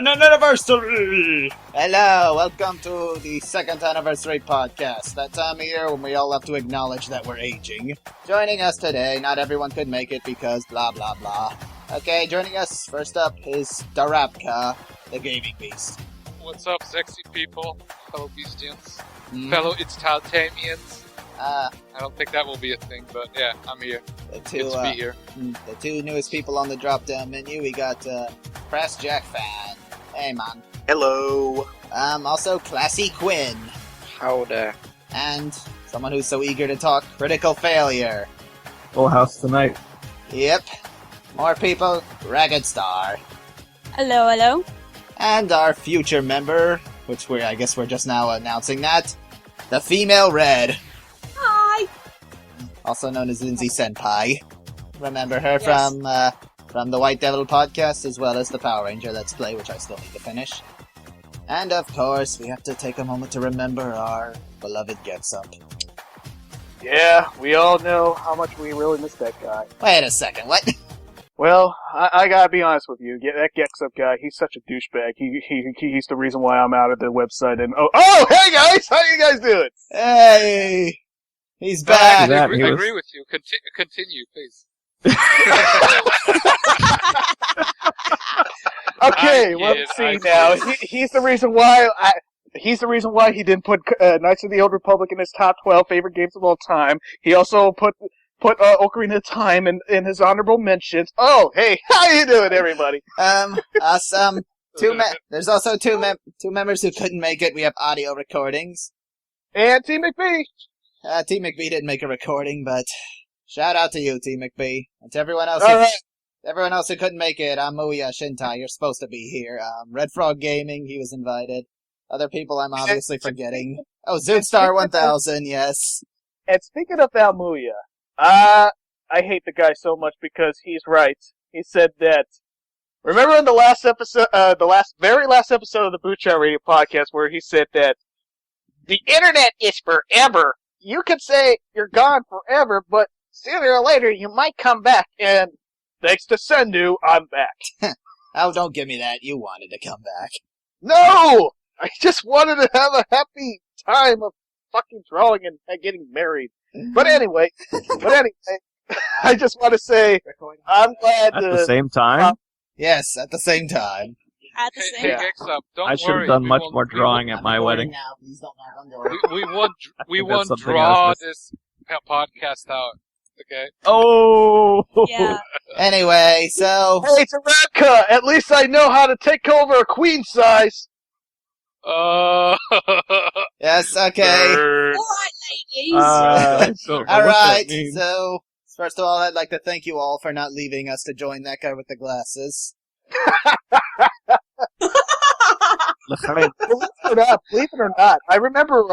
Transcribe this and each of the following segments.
An anniversary! Hello, welcome to the second anniversary podcast. That time of year when we all have to acknowledge that we're aging. Joining us today, not everyone could make it because blah blah blah. Okay, joining us first up is Darabka, the gaming beast. What's up, sexy people, fellow Beastians, fellow It's-Taltamians? I don't think that will be a thing, but yeah, I'm here. Good to be here. The two newest people on the drop-down menu, we got Press Jack Fan. Hey, man. Hello. Also Classy Quinn. Howdy. And someone who's so eager to talk, Critical Failure. Full house tonight. Yep. More people, Ragged Star. Hello, hello. And our future member, which I guess we're just now announcing that, the Female Red. Hi. Also known as Lindsay Senpai. Remember her Yes. from the White Devil podcast, as well as the Power Ranger Let's Play, which I still need to finish. And of course, we have to take a moment to remember our beloved Gexup. Yeah, we all know how much we really miss that guy. Wait a second, what? Well, I gotta be honest with you. That Gexup guy, he's such a douchebag. He's the reason why I'm out of the website. And oh, hey guys, how you guys doing? Hey, he's No, I back. agree with you. Continue, please. Okay, well, let's see now. He's the reason why he didn't put Knights of the Old Republic in his top 12 favorite games of all time. He also put Ocarina of Time in his honorable mentions. Oh, hey, how you doing, everybody? Awesome. There's also two members who couldn't make it. We have audio recordings. And T. McBee. T. McBee didn't make a recording, but shout out to you, T. McBee. And to everyone else, everyone else who couldn't make it, Muya Shintai, you're supposed to be here. Red Frog Gaming, he was invited. Other people I'm obviously forgetting. Oh, Zootstar 1000, yes. And speaking of Muya, I hate the guy so much because he's right. He said that. Remember in the last episode, very last episode of the Boot Chat Radio podcast, where he said that the internet is forever. You could say you're gone forever, but sooner or later you might come back. And thanks to Sendu, I'm back. Oh, don't give me that. You wanted to come back. No, I just wanted to have a happy time of fucking drawing and getting married. But anyway, I just want to say I'm glad At the same time? Yes, at the same time. At the same Hey, time. Gexup, don't I worry. should have done we much won't- more drawing at my wedding. Now, please don't knock on doors. We that's won't something draw else. this podcast out. Okay. Oh! Yeah. Anyway, so... Hey, Taraka, at least I know how to take over a queen size. Yes, okay. Alright, ladies. Alright, so... First of all, I'd like to thank you all for not leaving us to join that guy with the glasses. Believe it or not, I remember,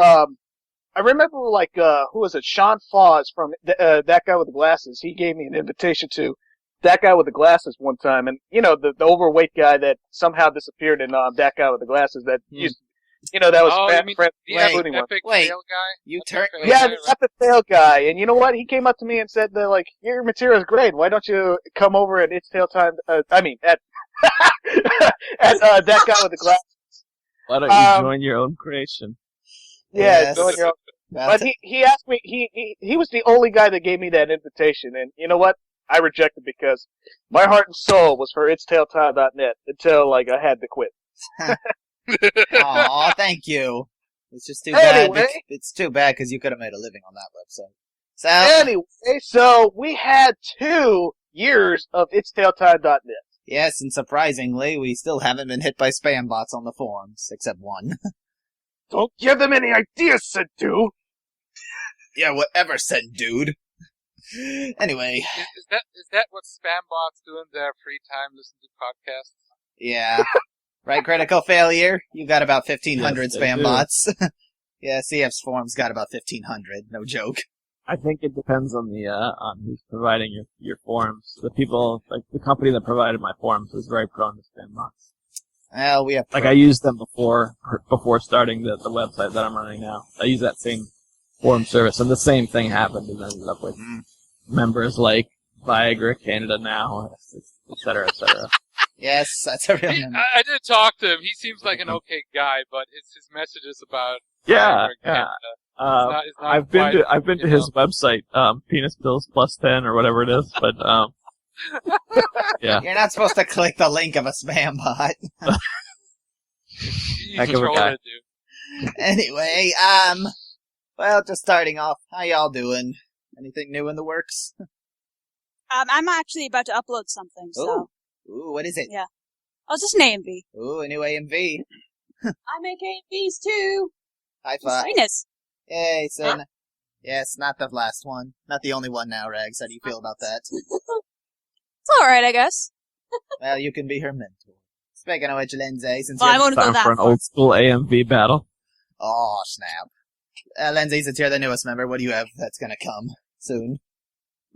like, who was it? Sean Foz from that guy with the glasses. He gave me an invitation to that guy with the glasses one time, and you know the overweight guy that somehow disappeared in that guy with the glasses that used, that was you mean the epic Wait. fail guy? You That's turn... the fail Yeah, guy, the epic fail guy, and you know what? He came up to me and said that like your material is great. Why don't you come over at It's Tail Time? At at that guy with the glasses. Why don't you join your own creation? Yeah, Yes. join your own. But he asked me, he was the only guy that gave me that invitation, and you know what? I rejected because my heart and soul was for itstailtime.net until, like, I had to quit. Aw, thank you. It's just too Anyway. bad. It's too bad because you could have made a living on that website. So, Anyway, so we had 2 years of itstailtime.net. yes, and surprisingly, we still haven't been hit by spam bots on the forums, except one. Don't give them any ideas, Sadu! Yeah, whatever, said dude. Anyway, Is that what spam bots do in their free time? Listen to podcasts. yeah. Right, Critical Failure? You got about 1,500 Yes, they spam do. bots. Yeah, CF's forums got about 1,500, no joke. I think it depends on the on who's providing your forums. The people, like the company that provided my forums, was very prone to spam bots. Well, we have... Like I used them before starting the website that I'm running now. I use that same forum service, and the same thing happened, and ended up with members like Viagra, Canada Now, et cetera, et cetera. Yes, that's a real name. I did talk to him. He seems like an okay guy, but it's his messages about Yeah. It's not I've been to his website, Penis Pills Plus 10 or whatever it is, but yeah. You're not supposed to click the link of a spam bot. Heck of a guy. Anyway, well, just starting off, how y'all doing? Anything new in the works? I'm actually about to upload something, so. Ooh, what is it? Yeah. Oh, it's just an AMV. Ooh, a new AMV. I make AMVs too. High five. Venus. Yay, so yes, not the last one. Not the only one now, Rags. How do you feel about that? It's alright, I guess. Well, you can be her mentor. Speaking of which, Lindsay, since Well, I you're... won't go Time that for an far. old school AMV battle. Oh, snap. Lindsay, since you're the newest member, what do you have that's gonna come soon?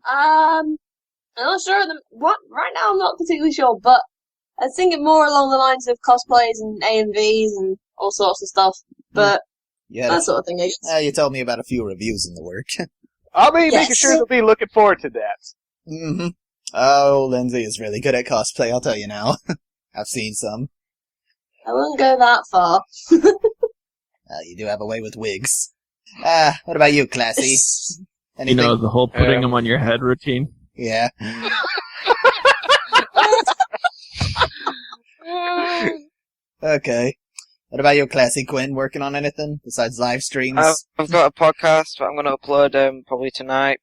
I'm not sure. Right now, I'm not particularly sure, but I was thinking more along the lines of cosplays and AMVs and all sorts of stuff. But Yeah, that sort of thing, I guess. you told me about a few reviews in the work. I'll be making Yes. sure to be looking forward to that. Mm-hmm. Oh, Lindsay is really good at cosplay, I'll tell you now. I've seen some. I wouldn't go that far. You do have a way with wigs. What about you, Classy? Anything? You know, the whole putting them on your head routine. Yeah. Okay. What about you, Classy Quinn? Working on anything besides live streams? I've got a podcast that I'm going to upload probably tonight.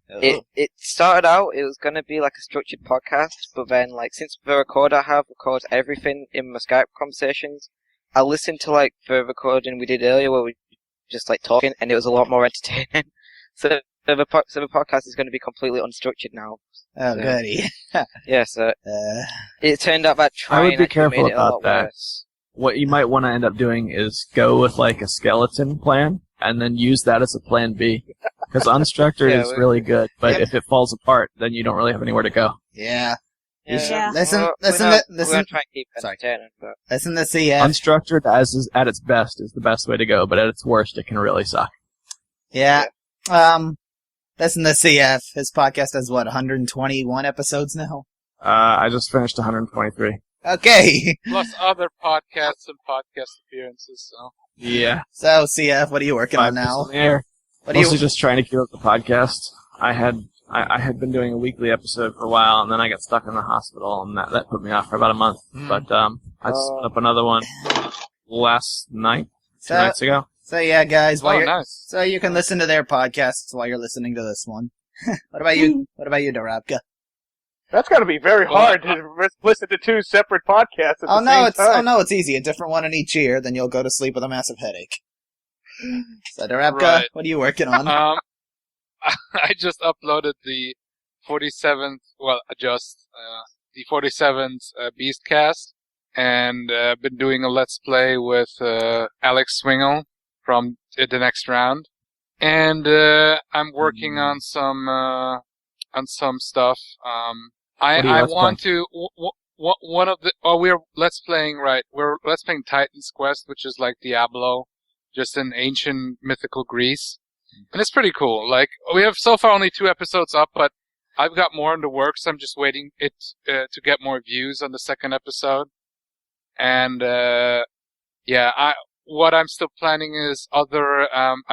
It started out, it was going to be like a structured podcast, but then like since the recorder I have records everything in my Skype conversations, I listened to like the recording we did earlier where we were just like talking, and it was a lot more entertaining. So the podcast is going to be completely unstructured now. Oh, So, goody. yeah, so it turned out that I would trying be actually careful made it a about lot that. worse. What you might want to end up doing is go with like a skeleton plan and then use that as a plan B. Because unstructured Yeah, is really good, but Yep. if it falls apart, then you don't really have anywhere to go. Yeah. You should- Yeah. Listen, We're listen, going listen, to try and keep it Sorry. entertaining, but listen to CF. Unstructured at its best is the best way to go, but at its worst, it can really suck. Yeah. Listen to CF. His podcast has, 121 episodes now? I just finished 123. Okay. Plus other podcasts and podcast appearances. So Yeah. So, CF, what are you working on 5 now? in the air. What are Mostly you... just trying to keep up the podcast. I had been doing a weekly episode for a while, and then I got stuck in the hospital, and that put me off for about a month. But I spun up another one last night, 2 nights ago. So yeah, guys, nice. so you can listen to their podcasts while you're listening to this one. What about you? What about you, Dorabka? That's got to be very hard to listen to two separate podcasts at the same time. It's easy. A different one in each ear, then you'll go to sleep with a massive headache. So Dorabka, Right. what are you working on? I just uploaded the 47th, the 47th Beastcast, and been doing a Let's Play with Alex Swingle from the next round, and I'm working on some stuff. I want to. One of the we're Let's Playing We're Let's Playing Titan's Quest, which is like Diablo, just in ancient mythical Greece. And it's pretty cool. Like, we have so far only 2 episodes up, but I've got more in the works. I'm just waiting to get more views on the second episode. And, what I'm still planning is I'm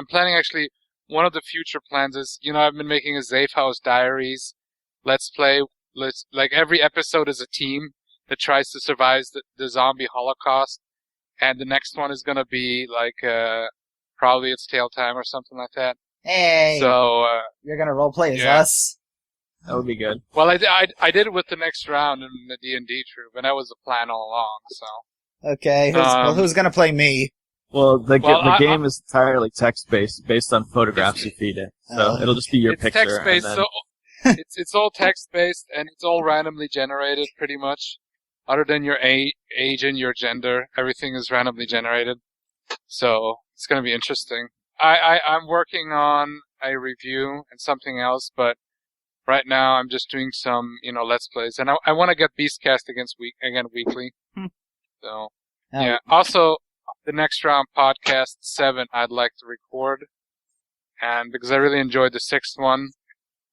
planning actually, one of the future plans is, I've been making a Safe House Diaries Let's Play. Like, every episode is a team that tries to survive the zombie holocaust. And the next one is gonna be, like, probably It's Tail Time or something like that. Hey, So, you're gonna roleplay as yeah. us? That would be good. well, I did it with the next round in the D&D troop, and that was the plan all along, so. Okay, who's gonna play me? Well, the Well, game is entirely text-based, based on photographs you feed it. So it'll just be your It's picture. text-based, and then, so it's all text-based, and it's all randomly generated, pretty much. Other than your age and your gender, everything is randomly generated. So, it's gonna be interesting. I'm working on a review and something else, but right now I'm just doing some, Let's Plays. And I want to get Beastcast again weekly. So, yeah. Also, the next round podcast 7 I'd like to record. And because I really enjoyed the 6th one,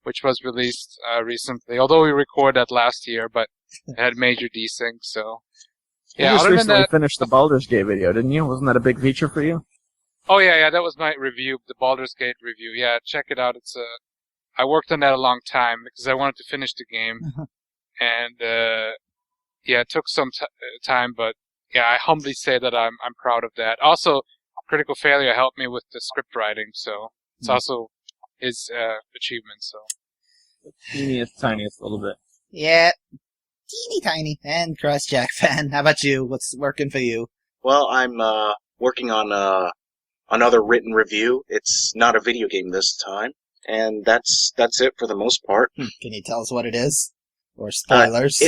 which was released recently. Although we recorded that last year, but It had major desync, so... You Yeah, just other than recently that... finished the Baldur's Gate video, didn't you? Wasn't that a big feature for you? Oh, yeah, that was my review, the Baldur's Gate review. Yeah, check it out. I worked on that a long time because I wanted to finish the game. And, yeah, it took some time, but yeah, I humbly say that I'm proud of that. Also, Critical Failure helped me with the script writing, so it's also his achievement, so... Teeniest, tiniest little bit. Yeah, teeny tiny. And CrossJack fan, how about you? What's working for you? Well, I'm working on another written review. It's not a video game this time, and that's it for the most part. Can you tell us what it is? Or spoilers?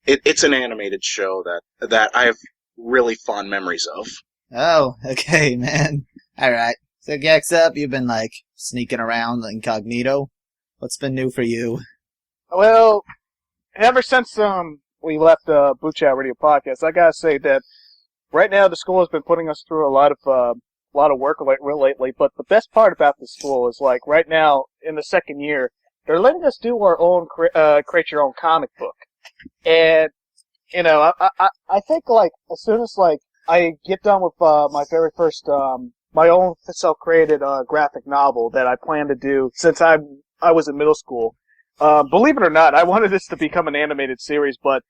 It's an animated show that I have really fond memories of. Oh, okay, man. Alright. So, Gexup, you've been, sneaking around incognito. What's been new for you? Well, ever since we left the Boot Chat Radio podcast, I gotta say that right now the school has been putting us through a lot of work lately. But the best part about the school is right now in the second year, they're letting us do our own create your own comic book, and I think as soon as I get done with my very first my own self-created graphic novel that I plan to do since I was in middle school. Believe it or not, I wanted this to become an animated series, but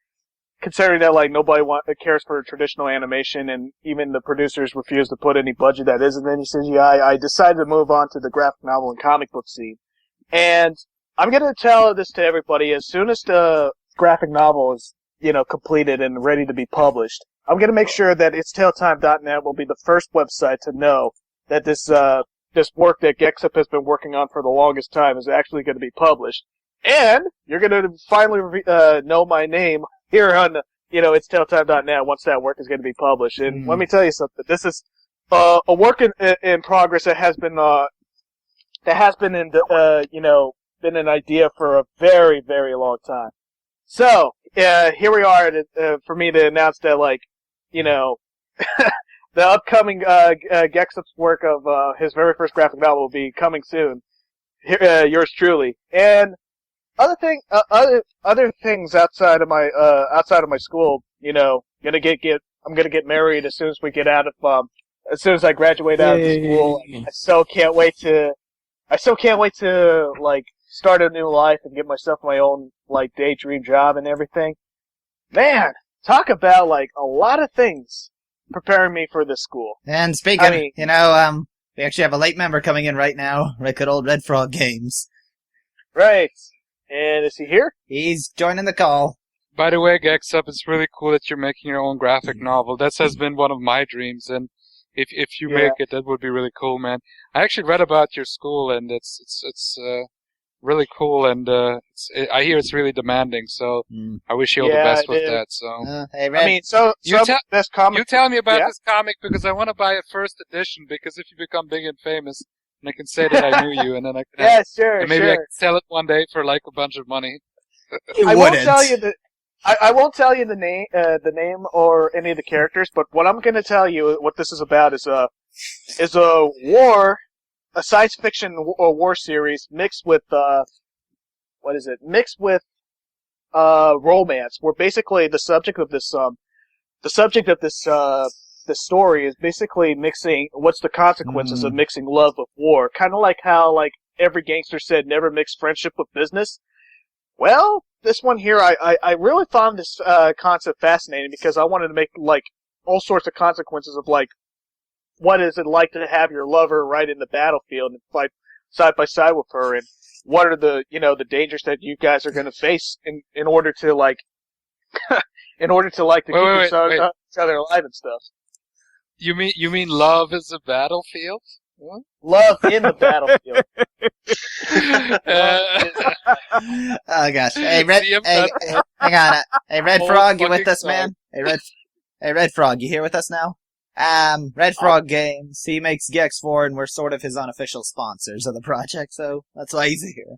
considering that nobody cares for traditional animation, and even the producers refuse to put any budget that isn't any CGI, I decided to move on to the graphic novel and comic book scene. And I'm gonna tell this to everybody as soon as the graphic novel is completed and ready to be published. I'm gonna make sure that itstelltime.net will be the first website to know that this work that Gexup has been working on for the longest time is actually going to be published. And you're going to finally know my name here on, itstelltime.net once that work is going to be published. And let me tell you something. This is a work in progress that has been been an idea for a very, very long time. So, here we are for me to announce that, the upcoming Gexup's work of his very first graphic novel will be coming soon. Yours truly. And other things outside of my school, I'm gonna get married as soon as we get out of as soon as I graduate out of school. I still can't wait to start a new life and get myself my own daydream job and everything. Man, talk about a lot of things preparing me for this school. And speaking, we actually have a late member coming in right now. Good old Red Frog Games. Right. And is he here? He's joining the call. By the way, Gexup, it's really cool that you're making your own graphic novel. That has been one of my dreams, and if you make it, that would be really cool, man. I actually read about your school, and it's really cool, and I hear it's really demanding. So I wish you all the best with that. So hey, Red. you tell me about this comic because I want to buy a first edition. Because if you become big and famous, and I can say that I knew you, and then I can and maybe I can sell it one day for a bunch of money. I won't tell you I won't tell you the name or any of the characters, but what I'm going to tell you, what this is about, is a science fiction war series mixed with romance. Where basically the subject of this story is basically mixing what's the consequences of mixing love with war. Kind of like how every gangster said never mix friendship with business. Well, this one here, I really found this concept fascinating because I wanted to make all sorts of consequences of what is it like to have your lover right in the battlefield and fight side by side with her, and what are the the dangers that you guys are going to face in order to keep each other alive and stuff. You mean love is a battlefield? What? Love in the battlefield. Oh gosh! Hey, Red. Hang on. Hey, Red Frog, you with us, man? Hey, Red Frog, you here with us now? Red Frog Games. He makes Gex 4, and we're sort of his unofficial sponsors of the project, so that's why he's here.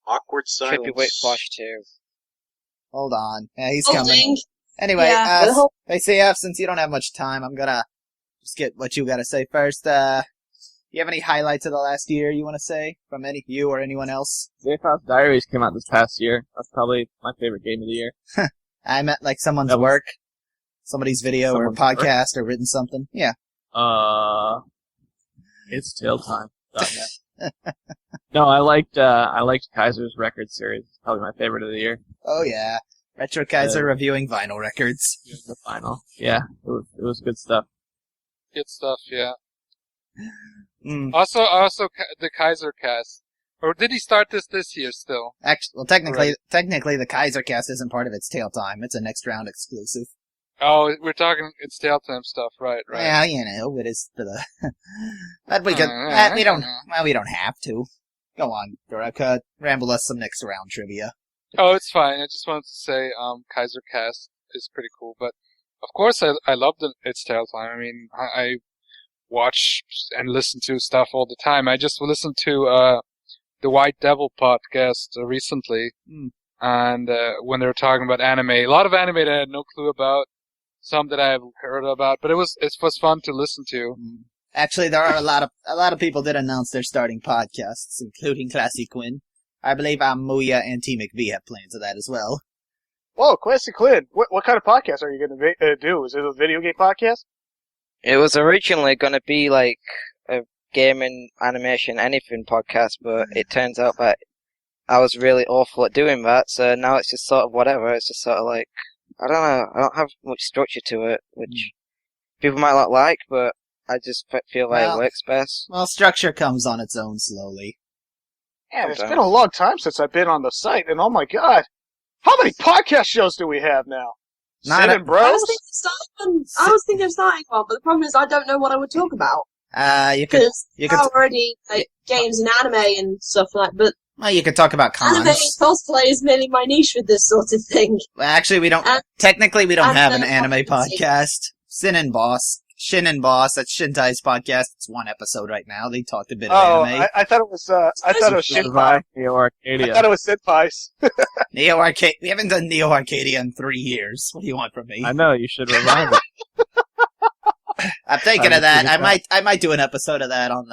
Awkward silence. Trippy Wit Flash 2. Hold on. Yeah, he's coming. Anyway, hey, CF, since you don't have much time, I'm gonna just get what you gotta say first. You have any highlights of the last year you want to say from any you or anyone else? Zephyros Diaries came out this past year. That's probably my favorite game of the year. I meant like someone's That was- work, somebody's video or Someone's work? podcast or written something. Yeah. It's tailtime.net. No, I liked Kaiser's record series. It's probably my favorite of the year. Oh yeah. Retro Kaiser reviewing vinyl records. The final. Yeah, it was good stuff. Good stuff, yeah. Mm. Also, the Kaiser cast. Or did he start this year still? Actually, well, technically, the Kaiser cast isn't part of its tail time. It's a next round exclusive. Oh, we're talking, it's Telltime stuff, right. Yeah, you know, it is for the. But we could. We don't. Well, we don't have to. Go on, Doraka. Ramble us some next round trivia. Oh, it's fine. I just wanted to say, Kaiser cast is pretty cool, but of course I love It's Telltime. I mean, I watch and listen to stuff all the time. I just listened to, the White Devil podcast recently, and when they were talking about anime, a lot of anime that I had no clue about, some that I've heard about, but it was fun to listen to. Actually, there are a lot of people that announce they're starting podcasts, including Classy Quinn. I believe Muya and T McVie have plans of that as well. Whoa, Classy Quinn, what kind of podcast are you going to do? Is it a video game podcast? It was originally going to be like a gaming, animation, anything podcast, but it turns out that I was really awful at doing that, so now it's just sort of whatever. It's just sort of like, I don't know, I don't have much structure to it, which people might not like, but I just feel like it works best. Well, structure comes on its own slowly. Man, it's been a long time since I've been on the site, and oh my god, how many podcast shows do we have now? Sid and Bros? I was thinking of starting one, but the problem is I don't know what I would talk about. You could already like games and anime and stuff like that, but well, you could talk about cons. Anime and cosplay is mainly my niche with this sort of thing. Well, actually, we don't have an anime podcast. Shin and Boss, that's Shintai's podcast. It's one episode right now. They talked a bit of anime. I thought it was Shinpai. Neo Arcadia. I thought it was Senpai's. Neo Arcadia. We haven't done Neo Arcadia in 3 years. What do you want from me? I know, you should revive it. I'm thinking of that. I might do an episode of that on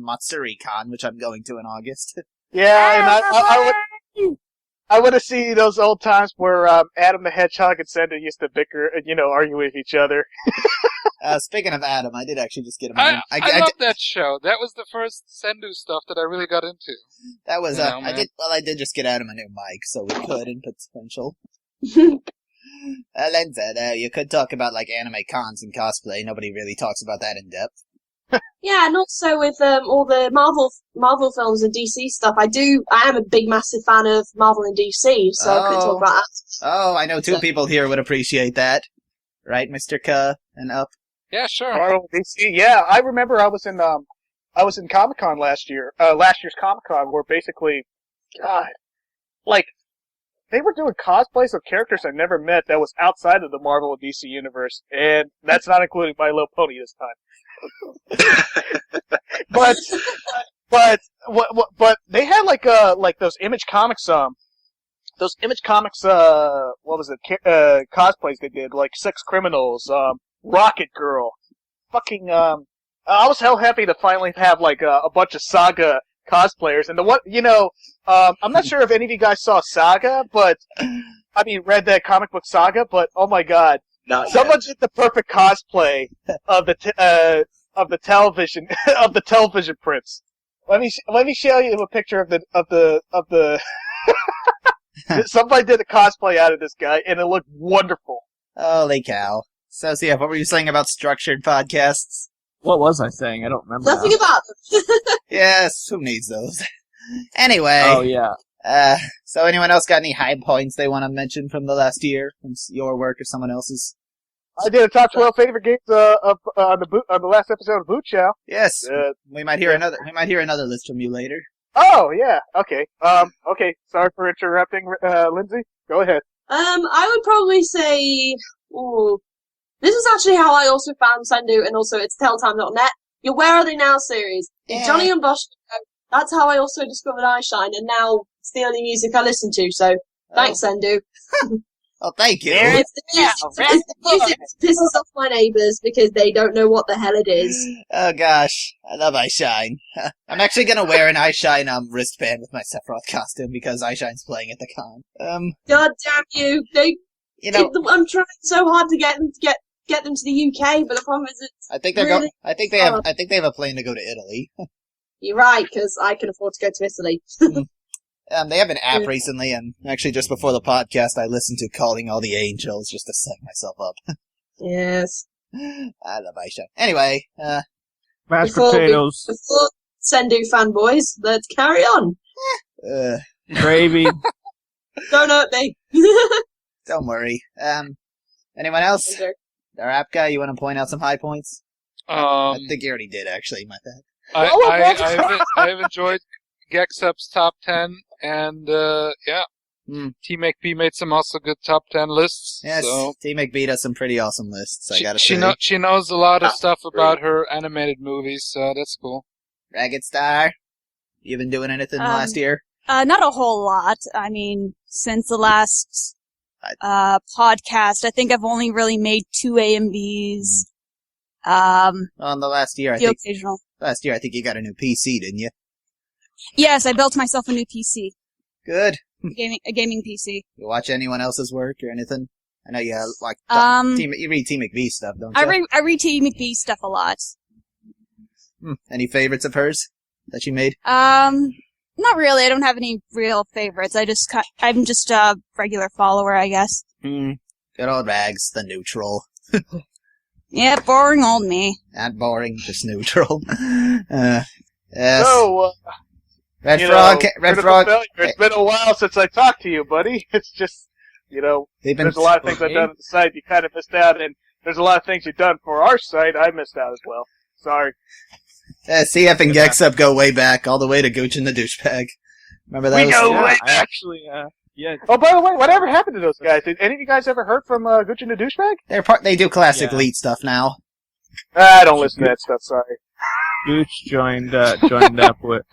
Matsuri Con, which I'm going to in August. Yeah, and I want to see those old times where Adam the Hedgehog and Senda used to bicker, argue with each other. Speaking of Adam, I did actually just get him. I love that show. That was the first Sendu stuff that I really got into. That was I did just get Adam a new mic, so we could in potential. Lenza, you could talk about like anime cons and cosplay. Nobody really talks about that in depth. Yeah, and also with all the Marvel films and DC stuff, I am a big, massive fan of Marvel and DC, so I could talk about that. Oh, I know two people here would appreciate that. Right, Mr. K and Up? Yeah, sure. Marvel, DC, yeah, I remember I was in Comic-Con last year's Comic-Con, where basically, God, like, they were doing cosplays of characters I never met that was outside of the Marvel and DC universe, and that's not including My Little Pony this time. but they had like those Image Comics what was it, cosplays they did, like Sex Criminals, Rocket Girl, fucking I was hell happy to finally have like a bunch of Saga cosplayers, and I'm not sure if any of you guys saw Saga, but read that comic book Saga, but oh my god. Someone did the perfect cosplay of the television prince. Let me show you a picture of the somebody did a cosplay out of this guy, and it looked wonderful. Holy cow! So, what were you saying about structured podcasts? What was I saying? I don't remember. Nothing about them. Yes, who needs those? Anyway. Oh yeah. So anyone else got any high points they want to mention from the last year, from your work or someone else's? I did a top 12 favorite games on the last episode of Boot Chow. Yes, we might hear another list from you later. Oh yeah, okay. Okay. Sorry for interrupting, Lindsay. Go ahead. I would probably say, this is actually how I also found Sendu, and also it's Telltime.net. Your Where Are They Now series, Johnny and Bosch. That's how I also discovered iShine, and now it's the only music I listen to. So thanks, Sendu. Oh, thank you. There It's the music that pisses off my neighbours because they don't know what the hell it is. Oh gosh, I love Eyeshine. I'm actually gonna wear an Eyeshine wristband with my Sephiroth costume because Eyeshine's playing at the con. God damn you! I'm trying so hard to get them to the UK, but the problem is it's I think they're really I think they have a plane to go to Italy. You're right, because I can afford to go to Italy. They have an app recently, and actually just before the podcast, I listened to Calling All the Angels just to psych myself up. Yes. I love Aisha. Anyway, Mashed Before potatoes, Sendu fanboys, let's carry on. gravy. Don't hurt me. Don't worry. Anyone else? Our app guy, you want to point out some high points? I think you already did, actually. My bad. I have enjoyed Gexup's top 10, and Team McP made some also good top 10 lists. Yes, so Team McB does some pretty awesome lists, I gotta she say. she knows a lot of stuff about her animated movies, so that's cool. Ragged Star, you been doing anything last year? Not a whole lot. I mean, since the last podcast, I think I've only really made 2 AMVs. On the last year, occasional. Last year, I think you got a new PC, didn't you? Yes, I built myself a new PC. Good. A gaming PC. You watch anyone else's work or anything? I know you you read Team McV stuff, don't you? I read T. McBee stuff a lot. Any favorites of hers that she made? Not really. I don't have any real favorites. I'm just a regular follower, I guess. Good old Rags, the neutral. Yeah, boring old me. Not boring, just neutral. Yes. So, Red Frog. Failure. It's been a while since I talked to you, buddy. It's just, there's a lot of things I've done at the site you kind of missed out, and there's a lot of things you've done for our site I missed out as well. Sorry. CF and Gexup go way back, all the way to Gooch and the Douchebag. Remember that? We go way back! Actually, yeah. Oh, by the way, whatever happened to those guys? Did any of you guys ever heard from Gooch and the Douchebag? They do classic lead stuff now. I don't listen to that stuff, sorry. Gooch joined up with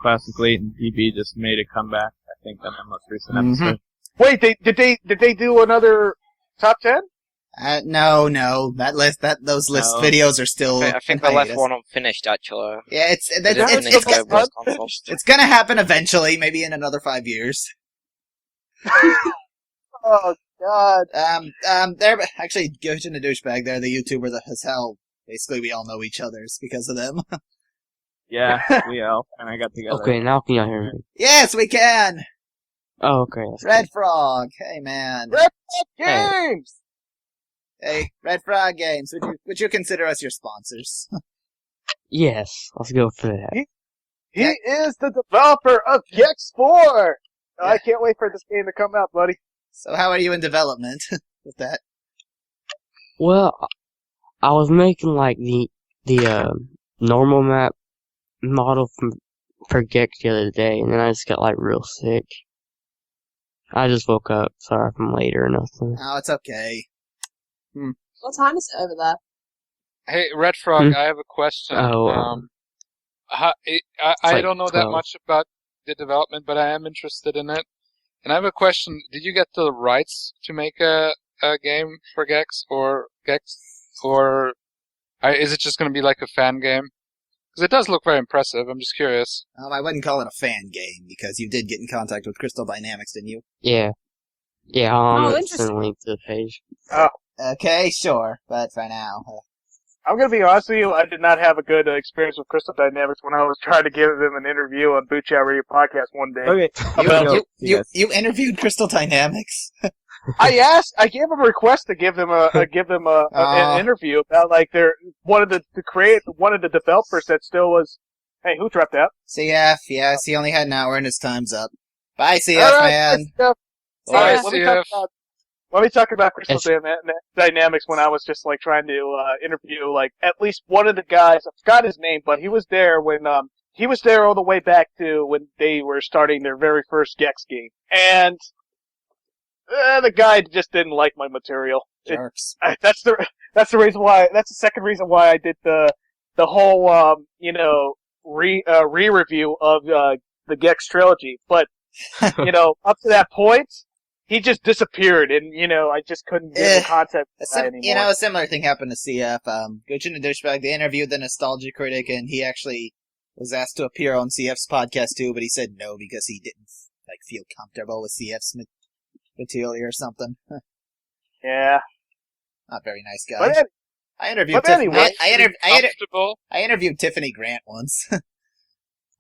Classic Elite, and PB just made a comeback, I think, on the most recent episode. Wait, did they do another top 10? No. Those list videos are still. I think the last one unfinished, actually. Yeah, it's gonna happen eventually, maybe in another 5 years. Oh God. They're actually Gooch and the Douchebag. They're the YouTubers that has hell. Basically, we all know each other's because of them. Yeah, we all kind of got together. Okay, now can you hear me? Yes, we can. Oh, okay. Red Frog. Hey, man. Red Frog Games. Hey, Red Frog Games. Would you consider us your sponsors? Yes, let's go for that. He is the developer of Gex 4. Yeah. I can't wait for this game to come out, buddy. So how are you in development with that? Well, I was making like the normal map model for Gex the other day, and then I just got like real sick. I just woke up. Sorry if I'm late or nothing. Oh, it's okay. What time is it over there? Hey, Red Frog, I have a question. Oh, I don't know 12. that much about the development, but I am interested in it. And I have a question. Did you get the rights to make a game for Gex? Or is it just going to be like a fan game? Because it does look very impressive. I'm just curious. I wouldn't call it a fan game, because you did get in contact with Crystal Dynamics, didn't you? Yeah. Yeah, I'll send a link to the page. Okay, sure. But for now... I'm going to be honest with you, I did not have a good experience with Crystal Dynamics when I was trying to give them an interview on Boot Chat Radio Podcast one day. Okay. You interviewed Crystal Dynamics? I gave them a request to give them an interview about like one of the developers that still was. Hey, who dropped out? CF, yes, he only had an hour and his time's up. Bye, CF, man. Bye, Let CF. Let me talk about Crystal Dynamics when I was just like trying to interview like at least one of the guys. I forgot his name, but he was there when he was there all the way back to when they were starting their very first Gex game, and the guy just didn't like my material. Jerks. That's the reason why. That's the second reason why I did the whole re-review of the Gex trilogy. But up to that point, he just disappeared, and I just couldn't get in contact with that anymore. A similar thing happened to CF. Gojin and Douchebag, they interviewed the Nostalgia Critic, and he actually was asked to appear on CF's podcast too, but he said no because he didn't feel comfortable with CF's material or something. Yeah, not very nice guy. But I interviewed. Anyway, I interviewed Tiffany Grant once.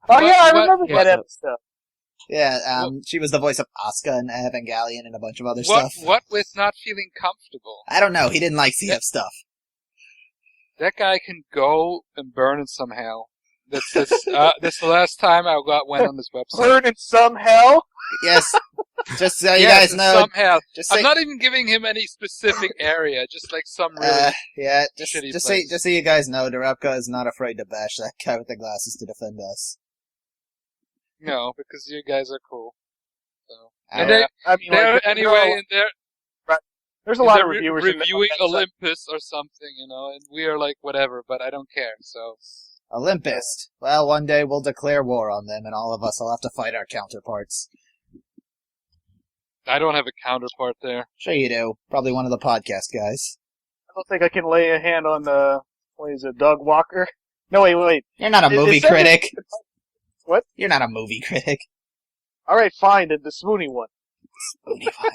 Oh yeah, I remember that episode. Yeah, she was the voice of Asuka and Evangelion and a bunch of other stuff. What with not feeling comfortable? I don't know. He didn't like CF stuff. That guy can go and burn in some hell. That's the last time I went on this website. Burn in some hell? Yes. Just so you guys know. Some hell. I'm not even giving him any specific area. Just some really shitty place. Just so you guys know, Darepka is not afraid to bash that guy with the glasses to defend us. No, because you guys are cool. So. There's a lot of reviewers reviewing Olympus or something, and we are like whatever, but I don't care. So Olympus. Well, one day we'll declare war on them, and all of us will have to fight our counterparts. I don't have a counterpart there. Sure you do. Probably one of the podcast guys. I don't think I can lay a hand on Doug Walker? No, wait. You're not a movie critic. What? You're not a movie critic. All right, fine. The Spoony one. Spoony one.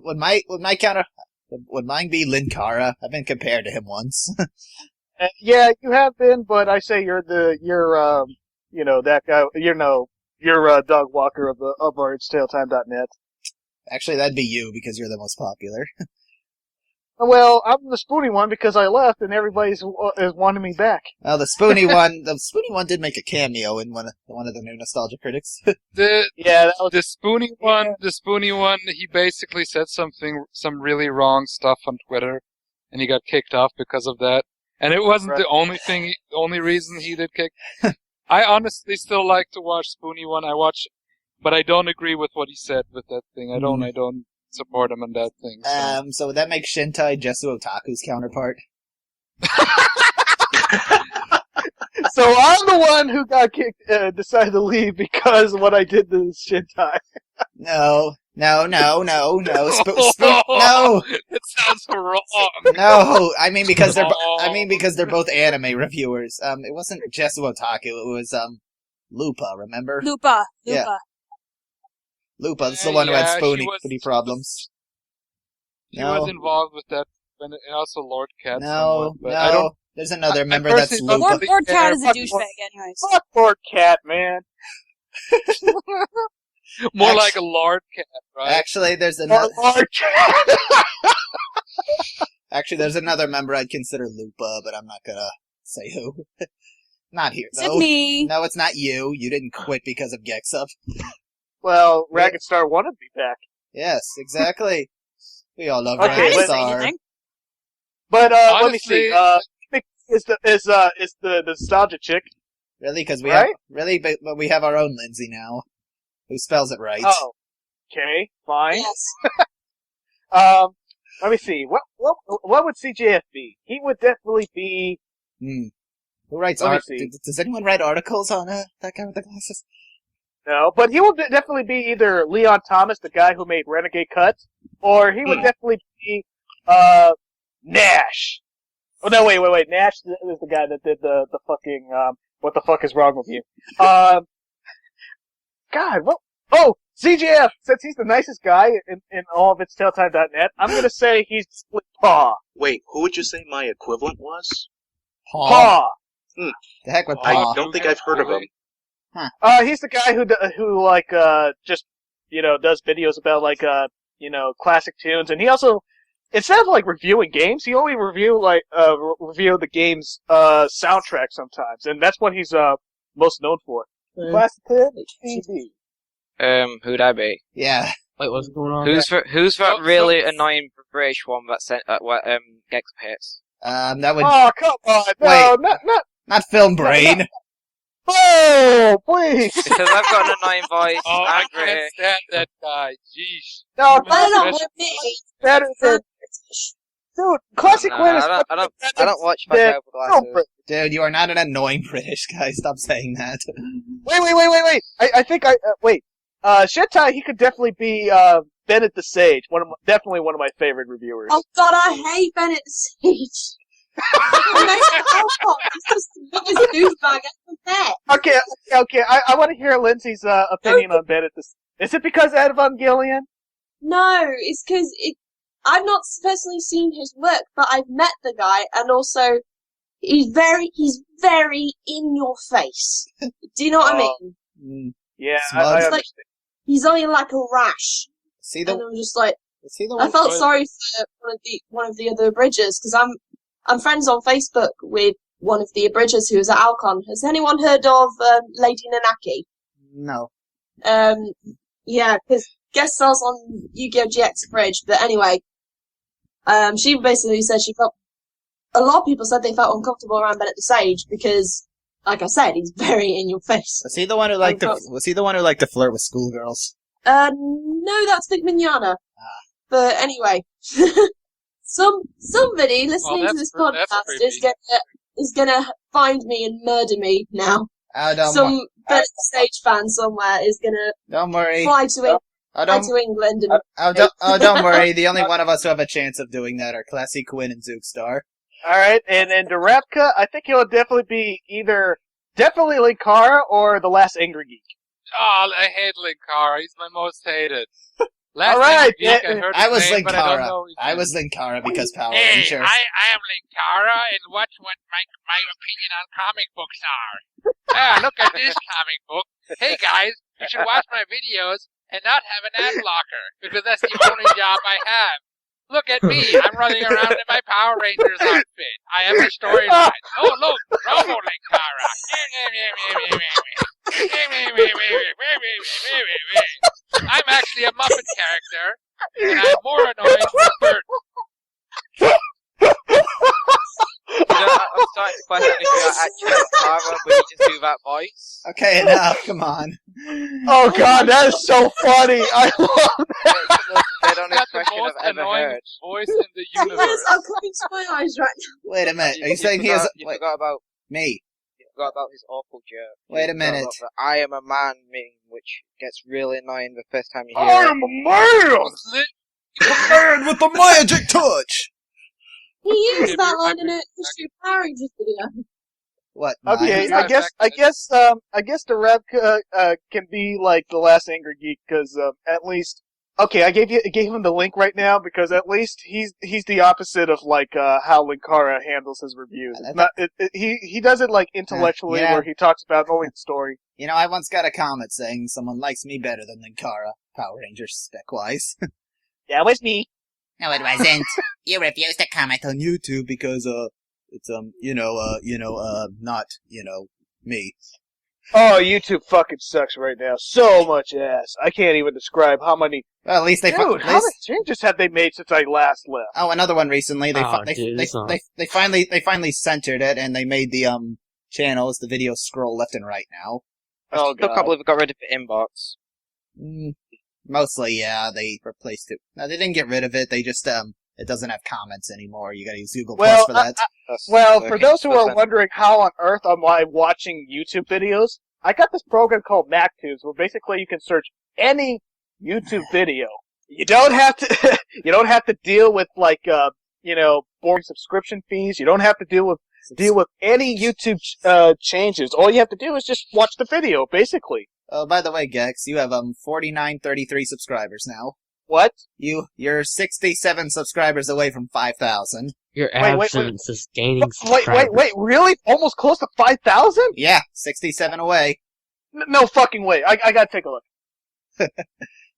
Would mine be Linkara? I've been compared to him once. Yeah, you have been, but I say you're that guy. You're Doug Walker of our It'sTaleTime.net. Actually, that'd be you because you're the most popular. Well, I'm the Spoony one because I left and everybody's is wanting me back. Well, the Spoony one did make a cameo in one of the new Nostalgia Critics. The Spoony one, he basically said some really wrong stuff on Twitter, and he got kicked off because of that. And it wasn't the only reason he did kick. I honestly still like to watch Spoony one. But I don't agree with what he said with that thing. I don't support him on that thing. So would that make Shintai Jesu Otaku's counterpart? So I'm the one who got kicked, decided to leave because of what I did to Shintai. No. No. No. It sounds wrong. No, I mean because they're both anime reviewers. It wasn't Jesu Otaku. It was Lupa. Remember? Lupa. Yeah. Lupa, that's the one who had Spoony problems. She was involved with that, and also Lord Cat. No. There's another member that's Lupa. Lord Cat is a douchebag, anyways. Fuck Lord Cat, man. More like a Lord Cat, right? Actually, there's another. Lord Cat. Actually, there's another member I'd consider Lupa, but I'm not gonna say who. Not here, though. It's me. No, it's not you. You didn't quit because of Gexup. Well, Ragged Star wanted me back. Yes, exactly. We all love Okay, Ragged Star. But honestly, let me see. Is the nostalgia chick? Really? Because we right? but we have our own Lindsay now, who spells it right. Oh, okay, fine. Yes. Let me see. What would CJF be? He would definitely be. Who writes Does anyone write articles on that guy with the glasses? No, but he will definitely be either Leon Thomas, the guy who made Renegade Cuts, or he would definitely be Nash. Oh no, wait. Nash is the guy that did the fucking what the fuck is wrong with you? God, what? Oh, CJF, since he's the nicest guy in all of It'sTaleTime.net, I'm gonna say he's Paw. Wait, who would you say my equivalent was? Paw. The heck with I Paw. don't think I've heard of him. He's the guy who just does videos about classic tunes, and he also, instead of reviewing games, he only review the game's soundtrack sometimes, and that's what he's most known for. Classic TV. Who'd I be? Yeah. Wait, what's going on? Who's that really annoying British one that sent Gexup hits? That would. Oh, come on! No, not Film Brain. Oh, please! Because I've got an annoying voice. Oh, I angry. can't stand that guy. Jeez. No, I don't with me. better than dude. Classic No, Winners. I don't watch my guy with glasses. Dude, you are not an annoying British guy. Stop saying that. Wait. I think wait. Shintai, he could definitely be Bennett the Sage, definitely one of my favorite reviewers. Oh God, I hate Bennett the Sage. He's just the biggest douchebag I've ever met. Okay. I want to hear Lindsay's opinion on Bennett the Sage. Is it because of Evangelion? No, it's because I've not personally seen his work, but I've met the guy, and also he's very in your face. Do you know what I mean? Yeah, Smudge. I understand. He's only like a rash, See and the I'm just like, see the I one. felt sorry for one of the other abridgers because I'm friends on Facebook with one of the abridgers who was at Alcon. Has anyone heard of Lady Nanaki? No. Yeah, because guest stars on Yu-Gi-Oh! GX Abridged. But anyway, she basically said she felt. A lot of people said they felt uncomfortable around Bennett the Sage because, like I said, he's very in your face. Was he the one who liked to flirt with schoolgirls? No, that's Vic Mignogna. But anyway, somebody listening to this podcast is gonna find me and murder me now. Oh, don't Some Bennett the Sage fan somewhere is gonna don't worry. fly to England and Don't worry. The only one of us who have a chance of doing that are Classy Quinn and Zookstar. Alright, and Durapka, I think he'll definitely be definitely Linkara or The Last Angry Geek. Oh, I hate Linkara. He's my most hated. Alright, I was Linkara because Power Rangers. I am Linkara, and watch what my opinion on comic books are. Look at this comic book. Hey guys, you should watch my videos and not have an ad blocker, because that's the only job I have. Look at me, I'm running around in my Power Rangers outfit. I have a storyline. Oh look, Robo Linkara. I'm actually a Muppet character, and I'm more annoying than Bert. I'm starting to question if you're actually Tara, but you just do that voice. Okay, enough. Come on. Oh God, that is so funny. I love that. That's the most That's the expression most I've ever annoying heard. voice in the Yes, universe. I'm coming to my eyes right now. Wait a minute. Are you saying he is? You Wait, forgot about me? you forgot about his awful joke. Wait a You forgot minute. about the I am a man meme, which gets really annoying the first time you hear I it. am a man! The man with the magic touch. He used that I line in a History of Power Rangers video. What? Okay, mine? I guess the Durapka can be like The Last Angry Geek because at least. Okay, I gave him the link right now because at least he's the opposite of like how Linkara handles his reviews. It's not he does it like intellectually yeah. where he talks about only the story. You know, I once got a comment saying someone likes me better than Linkara, Power Rangers spec-wise. That was me. No, it wasn't. You refused to comment on YouTube because, it's, not, me. Oh, YouTube fucking sucks right now. So much ass. I can't even describe how many. Well, at least they Dude, how many changes have they made since I last left? Oh, another one recently. They finally centered it, and they made the channels, the videos scroll left and right now. Oh I still God. can't believe we got rid of the inbox. Mostly, yeah, they replaced it. No, they didn't get rid of it. They just it doesn't have comments anymore. You gotta use Google Plus for that. For those who are wondering how on earth am I watching YouTube videos, I got this program called MacTubes where basically you can search any YouTube video. You don't have to you don't have to deal with like boring subscription fees. You don't have to deal with any YouTube changes. All you have to do is just watch the video, basically. Oh, by the way, Gex, you have 4933 subscribers now. What? You're 67 subscribers away from 5,000. Your Wait. absence is gaining subscribers. Wait, really? Almost close to 5,000? Yeah, 67 away. No fucking way. I gotta take a look.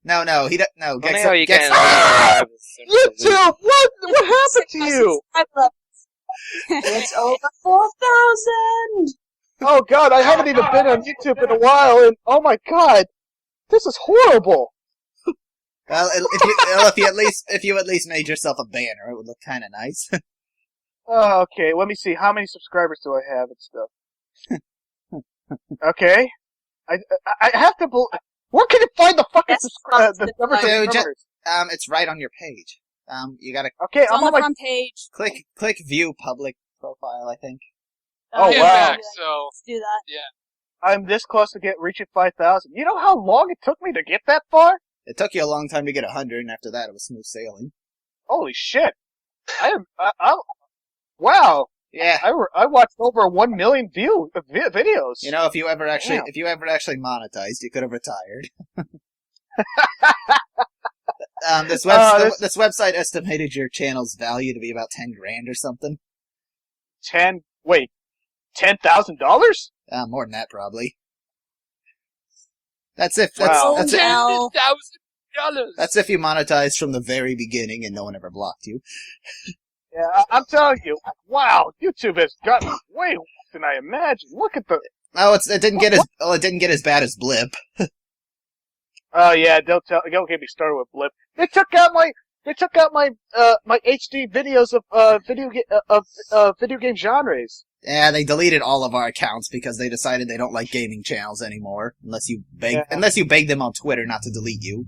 No, he don't. No, Funny how you get YouTube! What happened to you? It's over 4,000! Oh God, I haven't even been on YouTube in a while, and oh my God, this is horrible. Well, if you at least made yourself a banner, it would look kind of nice. Oh, okay, let me see. How many subscribers do I have and stuff? Okay, I have to. Where can you find the fucking the numbers of subscribers? It's right on your page. You gotta. Okay, It's I'm on the my front page. Click view public profile. I think. Oh, Yeah, wow. Max, so Let's do that. I'm this close to reaching 5,000. You know how long it took me to get that far? It took you a long time to get 100, and after that it was smooth sailing. Holy shit! Wow. Yeah. I watched over 1 million videos. You know, if you ever actually monetized, you could have retired. This website estimated your channel's value to be about $10,000 or something. $10,000? More than that, probably. That's if you monetized from the very beginning and no one ever blocked you. Yeah, I'm telling you, wow, YouTube has gotten way worse than I imagined. Look at the. Oh, it didn't get as bad as Blip. Oh yeah, don't get me started with Blip. They took out my my HD videos of video game genres. Yeah, they deleted all of our accounts because they decided they don't like gaming channels anymore, unless you beg them on Twitter not to delete you.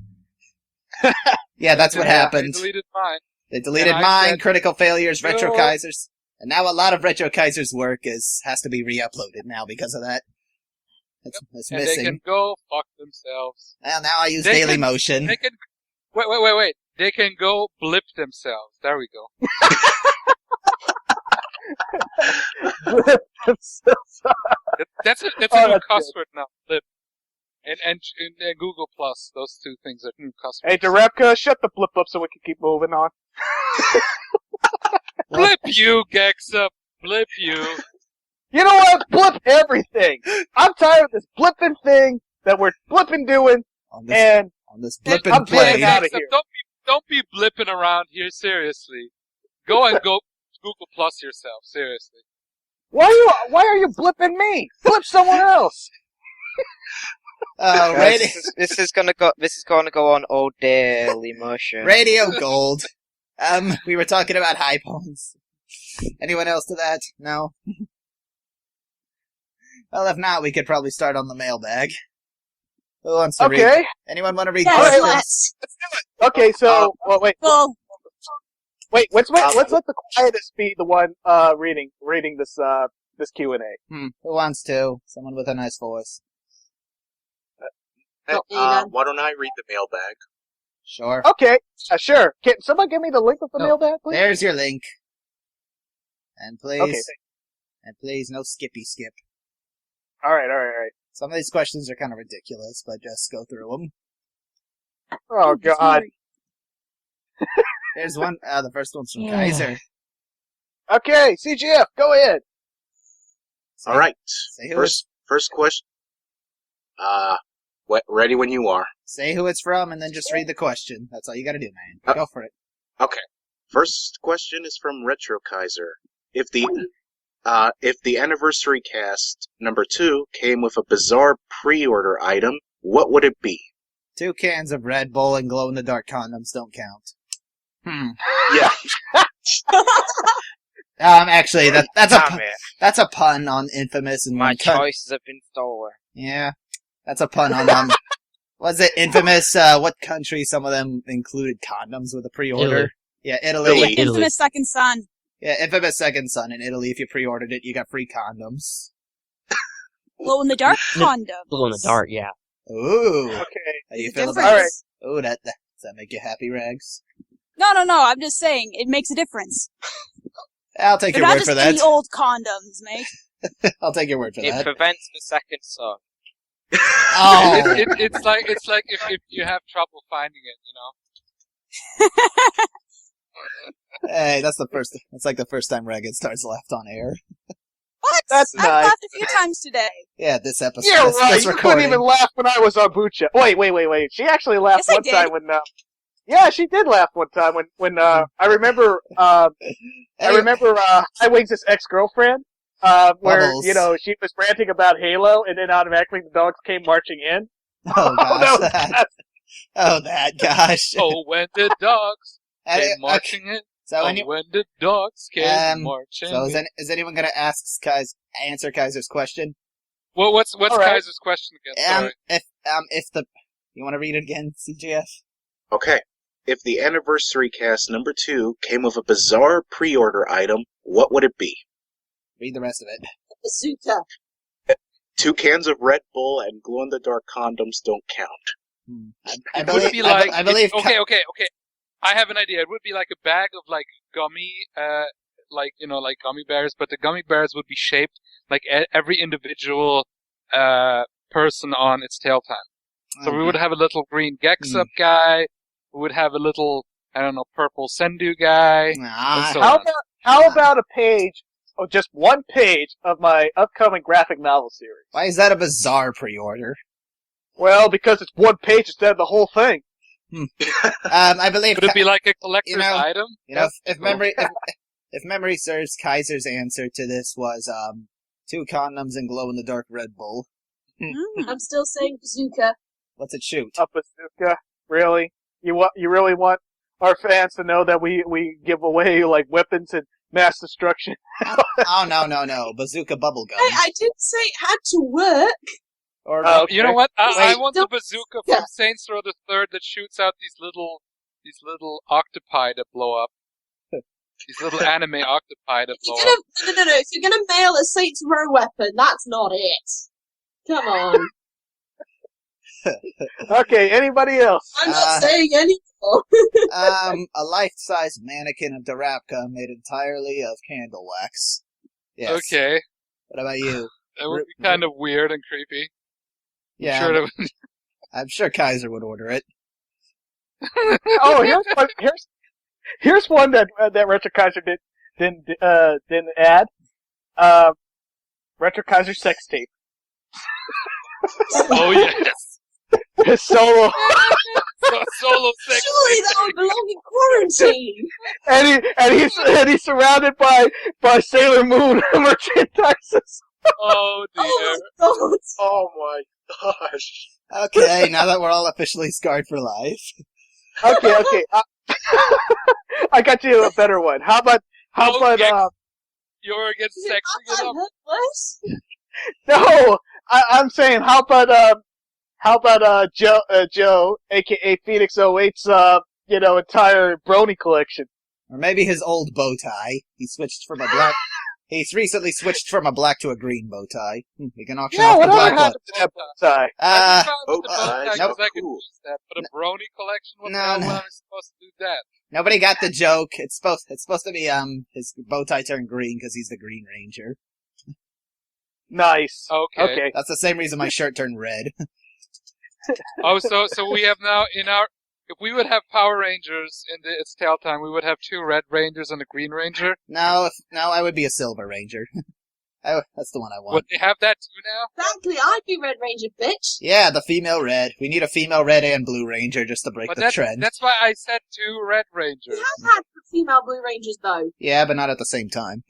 Yeah, that's what happened. They deleted mine. They deleted mine, Critical Failures, Retro Kaisers. And now a lot of Retro Kaiser's work has to be re-uploaded now because of that. It's missing. They can go fuck themselves. Well, now I use Dailymotion. Wait. They can go blip themselves. There we go. That's a new cuss word now. Blip. And Google Plus. Those two things are new cuss words. Hey, Derepka, shut the blip up so we can keep moving on. Blip you, Gexup. Blip you. You know what? Blip everything. I'm tired of this blipping thing that we're blipping doing. On this blipping I'm plane. out of here. Don't be blipping around here, seriously. Go Google Plus yourself, seriously. Why are you blipping me? Blip someone else. This is gonna go on all daily motion. Radio Gold. We were talking about high points. Anyone else to that? No? Well, if not, we could probably start on the mailbag. Who wants to read? Anyone want to read questions? Let's do it. Okay, so wait. Well, wait. Let's let the quietest be the one reading this Q&A. Who wants to? Someone with a nice voice. Why don't I read the mailbag? Sure. Okay, sure. Can someone give me the link of the mailbag, please? There's your link. And please, no skippy skip. All right. Some of these questions are kind of ridiculous, but just go through them. Oh, God. There's one. The first one's from Kaiser. Okay, CGF, go ahead. All right. First question. Ready when you are. Say who it's from, and then just read the question. That's all you got to do, man. Go for it. Okay. First question is from Retro Kaiser. If the anniversary cast number 2 came with a bizarre pre-order item, what would it be? 2 cans of Red Bull and glow-in-the-dark condoms don't count. Yeah. Actually, that's a pun on Infamous and my choices have been stolen. Yeah, that's a pun on was it Infamous? What country? Some of them included condoms with a pre-order. Italy. Yeah, Italy. Infamous Second Son. Yeah, Infamous Second Son in Italy. If you pre-ordered it, you got free condoms. Glow in the dark condoms. Glow in the dark, yeah. Ooh. Okay. How you feeling about that? Ooh, does that make you happy, Rags? No. I'm just saying it makes a difference. I'll take your word for that. They're not just any old condoms, mate. I'll take your word for that. It prevents the second son. Oh. It's like if you have trouble finding it, you know. Hey, that's like the first time Reagan starts laughed on air. What? That's I've nice. laughed a few times today. Yeah, this episode. Yeah, right. This You recording. couldn't even laugh when I was on Bucha. Wait. She actually laughed Yes, I one did. time when. Yeah, she did laugh one time when I remember. I remember High Wings' ex-girlfriend. Where Bubbles. she was ranting about Halo, and then automatically the dogs came marching in. Oh gosh. That gosh. Oh, when the dogs came marching in. So when the dogs came marching so in. is anyone going to answer Kaiser's question? Well, what's right. Kaiser's question again? Sorry. If you want to read it again, CGF? Okay. If the anniversary cast number 2 came with a bizarre pre-order item, what would it be? Read the rest of it. Bazooka. 2 cans of Red Bull and glow-in-the-dark condoms don't count. I It believe, would be like I believe. okay. I have an idea. It would be like a bag of like gummy, like like gummy bears, but the gummy bears would be shaped like every individual person on its tail time. So we would have a little green Gexup guy. We would have a little, I don't know, purple Sendu guy. And so on. How about a page, or just one page of my upcoming graphic novel series? Why is that a bizarre pre-order? Well, because it's one page instead of the whole thing. I believe. Could it be like a collector's item? If memory serves, Kaiser's answer to this was 2 condoms and glow-in-the-dark Red Bull. I'm still saying bazooka. What's it shoot? A bazooka? Really? You really want our fans to know that we give away like weapons and mass destruction? Oh no, bazooka bubblegum. Hey, I didn't say it had to work. Or okay. You know what? I want the Don't- bazooka Yeah. from Saints Row the Third that shoots out these little octopi that blow up. These little anime octopi that blow up. No. If you're gonna mail a Saints Row weapon, that's not it. Come on. Okay, anybody else? I'm not saying anymore. a life-size mannequin of Darapka made entirely of candle wax. Yes. Okay, What about you? that would be kind of weird and creepy. Yeah, Sure, that would- I'm sure Kaiser would order it. Oh, here's one that Retro Kaiser didn't add. Retro Kaiser sex tape. Oh yes, His solo, solo sex. Surely that would belong in quarantine. and he's surrounded by Sailor Moon merchandises. Oh dear. Oh my god. Oh my gosh. Okay, now that we're all officially scarred for life. Okay. I got you a better one. How about You're against Is it sexing it up. hurt worse? no? I'm saying how about Joe, aka Phoenix '08's entire brony collection. Or maybe his old bow tie. He's recently switched from a black to a green bow tie. We can auction Yeah, off the whatever black one. happened to that bow tie? I found with the bow bow ties tie are 'cause I could cool. use that, but a brony collection. What No, the hell no. am I supposed to do that? Nobody got the joke. It's supposed to be his bow tie turned green because he's the Green Ranger. Nice. Okay. That's the same reason my shirt turned red. Oh, so we have now if we would have Power Rangers in its tail time, we would have 2 Red Rangers and a Green Ranger. No, I would be a Silver Ranger. That's the one I want. Would they have that too now? Exactly, I'd be Red Ranger, bitch. Yeah, the female red. We need a female red and blue ranger just to break But the trend. that's why I said 2 Red We Rangers. have had female Blue Rangers, though. Yeah, but not at the same time.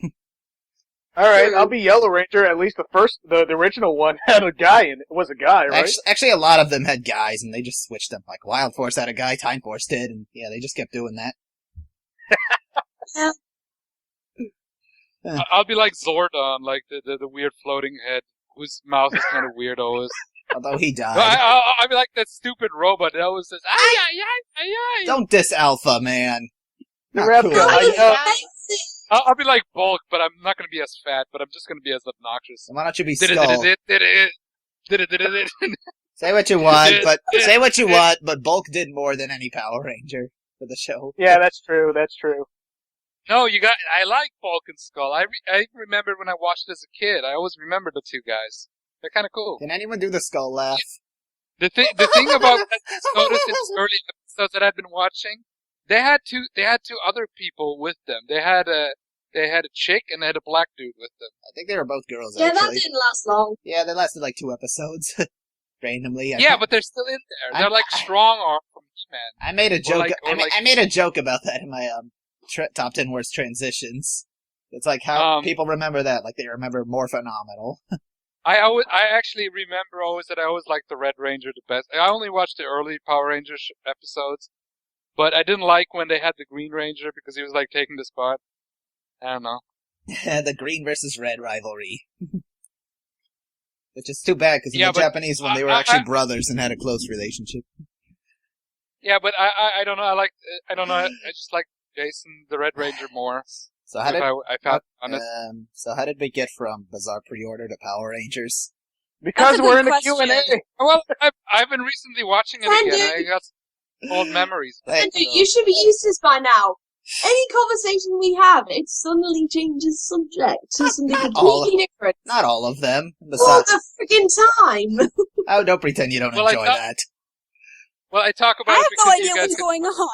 All right, True. I'll be Yellow Ranger. At least the original one had a guy in it. It was a guy, right? Actually, a lot of them had guys, and they just switched them. Like Wild Force had a guy, Time Force did, and yeah, they just kept doing that. I'll be like Zordon, like the weird floating head whose mouth is kind of weird always. Although he died. No, I'll be like that stupid robot that always says ay ay ay ay ay. Don't diss Alpha, man. Not Rep cool. guy. God, it's know. amazing. I'll be like Bulk, but I'm not gonna be as fat, but I'm just gonna be as obnoxious. Why don't you be Did Skull? it. Say what you want, but Bulk did more than any Power Ranger for the show. Yeah, that's true. That's true. No, I like Bulk and Skull. I remember when I watched it as a kid. I always remember the 2 guys. They're kind of cool. Can anyone do the Skull laugh? The thing about what I noticed in the early episodes that I've been watching, they had 2 other people with them. They had a chick and they had a black dude with them. I think they were both girls, Yeah, that actually. didn't last long. Yeah, they lasted like 2 episodes. Randomly. Yeah, but they're still in there. They're like strong arm from He-Man. I made a joke. Or like- I made a joke about that in my top 10 worst transitions. It's like how people remember that, like they remember More Phenomenal. I actually remember always that I always liked the Red Ranger the best. I only watched the early Power Rangers episodes, but I didn't like when they had the Green Ranger because he was like taking the spot. I don't know. The green versus red rivalry. Which is too bad, because in Yeah, the but Japanese one, they were actually brothers and had a close relationship. Yeah, but I don't know. I don't know. I just like Jason the Red Ranger more. So how did I found honest. so how did we get from Bizarre Pre-Order to Power Rangers? Because That's a we're good in the question. Q&A. Well, I've been recently watching it Sandy. again. I got some old memories. Hey. Andrew, you should be used to this by now. Any conversation we have, it suddenly changes subject to something all. completely different. Not all of them. All Besides, the freaking time. oh, don't pretend you don't Well, I enjoy thought- that. Well, I talk I about have it no because idea you guys what's going on.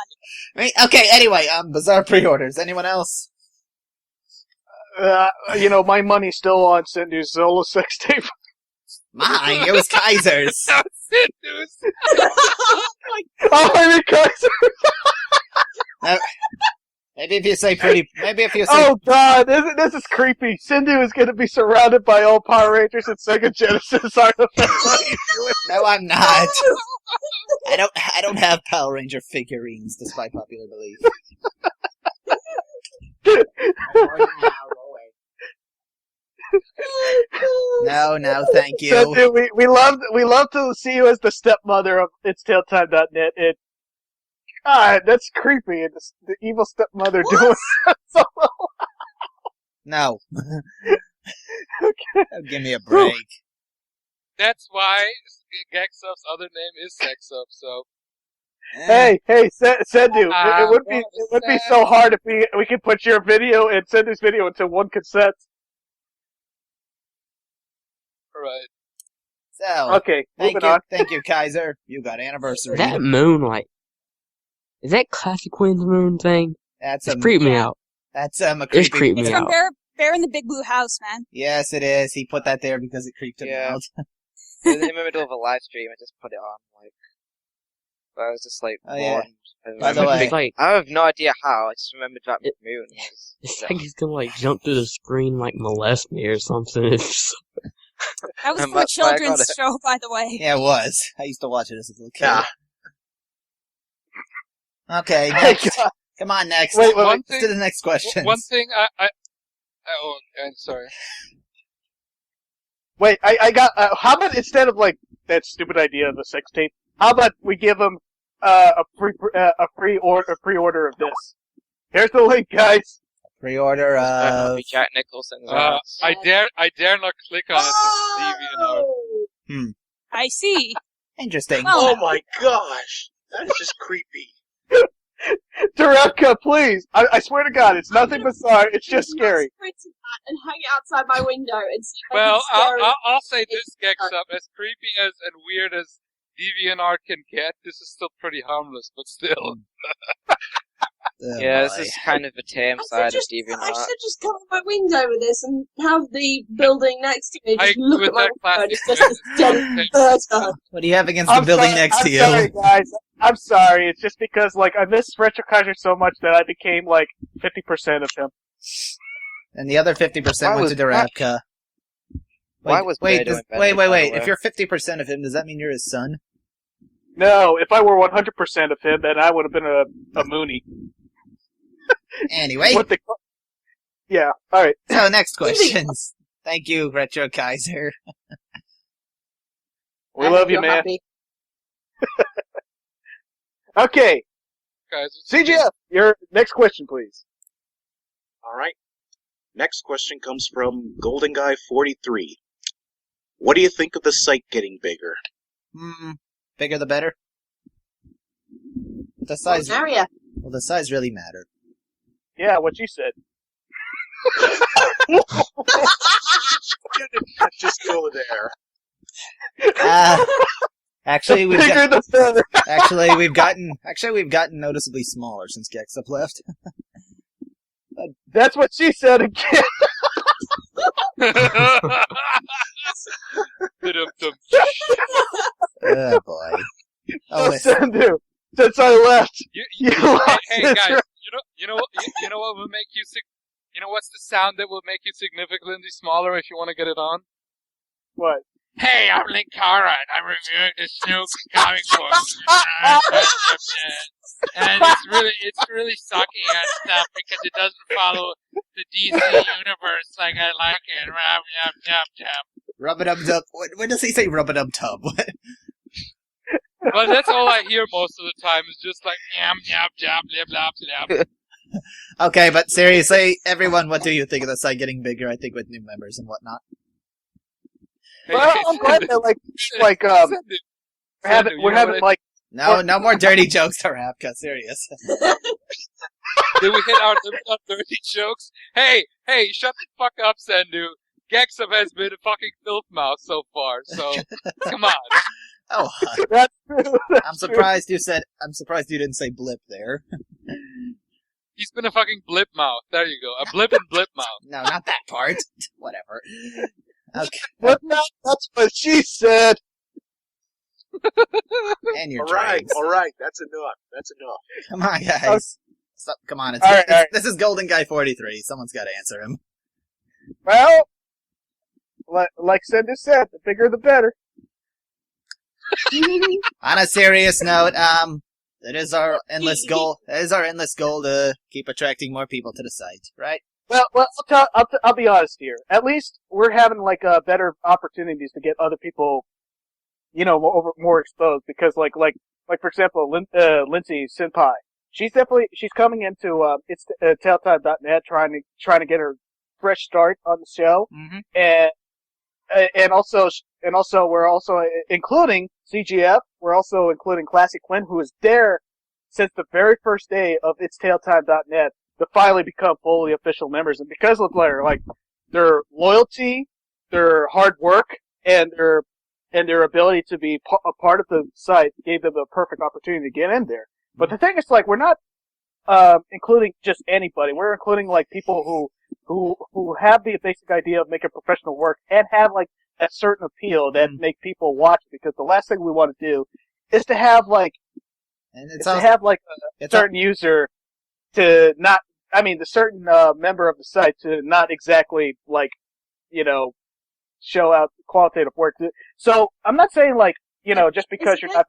I mean, okay, anyway, bizarre pre-orders. Anyone else? My money's still on Cindy's solo sex tape. Mine. It was Kaiser's. News. Oh, I mean, Kaiser. Maybe if you say pretty. Maybe if you say. Oh God, this is creepy. Cindy is going to be surrounded by all Power Rangers and Sega Genesis artifacts. No, I'm not. I don't have Power Ranger figurines, despite popular belief. No, thank you. So, dude, we love to see you as the stepmother of It'sTailTime.net. God, that's creepy. And the evil stepmother doing that solo. No. Okay. Give me a break. That's why Gexup's other name is Sexup. So Eh. Hey, Sendu, it would be so hard if we could put your video and Sendu's video into one cassette. right. So, Okay, moving on. Thank you, Kaiser. You got anniversary. That moon, like, is that Classic Quinn's moon thing? That's It's creeped me yeah. out. That's a It's creepy. creeped It's me from out. Bear in the Big Blue House, man. Yes, it is. He put that there because it creeped him Yeah. out. In the middle of a live stream, I just put it on. But I was just like, Oh, yeah. bored. By the way- It's like, I have no idea how. I just remembered that moon. it's like he's gonna like jump through the screen, like molest me or something. It's That was And for a that's why I got children's it. show, by the way. Yeah, it was. I used to watch it as a little kid. Yeah. Okay, Hey, next. God. Come on, next. Wait, One Let's do the next question. One thing I'm sorry. Wait, I got. How about instead of like that stupid idea of the sex tape, how about we give them a pre-order of this? Here's the link, guys. Pre-order of... Jack Nicholson's ass. I dare not click on it since it's DeviantArt. Oh! I see. Interesting. Well, Oh my gosh, that's just creepy. Durevka, please. I swear to God, it's nothing bizarre. It's just scary. Print that and hang it outside my window and see if Well, I can scare I'll say this, Gexup, as creepy as and weird as DeviantArt can get, this is still pretty harmless, but still. Oh, Yeah, boy. this is kind of a tame I side of should DeviantArt. just cover my window with this and have the building next to me I just agree look with at my that window and classic it's just this dead bird. What do you have against the building next to you? I'm sorry, guys. I'm sorry. It's just because like I miss Retro Kaiser so much that I became like 50% of him. And the other 50% Why went was- to Durevka. Why was wait, Beto invented, wait. by the way? If you're 50% of him, does that mean you're his son? No, if I were 100% of him, then I would have been a Mooney. Anyway, What the? Yeah. All right. so next questions. Thank you, Retro Kaiser. We I love hope you, you're man. happy. Okay, Guys, CGF, your next question, please. All right. Next question comes from Golden Guy 43. What do you think of the site getting bigger? Bigger the better. The What size. area? Well, the size really mattered. Yeah, what you said. Just go there. Actually, we've Bigger got, the better. we've gotten noticeably smaller since Gexup left. That's what she said again. Dum-dum. Oh boy. Oh, So, Sandu, since I left, You you hey, lost hey this guys, round. you know what will make you you know what's the sound that will make you significantly smaller if you want to get it on? What? Hey, I'm Linkara, and I'm reviewing this new comic book. And it's really sucky and stuff because it doesn't follow the DC universe like I like it. Rub, yum, yum, yum. Rub-a-dub-dub. When does he say rub-a-dub-tub? What? Well, that's all I hear most of the time is just like yum, yum, yum, blah, blah, blah. Okay, but seriously, everyone, what do you think of the site getting bigger? I think with new members and whatnot. Well, I'm glad that we're having like No more dirty jokes to Rapka, serious. Did we hit our limit on dirty jokes? Hey, shut the fuck up, Sendu. Gexup has been a fucking filth mouth so far, so come on. Oh, that's true. I'm surprised you didn't say blip there. He's been a fucking blip mouth. There you go. A blip and blip mouth. No, not that part. Whatever. Okay. But no, that's what she said. And your All right, trades. that's enough. Come on, guys. Stop, come on, All right. this is Golden Guy 43. Someone's got to answer him. Well, like Sendu said, the bigger the better. On a serious note, it is our endless goal. It is our endless goal to keep attracting more people to the site, right? Well, I'll be honest here. At least we're having better opportunities to get other people, more exposed. Because like for example, Lindsay Senpai, she's coming into Telltime.net trying to get her fresh start on the show, and also we're also including CGF. We're also including Classic Quinn, who is there since the very first day of its Telltime.net to finally become fully official members. And because of their loyalty, their hard work, and their ability to be a part of the site, gave them the perfect opportunity to get in there. But the thing is, we're not including just anybody. We're including people who have the basic idea of making professional work and have a certain appeal that make people watch. Because the last thing we want to do is to have a certain user to not. I mean, the certain member of the site to not exactly show out qualitative work. So I'm not saying just because you're not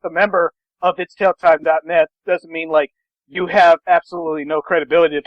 the member of its Telltime.net doesn't mean you have absolutely no credibility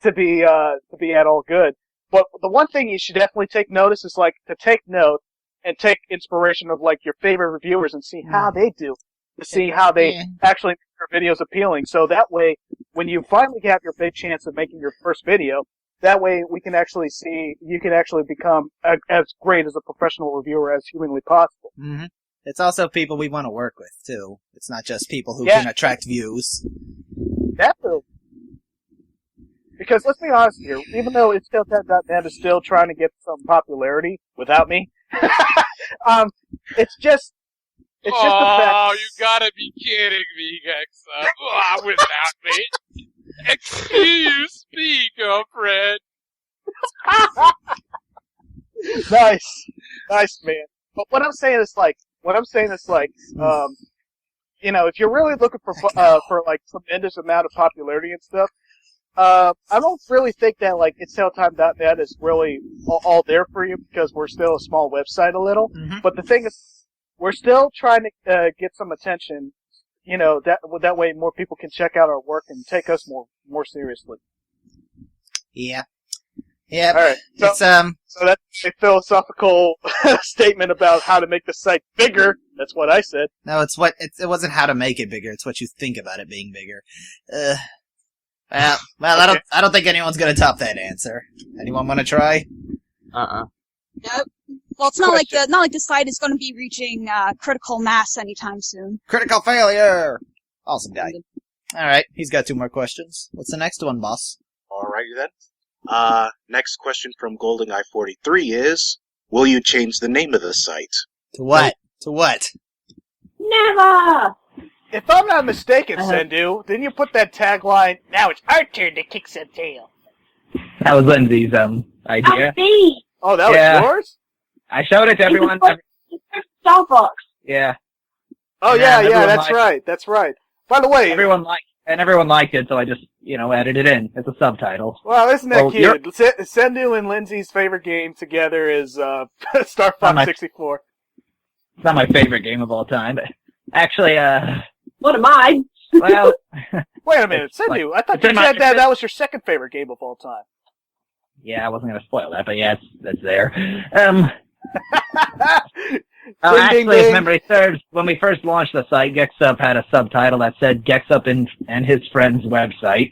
to be at all good. But the one thing you should definitely take notice is to take note and take inspiration of your favorite reviewers and see how they do, to see how they actually make their videos appealing. So that way, when you finally have your big chance of making your first video, that way we can actually see you can actually become as great as a professional reviewer as humanly possible. Mm-hmm. It's also people we want to work with too. It's not just people who can attract views. Definitely. Because let's be honest here, even though it's Telltime.net is still trying to get some popularity without me, it's just the fact. Oh, you gotta be kidding me, Gexup. Without me. Excuse me, girlfriend. Nice, man. But what I'm saying is if you're really looking for tremendous amount of popularity and stuff, I don't really think that it's Telltime.net is really all there for you, because we're still a small website a little. Mm-hmm. But the thing is, we're still trying to get some attention. That way more people can check out our work and take us more seriously. Yeah. Yeah. All right. So that's a philosophical statement about how to make the site bigger. That's what I said. No, it wasn't how to make it bigger. It's what you think about it being bigger. Well, I don't think anyone's gonna top that answer. Anyone want to try? Nope. Well, it's not like the site is going to be reaching critical mass anytime soon. Critical failure. Awesome guy. All right, he's got 2 more questions. What's the next one, boss? Alrighty then. Next question from Golden Eye 43 is: will you change the name of the site? To what? To what? Never! If I'm not mistaken, Sendu, didn't you put that tagline, "Now it's our turn to kick some tail"? That was Lindsay's idea. Oh, that was yours? I showed it to everyone. Starbucks. Yeah. Oh, that's right. By the way, everyone liked it, so I just, added it in. It's a subtitle. Well, isn't that cute? Sendu and Lindsay's favorite game together is Star Fox 64. It's not my favorite game of all time, but actually, What am I? well... Wait a minute, Sendu, I thought you said that was your second favorite game of all time. Yeah, I wasn't going to spoil that, but yeah, that's there. Actually, if memory serves, when we first launched the site, Gexup had a subtitle that said Gexup and his friend's website.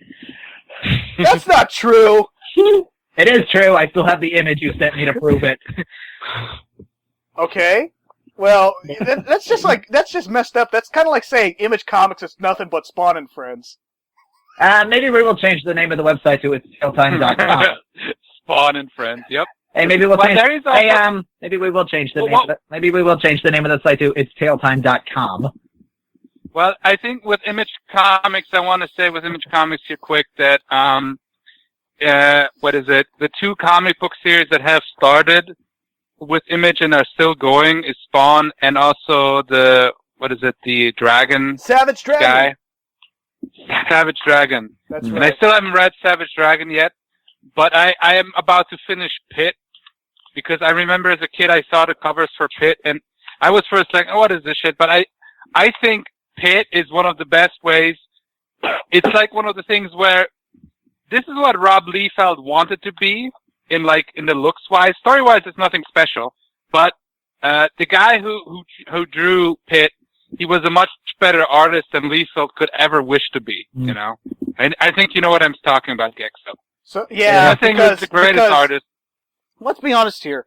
That's not true! It is true, I still have the image you sent me to prove it. Okay. Well, that's just messed up. That's kind of like saying Image Comics is nothing but Spawn and Friends. Maybe we will change the name of the website to itstailtime.com. Spawn and Friends. Yep. Hey, maybe we'll change. Maybe we will change the name. Well, Maybe we will change the name of the site to itstailtime.com. Well, I think with Image Comics, I want to say with Image Comics here quick that what is it? The 2 comic book series that have started with Image and are still going is Spawn and also the Dragon Savage Dragon guy. Savage Dragon. That's And right. I still haven't read Savage Dragon yet, but I am about to finish Pit because I remember as a kid I saw the covers for Pit and I was first like, oh, what is this shit? But I think Pit is one of the best ways. It's like one of the things where this is what Rob Liefeld wanted to be in the looks wise. Story wise, it's nothing special, but the guy who drew Pit, he was a much better artist than Liefeld could ever wish to be. You know, and I think you know what I'm talking about, Gexup. So yeah, I think he's the greatest artist. Let's be honest here.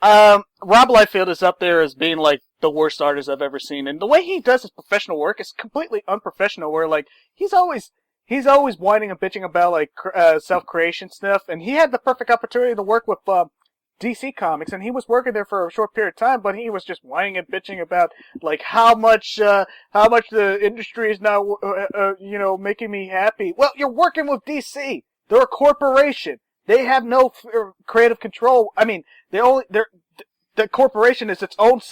Rob Liefeld is up there as being like the worst artist I've ever seen, and the way he does his professional work is completely unprofessional. Where like he's always whining and bitching about like self-creation stuff, and he had the perfect opportunity to work with DC Comics, and he was working there for a short period of time, but he was just whining and bitching about like how much the industry is now making me happy. Well, you're working with DC. They're a corporation. They have no creative control. I mean, the corporation is its own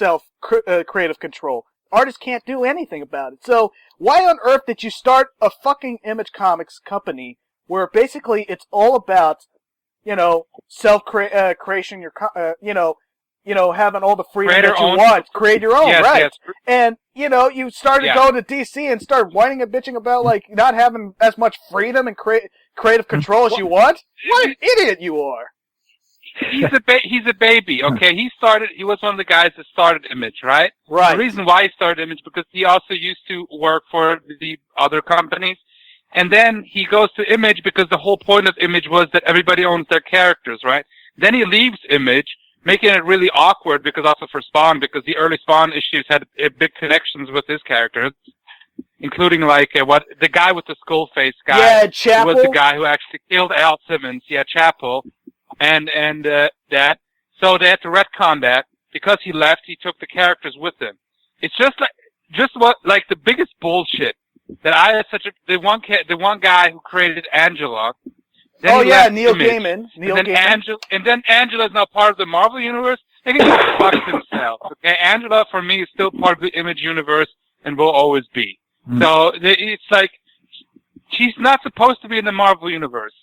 creative control. Artists can't do anything about it. So why on earth did you start a fucking Image Comics company where basically it's all about, creation, having all the freedom that you want, create your own, yes, right? Yes. And, you started going to DC and started whining and bitching about, like, not having as much freedom and creative control as you want? What an idiot you are! He's a baby, okay? He was one of the guys that started Image, right? Right. The reason why he started Image, because he also used to work for the other companies. And then he goes to Image because the whole point of Image was that everybody owns their characters, right? Then he leaves Image, making it really awkward because also for Spawn, because the early Spawn issues had big connections with his characters, including the guy with the skull face guy. Yeah, Chapel. Who was the guy who actually killed Al Simmons. Yeah, Chapel. And that. So they had to retcon that. Because he left, he took the characters with him. It's the biggest bullshit that I had the one guy who created Angela. Then Neil Image, Gaiman. And then Angela is now part of the Marvel universe. They can go fuck themselves. Okay, Angela for me is still part of the Image universe and will always be. So it's like she's not supposed to be in the Marvel universe.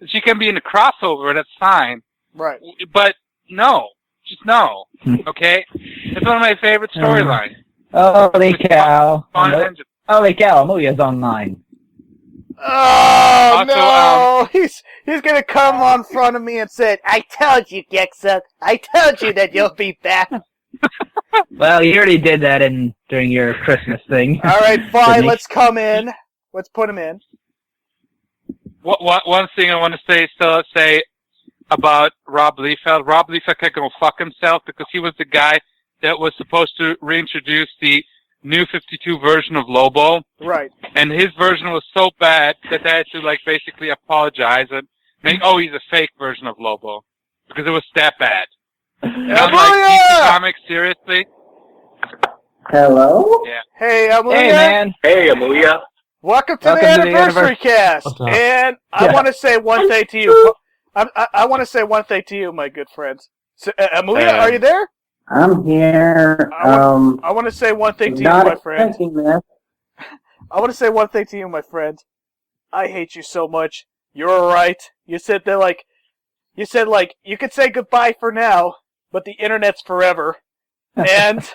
She can be in the crossover, that's fine. Right. But no. Just no. Okay? It's one of my favorite storylines. Holy cow. Holy cow, Amuya's online. Oh, no! He's gonna come on front of me and say, I told you, Gexup. I told you that you'll be back. Well, you already did that during your Christmas thing. Alright, fine, let's come in. Let's put him in. One thing I want to say about Rob Liefeld. Rob Liefeld can go fuck himself because he was the guy that was supposed to reintroduce the New 52 version of Lobo. Right. And his version was so bad that they had to basically apologize and make, he's a fake version of Lobo. Because it was that bad. And I'm like, DC Comics, seriously? Hello? Yeah. Hey, Amuya. Hey, man. Hey, Amuya. Welcome to the anniversary cast. And I want to say one thing to you. I want to say one thing to you, my good friends. So, Amuya, are you there? I'm here. I want to say one thing to you, my friend. This. I want to say one thing to you, my friend. I hate you so much. You're alright. You said you could say goodbye for now, but the internet's forever. And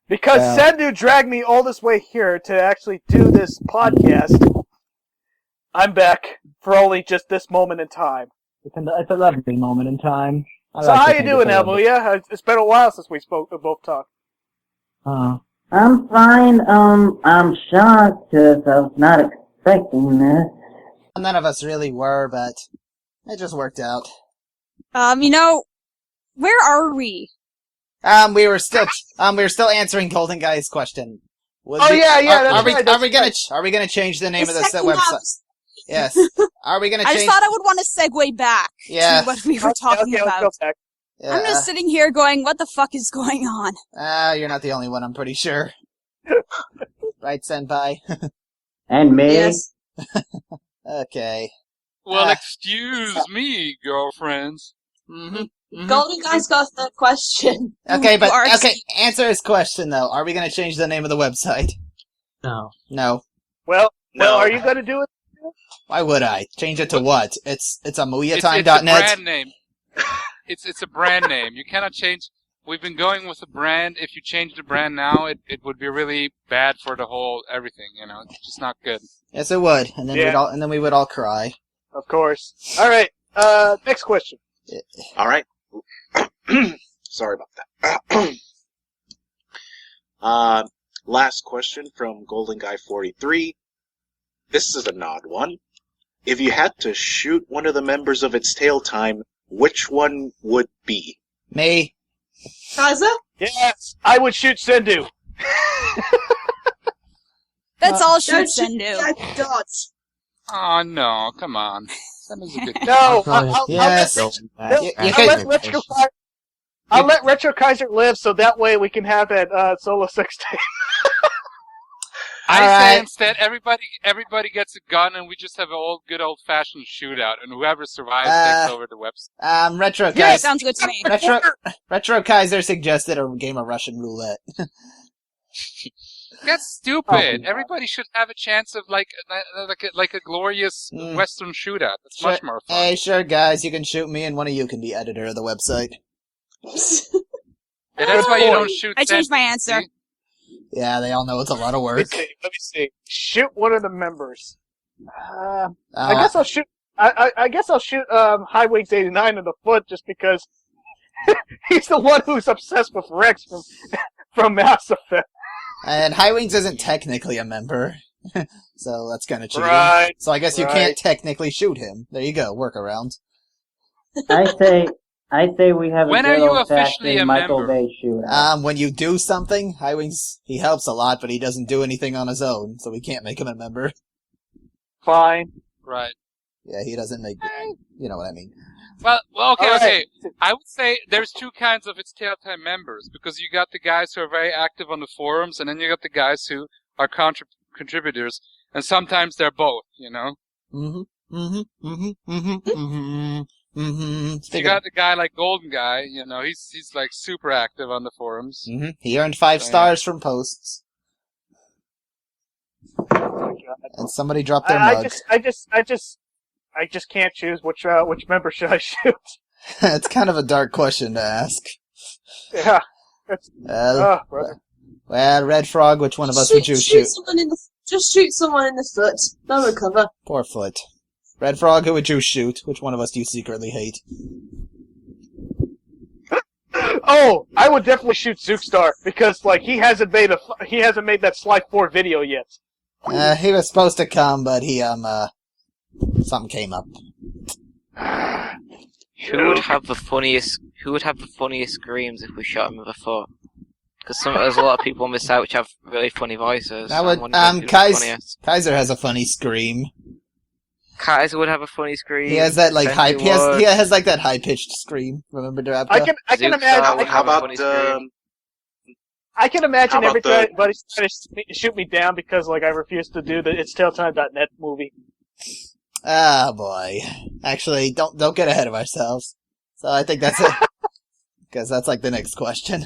because Sendu dragged me all this way here to actually do this podcast, I'm back for only just this moment in time. It's a lovely moment in time. So how you doing, Amuya? It's been a while since we both talked. I'm fine. I'm shocked because I was not expecting this. None of us really were, but it just worked out. Where are we? We were still answering Golden Guy's question. Are we gonna change the name of this website? Yes. Are we gonna change? I just thought I would want to segue back to what we were talking about. Let's go back. Yeah. I'm just sitting here going, what the fuck is going on? You're not the only one, I'm pretty sure. Right, Senpai? And me? Yes. Okay. Well, excuse me, girlfriends. Mm-hmm. Golden Guy's got a third question. Okay, answer his question, though. Are we gonna change the name of the website? No. No. Well, No. are you going to do it? Why would I? Change it to what? It's amuyatime.net? It's a brand name. It's a brand name. You cannot change. We've been going with a brand. If you change the brand now, it would be really bad for the whole everything. It's just not good. Yes, it would. And then we would all cry. Of course. All right. Next question. All right. Sorry about that. Last question from Golden Guy 43. This is an odd one. If you had to shoot one of the members of its tail time, which one would be? Me. Kaiser? Yes, I would shoot Sendu. Let's all Don't shoot Sendu. Dodge. Oh no! Come on. That was a good. No, Yes. I'll let Retro Kaiser live, so that way we can have that solo sex tape. I say instead, everybody gets a gun, and we just have an good old fashioned shootout, and whoever survives takes over the website. Retro Yeah, Kaiser. sounds good to me. Retro Kaiser suggested a game of Russian roulette. That's stupid. Everybody should have a chance of like a glorious Western shootout. That's much more fun. Hey, sure, guys, you can shoot me, and one of you can be editor of the website. Yeah, that's why you don't shoot. I changed my answer. Yeah, they all know it's a lot of work. Let me see. Shoot one of the members. I guess I'll shoot. I guess I'll shoot High Wings 89 in the foot just because he's the one who's obsessed with Rex from Mass Effect. And High Wings isn't technically a member, so that's kind of cheating. Right. So I guess you can't technically shoot him. There you go, workaround. I say we have When a are good you old officially fashioned a Michael member? Bay shootout. When you do something, High Wings, he helps a lot, but he doesn't do anything on his own, so we can't make him a member. Fine. Right. Yeah, he doesn't make. You know what I mean. Well, okay. Right. I would say there's two kinds of its Tailtime members, because you got the guys who are very active on the forums, and then you got the guys who are contributors, and sometimes they're both, Mm-hmm. You got the guy like Golden Guy, he's like super active on the forums. Mm-hmm. He earned 5 stars from posts. And somebody dropped their mug. I just can't choose which member should I shoot. It's kind of a dark question to ask. Yeah. Well, Red Frog, which one of us would you shoot? Just shoot someone in the foot. They'll recover. Poor Foot. Red Frog, who would you shoot? Which one of us do you secretly hate? Oh, I would definitely shoot Zookstar because he hasn't made that Sly 4 video yet. He was supposed to come, but he something came up. Who would have the funniest screams if we shot him with a foot? Because there's a lot of people on this site which have really funny voices. That would Kaiser has a funny scream. Kaiser would have a funny scream. He has that high. He has that high pitched scream. Remember Drabka? I can imagine. How about I can imagine everybody's trying to shoot me down because I refuse to do the It's Tailtime.net movie. Ah, boy. Actually, don't get ahead of ourselves. So I think that's it. Because that's the next question.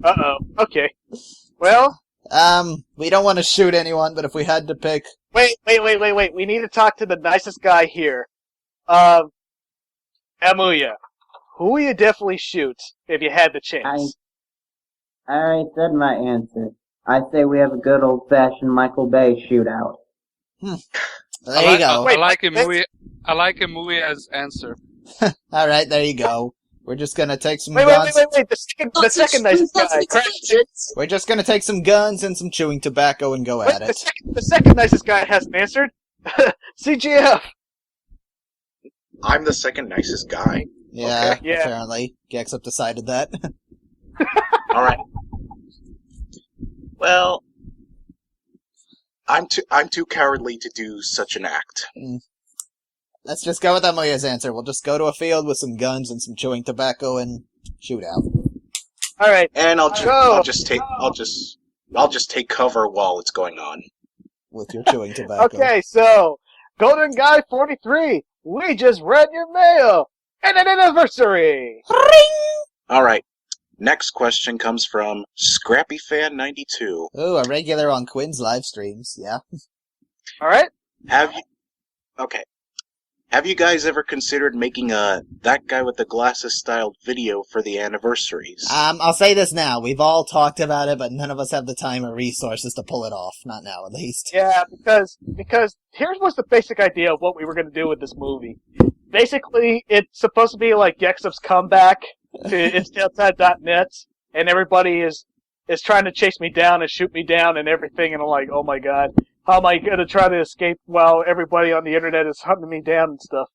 Uh-oh. Okay. Well... we don't want to shoot anyone, but if we had to pick... Wait. We need to talk to the nicest guy here. Amuya. Who will you definitely shoot if you had the chance? I already said my answer. I say we have a good old fashioned Michael Bay shootout. There you go. I like Amuya's answer. Alright, there you go. We're just gonna take some guns. Wait. The second nicest guy. We're just gonna take some guns and some chewing tobacco and go at it. The second nicest guy hasn't answered. CGF. I'm the second nicest guy. Yeah, Okay. Yeah. apparently. Gexup decided that. Alright. Well, I'm too cowardly to do such an act. Let's just go with Amuya's answer. We'll just go to a field with some guns and some chewing tobacco and shoot out. All right. And I'll Go. just take cover while it's going on. With your chewing tobacco. Okay, so Golden Guy 43, we just read your mail and an anniversary. Alright. Next question comes from ScrappyFan92. Ooh, a regular on Quinn's live streams, yeah. All right. Have you guys ever considered making a That Guy with the Glasses styled video for the anniversaries? I'll say this now. We've all talked about it, but none of us have the time or resources to pull it off. Not now, at least. Yeah, because here was the basic idea of what we were going to do with this movie. Basically, it's supposed to be like Gexup's comeback to itstelltime.net, and everybody is trying to chase me down and shoot me down and everything, and I'm like, oh my god, how am I going to try to escape while everybody on the internet is hunting me down and stuff?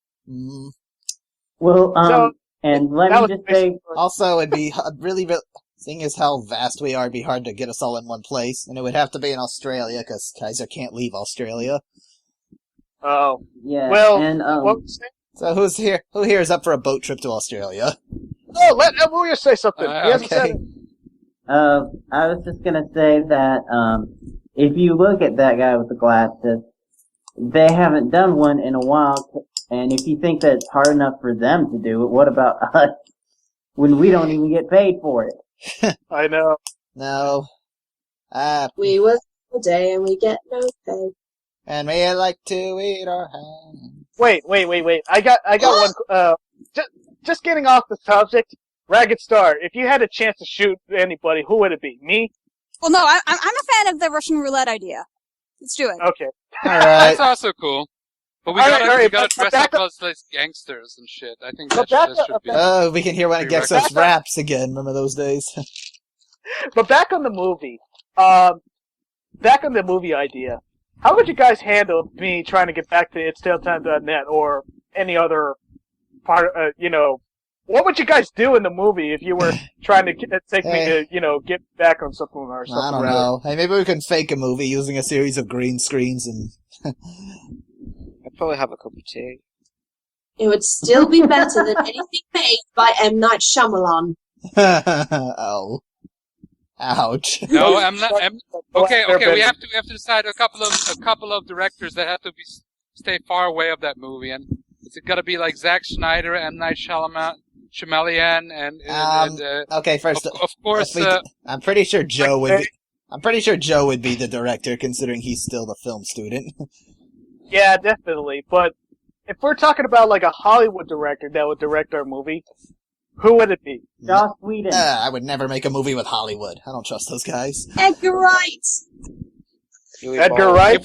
Well, So, and let that me was just basically- say, Also, it'd be really, seeing as how vast we are, it'd be hard to get us all in one place, and it would have to be in Australia, because Kaiser can't leave Australia. Oh, yeah, well, and, what was that? So who here is up for a boat trip to Australia? Oh, let Amuya say something. He hasn't said Okay. it. I was just gonna say that, if you look at That Guy with the Glasses, they haven't done one in a while, and if you think that it's hard enough for them to do it, what about us? When we don't even get paid for it. I know. No. We work all day and we get no pay. And we like to eat our ham. Wait. I got one. Just getting off the subject. Ragged Star, if you had a chance to shoot anybody, who would it be? Me? Well, no, I'm a fan of the Russian roulette idea. Let's do it. Okay. Alright. That's also cool. But we All gotta, right, we but gotta dress back up as like gangsters and shit. I think But that back should up- be. Oh, we can hear one of Pretty Gexup's reckless. raps again. Remember those days? But back on the movie. Back on the movie idea. How would you guys handle me trying to get back to itstelltime.net or any other part? What would you guys do in the movie if you were trying to take me to, get back on something or something? I don't rather? know. Hey, maybe we can fake a movie using a series of green screens and... I'd probably have a cup of tea. It would still be better than anything made by M. Night Shyamalan. Oh. Ouch. No, I'm not. Okay. They're We have to decide a couple of directors that have to stay far away of that movie, and it's got to be like Zack Snyder, M. Night Shyamalan, and Okay, first, of course. I'm pretty sure Joe would. I'm pretty sure Joe would be the director, considering he's still the film student. Yeah, definitely. But if we're talking about like a Hollywood director that would direct our movie, who would it be? Joss Whedon. I would never make a movie with Hollywood. I don't trust those guys. Edgar Wright. Edgar Wright?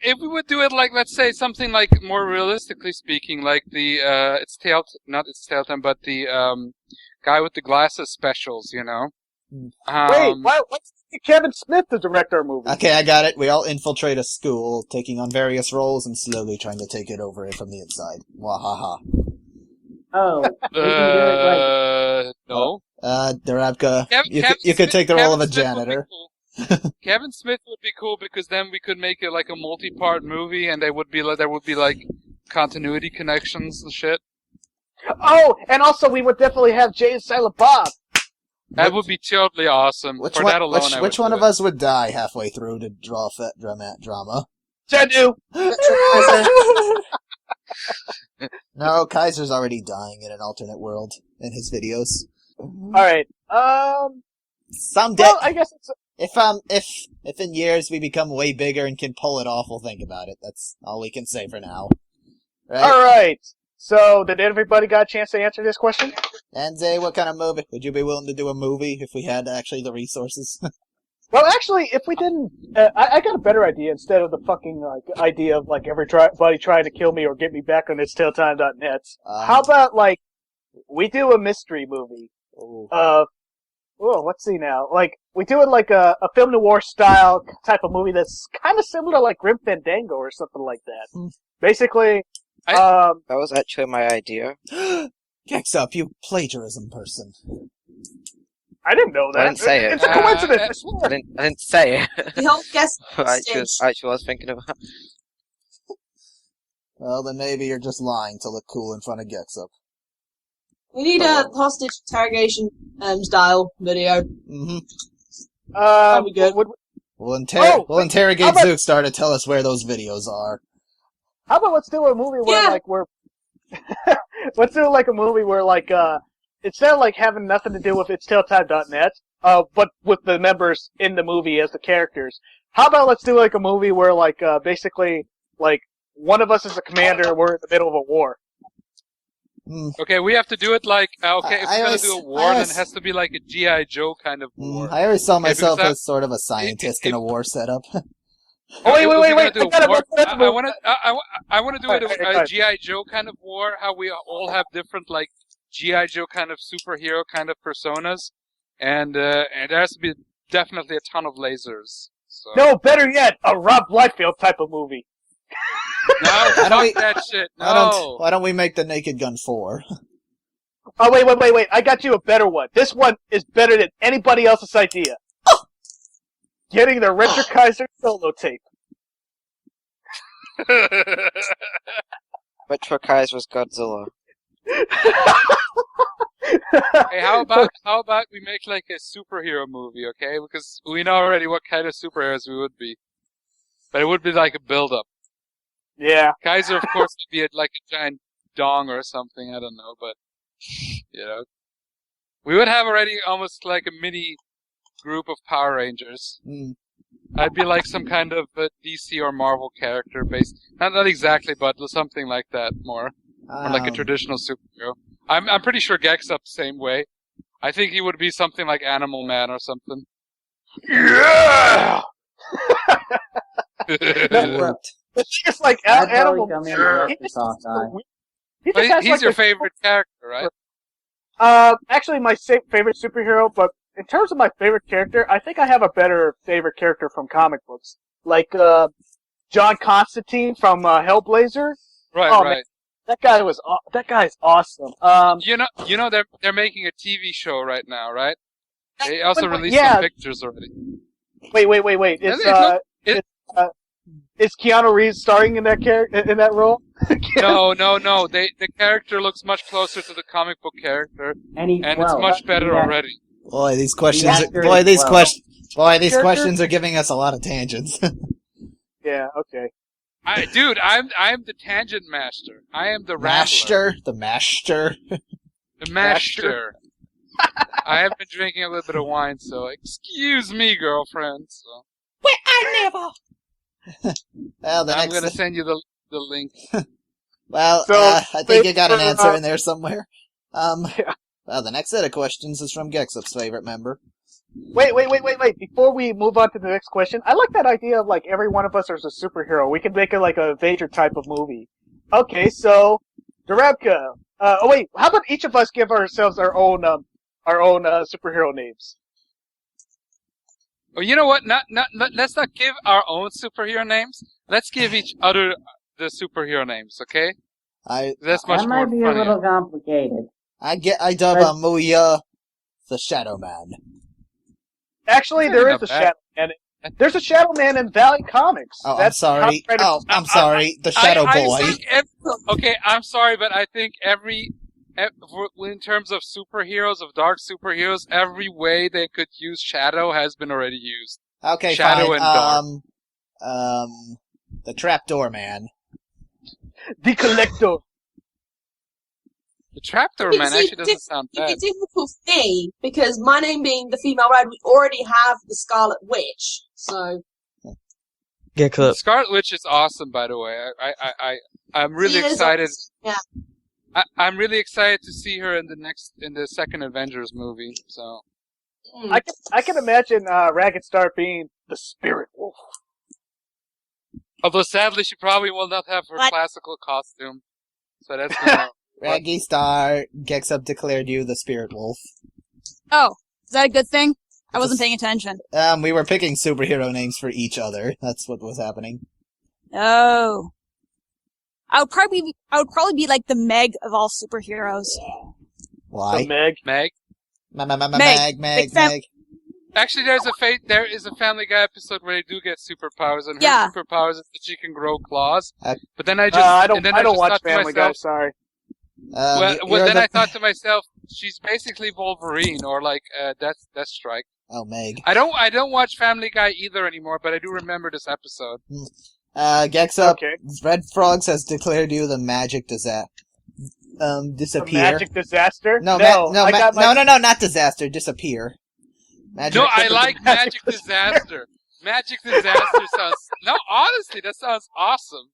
If we would do it like, let's say, something like more realistically speaking, like the not It's Tale Time, but the guy with the glasses specials, Wait, why Kevin Smith to direct our movie? Okay, I got it. We all infiltrate a school, taking on various roles and slowly trying to take it over from the inside. Wahaha. Oh, we can do it like, No. Darabka, you Kevin could take the role of a Smith would be janitor. cool. Kevin Smith would be cool because then we could make it like a multi-part movie, and there would be like continuity connections and shit. Oh, and also we would definitely have Jay and Silent Bob. That would be totally awesome. Which For one, that alone, which one of us would die halfway through to draw drama? Jendu! No, Kaiser's already dying in an alternate world in his videos. Alright, Someday, well, I guess it's... if in years we become way bigger and can pull it off, we'll think about it. That's all we can say for now. Right? Alright, so did everybody got a chance to answer this question? Enze, what kind of movie? Would you be willing to do a movie if we had actually the resources? Well, actually, if we didn't... I got a better idea instead of the fucking idea of everybody trying to kill me or get me back on itstelltime.net. How about, we do a mystery movie? Let's see now. We do it like a film noir style type of movie that's kind of similar to like Grim Fandango or something like that. Basically, That was actually my idea. Gexup, you plagiarism person. I didn't know that. I didn't say it. It's a coincidence. I swear. I didn't say it. The whole guest I stage. actually was thinking about. Well, then maybe you're just lying to look cool in front of Gexup. We need a hostage interrogation style video. Mm-hmm. That'd be good. We'll interrogate Zookstar to tell us where those videos are. How about let's do a movie where let's do like a movie where instead of like having nothing to do with itstelltime.net, but with the members in the movie as the characters. How about let's do like a movie where basically like one of us is a commander and we're in the middle of a war. Okay, we have to do it like, if we're going to do a war, then it has to be like a G.I. Joe kind of war. I always saw myself as sort of a scientist in a war setup. Oh, wait! I want to do a G.I. Joe kind of war, how we all have different, like, G.I. Joe kind of superhero kind of personas, and there has to be definitely a ton of lasers. So. No, better yet, a Rob Liefeld type of movie. No, fuck that shit. No. Why don't we make the Naked Gun 4? Oh, wait. I got you a better one. This one is better than anybody else's idea. Getting the Richard Kaiser solo tape. Retro Kaiser's Godzilla. Hey, how about we make like a superhero movie, okay? Because we know already what kind of superheroes we would be. But it would be like a build-up. Yeah. Kaiser, of course, would be like a giant dong or something, I don't know, but, we would have already almost like a mini group of Power Rangers. I'd be like some kind of DC or Marvel character based, not exactly, but something like that more. Or like a traditional superhero. I'm pretty sure Gexup same way. I think he would be something like Animal Man or something. Yeah! It's like Animal Man. He's your favorite character, right? Actually, my favorite superhero, but in terms of my favorite character, I think I have a better favorite character from comic books. Like, John Constantine from Hellblazer. Right, right. Man, that guy's awesome. You know they're making a TV show right now, right? They also released some pictures already. Wait. Is Keanu Reeves starring in that role? No. The character looks much closer to the comic book character, and it's much better already. Boy, these questions are giving us a lot of tangents. Yeah. Okay. I'm the tangent master. I am the master. The master. The master. I have been drinking a little bit of wine, so excuse me, girlfriend. So. Well, I never. Well, I'm gonna send you the link. Well, I think you got an answer in there somewhere. Well, the next set of questions is from Gexup's favorite member. Wait. Before we move on to the next question, I like that idea of, like, every one of us is a superhero. We could make it like a Avenger type of movie. Okay, so, Darabka. How about each of us give ourselves our own superhero names? Oh, you know what? Let's not give our own superhero names. Let's give each other the superhero names, okay? That's much more That might be funny. a little complicated. I dub Amuya the Shadow Man. Actually, there is a Shadow Man. There's a Shadow Man in Valley Comics. Oh, I'm sorry. I'm sorry. The Shadow Boy. Okay, I'm sorry, but I think in terms of superheroes, of dark superheroes, every way they could use Shadow has been already used. Okay, Shadow fine. and Dark. The Trapdoor Man. The Collector. The Trapdoor Man actually doesn't sound bad. It's difficult for me, because my name being the female red, we already have the Scarlet Witch, so... Get clip. Scarlet Witch is awesome, by the way. I'm really excited. Yeah. I'm really excited to see her in the second Avengers movie. So I can imagine Ragged Star being the Spirit Wolf. Although sadly, she probably will not have her classical costume. So that's gonna. Raggy Star, Gexup declared you the Spirit Wolf. Oh, is that a good thing? I wasn't paying attention. We were picking superhero names for each other. That's what was happening. Oh. I would probably be like the Meg of all superheroes. Why? The Meg. Meg. Meg. Actually, there is a Family Guy episode where they do get superpowers, and Yeah. her superpowers is that she can grow claws. But then I don't just watch thought to Family Guy. myself, Sorry. I thought to myself, she's basically Wolverine or like Deathstrike. Oh, Meg. I don't watch Family Guy either anymore, but I do remember this episode. Gexup, Okay. Red Frogs has declared you the magic disappear. Magic disaster? No, no, not disaster, disappear. Magic. No, I like Magic Disaster. Magic Disaster sounds... No, honestly, that sounds awesome.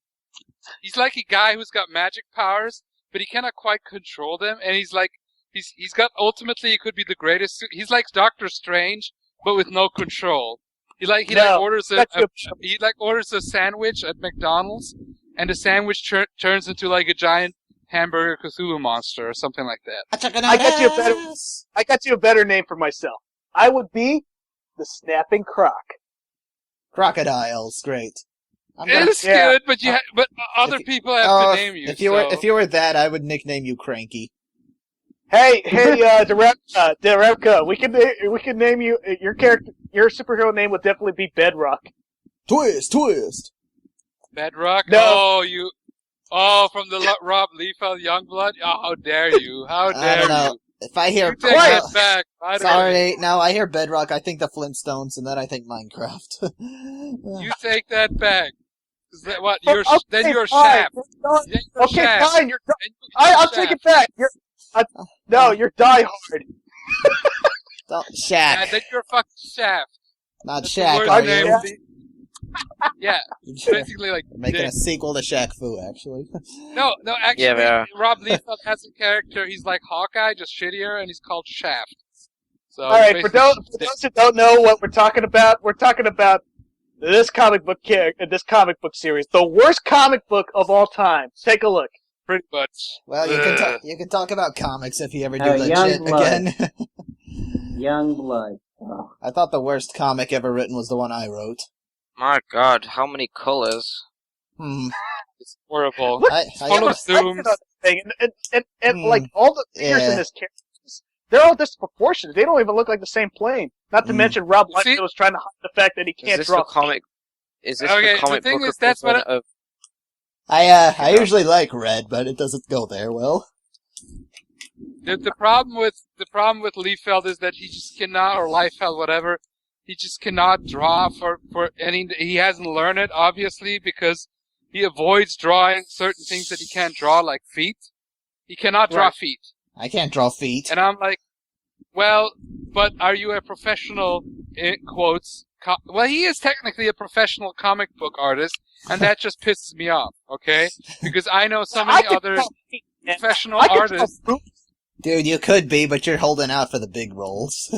He's like a guy who's got magic powers, but he cannot quite control them, and he's ultimately, he could be the greatest... He's like Doctor Strange, but with no control. He orders a sandwich at McDonald's, and the sandwich turns into like a giant hamburger Cthulhu monster or something like that. I got you a better name for myself. I would be the Snapping Croc. Crocodiles, great. It is good, but other people have to name you. If you were that, I would nickname you Cranky. Hey, Derevka, we can name you your character. Your superhero name would definitely be Bedrock. Twist. Bedrock? No. Oh, from the Rob Liefeld Youngblood? Oh, how dare you? How dare you? If I hear... You take that back. I hear Bedrock, I think the Flintstones, and then I think Minecraft. You take that back. What? Then you're fine. Shaft. Okay, fine. I'll take it back. You're Die Hard. Shaq. Yeah, then you're fucking Shaft. Not That's Shaq, the are worst you? name. Yeah, basically like... Making a sequel to Shaq Fu, actually. No, actually, Yeah, Rob Liefeld has a character, he's like Hawkeye, just shittier, and he's called Shaft. So Alright, for those who don't know what we're talking about this comic book series. The worst comic book of all time. Take a look. Pretty much. Well, you can talk about comics if you ever do that Young shit Blood. again. Young Blood. Oh. I thought the worst comic ever written was the one I wrote. My God, how many colors? It's horrible. I Full of zooms. And like all the figures in this character, they're all disproportionate. They don't even look like the same plane. Not to mention Rob Liefeld was trying to hide the fact that he can't draw. Is this the comic book equivalent of... I usually like red, but it doesn't go there well. The problem with Liefeld is that he just cannot, or Liefeld, whatever, he just cannot draw for any. He hasn't learned it, obviously, because he avoids drawing certain things that he can't draw, like feet. He cannot draw feet. I can't draw feet. And I'm like, well, but are you a professional, in quotes, well, he is technically a professional comic book artist, and that just pisses me off, okay? Because I know so many other professional artists. Dude, you could be, but you're holding out for the big roles.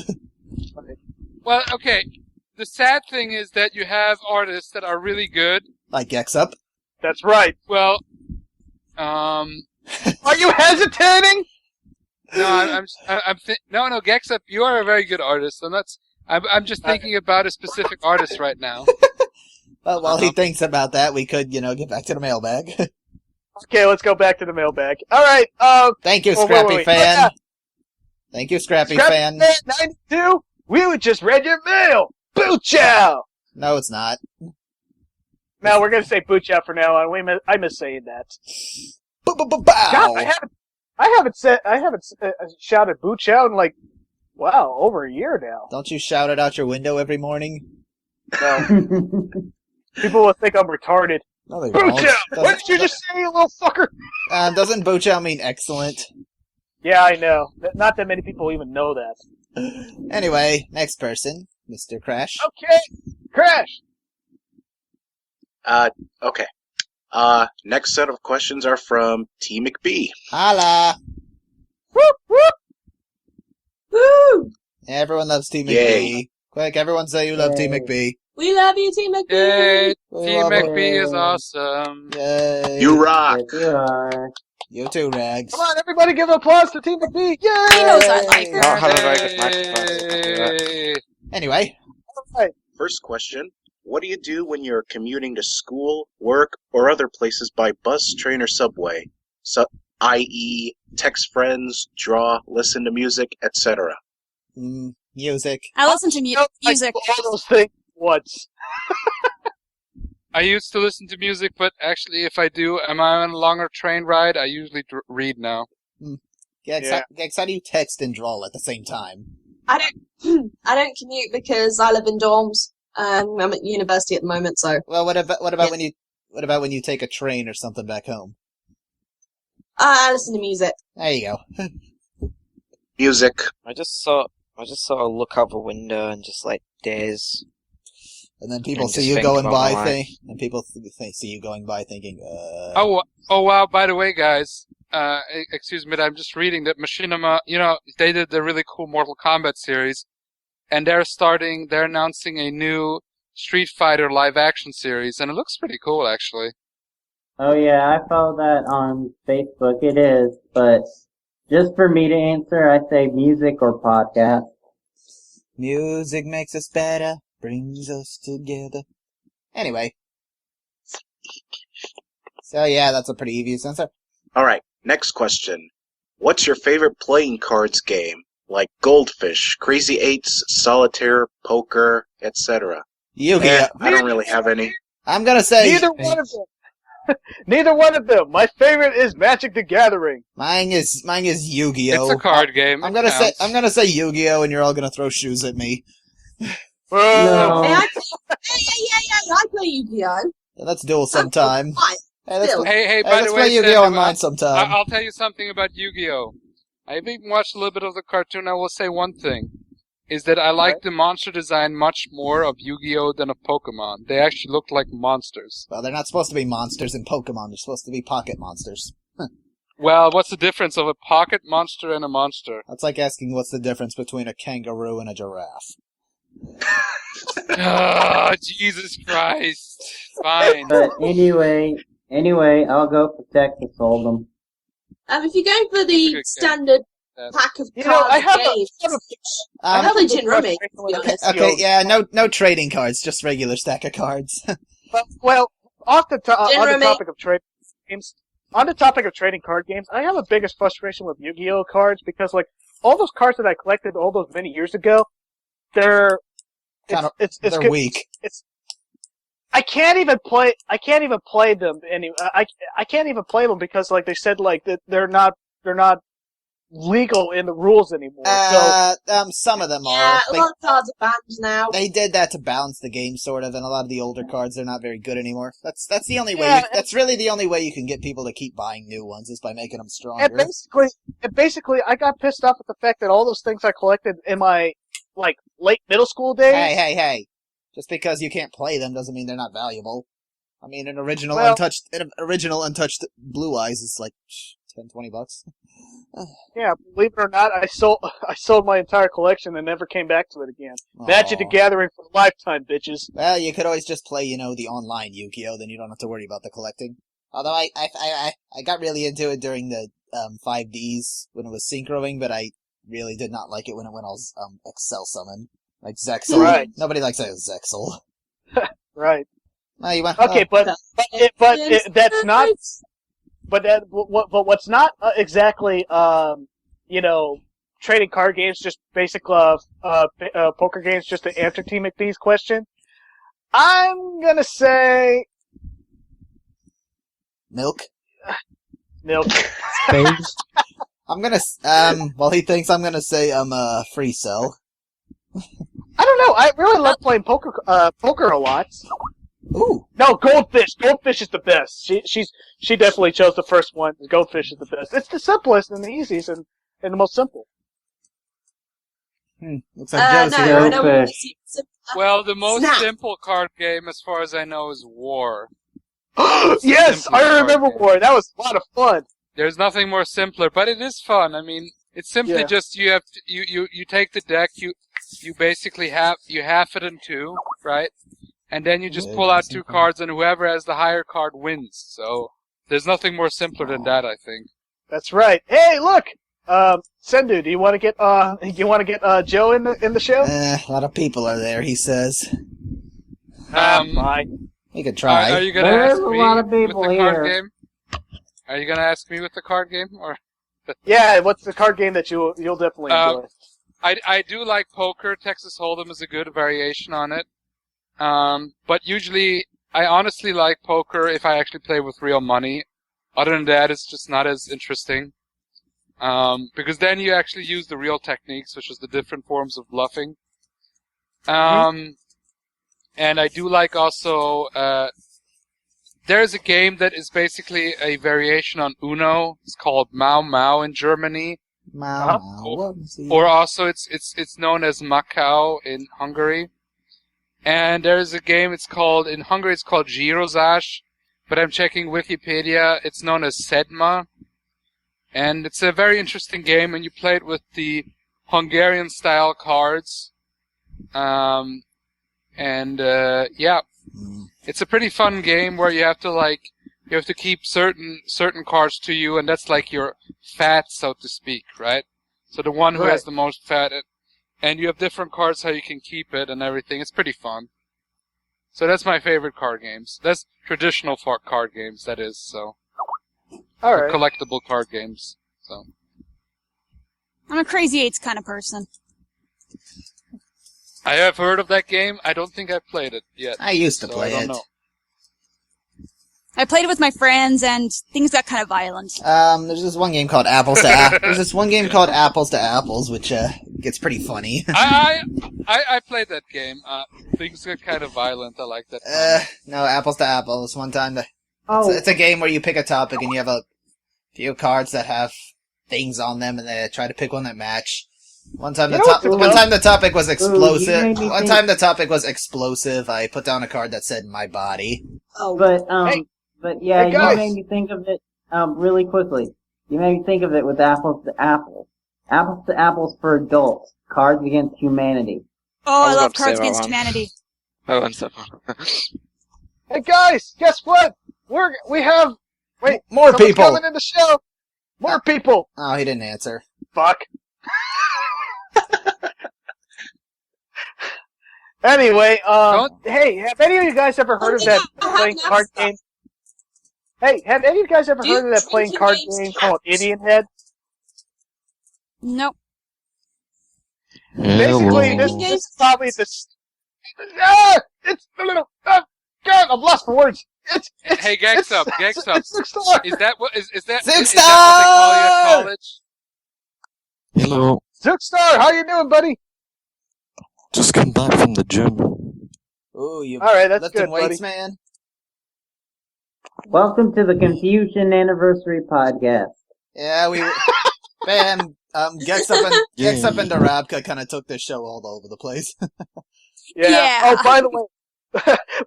Well, okay. The sad thing is that you have artists that are really good. Like Gexup. That's right. Well, are you hesitating? No, no, Gexup, you are a very good artist, and I'm just thinking about a specific artist right now. Well, while he thinks about that, we could, get back to the mailbag. Okay, let's go back to the mailbag. All right. Thank you, Scrappy Fan. Thank you, Scrappy Fan. 92. We just read your mail. Boo chow. No, it's not. No, we're gonna say boo chow for now on. I miss saying that. Bow. God, I haven't shouted boo chow in like, wow, over a year now. Don't you shout it out your window every morning? No. People will think I'm retarded. No, they boo won't. chow! What did you just say, you little fucker? Doesn't boo chow mean excellent? Yeah, I know. Not that many people even know that. Anyway, next person, Mr. Crash. Okay, Crash. Okay. Next set of questions are from T. McBee. Holla! Whoop, whoop. Woo! Everyone loves T. McBee. Yay. Quick, everyone say you love T. McBee. We love you, Team McBee. Yay! We Team love McBee it. is awesome. Yay. You rock! You are. You too, Rags. Come on, everybody give applause to Team McBee. Yay! He knows I like her. Not have a very good microphone. Yay! Anyway. First question What do you do when you're commuting to school, work, or other places by bus, train, or subway? I.e., text friends, draw, listen to music, etc. Music. I listen to I music. do all those things once. I used to listen to music, but actually, if I do, am I on a longer train ride? I usually read now. Gex, how do you text and draw at the same time? I don't commute because I live in dorms. I'm at university at the moment, so. Well, what about when you take a train or something back home? I listen to music. There you go. Music. I just sort of look out the window and just like daze. And then people And see just you think going about by, my life. see you going by thinking, Oh wow! By the way, guys, excuse me, I'm just reading that Machinima. They did the really cool Mortal Kombat series, and they're announcing a new Street Fighter live-action series, and it looks pretty cool, actually. Oh yeah, I follow that on Facebook. It is, but just for me to answer, I say music or podcast. music makes us better, brings us together. Anyway. So yeah, that's a pretty easy answer. Alright, next question. What's your favorite playing cards game? Like Goldfish, Crazy Eights, Solitaire, Poker, etc. Yu-Gi-Oh! I don't really have any. I'm gonna say... Neither one of them. Neither one of them. My favorite is Magic the Gathering. Mine is Yu-Gi-Oh! It's a card game. I'm It gonna counts. say Yu-Gi-Oh! And you're all gonna throw shoes at me. Hey, No. I play Yu-Gi-Oh! Let's duel sometime. Fine. Hey, let's, Still. Hey, by let's the play way, Yu-Gi-Oh! Sandu, online sometime. I'll tell you something about Yu-Gi-Oh! I've even watched a little bit of the cartoon. I will say one thing, is that I like the monster design much more of Yu-Gi-Oh! Than of Pokemon. They actually look like monsters. Well, they're not supposed to be monsters in Pokemon. They're supposed to be pocket monsters. Well, what's the difference of a pocket monster and a monster? That's like asking what's the difference between a kangaroo and a giraffe. Oh, Jesus Christ. Fine. But anyway, I'll go for Texas Hold'em. If you're going for the Good standard game. pack of You know, cards I have games, I Um, have a play good Gin Rummy, frustration to with be honest. Okay, yeah, no trading cards, just regular stack of cards. Well, on the Jeremy. topic of trading games, on the topic of trading card games, I have a biggest frustration with Yu-Gi-Oh cards because, like, all those cards that I collected all those many years ago, they're They're weak. I can't even play them I can't even play them because, like, they said, like, that they're not legal in the rules anymore. Some of them Yeah, are. a lot of cards are banned now. They did that to balance the game, sort of, and a lot of the older cards, they're not very good anymore. That's the only way. Yeah, That's really the only way you can get people to keep buying new ones is by making them stronger. And basically, I got pissed off at the fact that all those things I collected in my, like, late middle school days. Hey! Just because you can't play them doesn't mean they're not valuable. I mean, an original untouched Blue Eyes is like $10-$20. Yeah, believe it or not, I sold my entire collection and never came back to it again. Magic the Aw. Gathering for a lifetime, bitches. Well, you could always just play, the online Yu-Gi-Oh! Then you don't have to worry about the collecting. Although I got really into it during the 5Ds when it was synchroing, but I really did not like it when it went all Excel summon. Like Zexel. Right. Nobody likes that Zexel. Right. No, you went, Okay, but that's not. But what's not exactly trading card games, just basic poker games. Just to answer Team McBee's question, I'm gonna say milk. Space. I'm gonna while he thinks I'm gonna say free cell. I don't know. I really love playing poker a lot. Ooh. No, Goldfish. Goldfish is the best. She definitely chose the first one. Goldfish is the best. It's the simplest and the easiest and the most simple. Looks like Joe's here. I don't want to see Well, the most Snap. simple card game, as far as I know, is War. Yes, Simple I remember card game. War. That was a lot of fun. There's nothing more simpler, but it is fun. I mean, it's simply Yeah. just you take the deck, you basically half it in two, right? And then you just pull out two cards, and whoever has the higher card wins. So there's nothing more simpler than that, I think. That's right. Hey, look, Sendu, do you want to get Joe in the show? A lot of people are there, he says. Fine. You could try. Are you gonna There's ask a me lot of with people the card here. game? Are you gonna ask me with the card game, or? Yeah, what's the card game that you'll definitely enjoy? I do like poker. Texas Hold'em is a good variation on it. But usually, I honestly like poker if I actually play with real money. Other than that, it's just not as interesting. Because then you actually use the real techniques, which is the different forms of bluffing. And I do like also, there's a game that is basically a variation on Uno. It's called Mau Mau in Germany. Or also it's known as Macau in Hungary. And there's a game in Hungary it's called Girozás, but I'm checking Wikipedia, it's known as Sedma. And it's a very interesting game, and you play it with the Hungarian style cards. It's a pretty fun game where you have to keep certain cards to you, and that's like your fat, so to speak, right? So the one who has the most fat, and you have different cards how you can keep it and everything. It's pretty fun. So that's my favorite card games. That's traditional card games, that is, so. Alright. Collectible card games, so. I'm a Crazy Eights kind of person. I have heard of that game. I don't think I've played it yet. I used to play I don't it. know. I played it with my friends, and things got kind of violent. There's this one game called Apples to Apples, which gets pretty funny. I played that game. Things get kind of violent. I like that. No, Apples to Apples. One time, it's a game where you pick a topic and you have a few cards that have things on them, and they try to pick one that match. One time the topic was explosive. Time the topic was explosive. I put down a card that said "my body." Oh, But yeah, Hey, guys. you made me think of it really quickly. You made me think of it with Apples to Apples. Apples to Apples for adults. Cards Against Humanity. Oh, I was love about to say Cards that Against one. Humanity. Oh, and stuff. Hey guys, guess what? We have More someone's people. coming in the show. More people. Oh, he didn't answer. Fuck. Anyway, hey, have any of you guys ever heard of that playing card game? Hey, have any of you guys ever heard of that playing card game called Indian Head? Nope. Basically, this is probably the. It's a little. God, I'm lost for words. Hey, Gexup. It's 6 star. Is that what is that? Six is that what they call you at college? Hello. Zookstar, how you doing, buddy? Just come back from the gym. Ooh, you All right, that's lifting good, weights, buddy. man. Welcome to the Confusion Anniversary Podcast. Yeah, man, Gexup and Darabka kind of took this show all over the place. Yeah. Oh,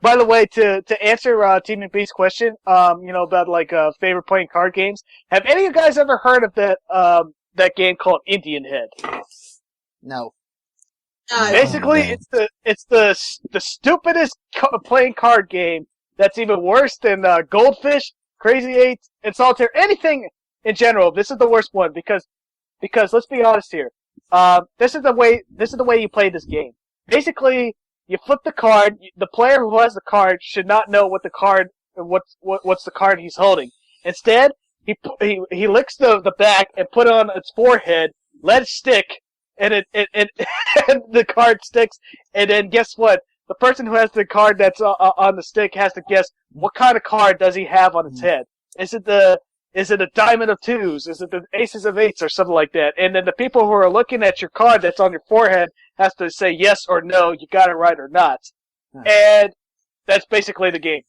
by the way, to answer Team and B's question, about like favorite playing card games. Have any of you guys ever heard of that game called Indian Head? No. Basically, it's the stupidest playing card game that's even worse than Goldfish, Crazy Eights, and Solitaire. Anything in general. This is the worst one because let's be honest here. This is the way you play this game. Basically, you flip the card. The player who has the card should not know what's the card he's holding. Instead, he licks the back and put it on its forehead, let it stick, and and the card sticks. And then guess what? The person who has the card that's on the stick has to guess what kind of card does he have on its head. Is it a diamond of twos? Is it the aces of eights or something like that? And then the people who are looking at your card that's on your forehead has to say yes or no, you got it right or not. And that's basically the game.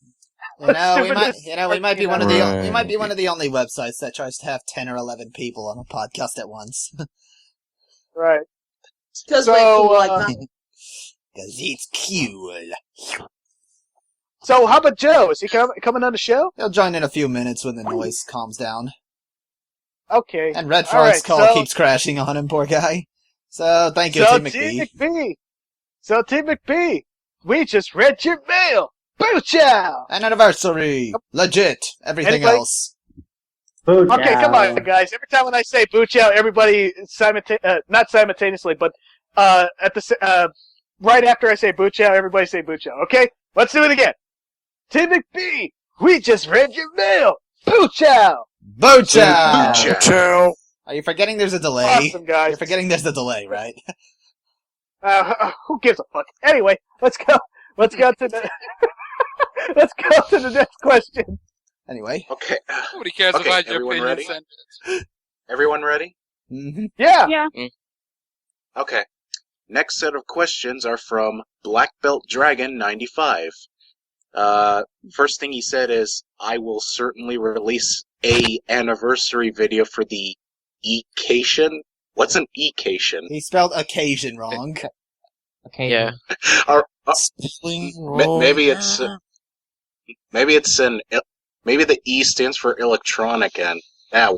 We might be one of the only websites that tries to have 10 or 11 people on a podcast at once. Right. Because we're cool like that. Because it's cool. So how about Joe? Is he coming on the show? He'll join in a few minutes when the noise calms down. Okay. And Red Frog's call keeps crashing on him, poor guy. So, thank you, Team McBee. So, Team McBee, we just read your mail. Boo chow! An anniversary. Legit. Everything else. Boo chow. Okay, come on, guys. Every time when I say boo chow, everybody not simultaneously, but right after I say boo chow, everybody say boo chow. Okay? Let's do it again. Tim McBee, we just read your mail. Boo chow. Boo chow. Ciao. Are you forgetting there's a delay? Awesome, guys. You're forgetting there's a delay, right? Who gives a fuck? Anyway, let's go. Let's go to the. Let's go to the next question. Anyway. Okay. Nobody cares Okay, about your everyone opinion. ready? Send it. Everyone ready? Mm-hmm. Yeah. Yeah. Okay. Next set of questions are from Black Belt Dragon 95. First thing he said is, I will certainly release a anniversary video for the Ecation. What's an Ecation? He spelled occasion wrong. Okay. Yeah. Maybe it's maybe the E stands for electronic and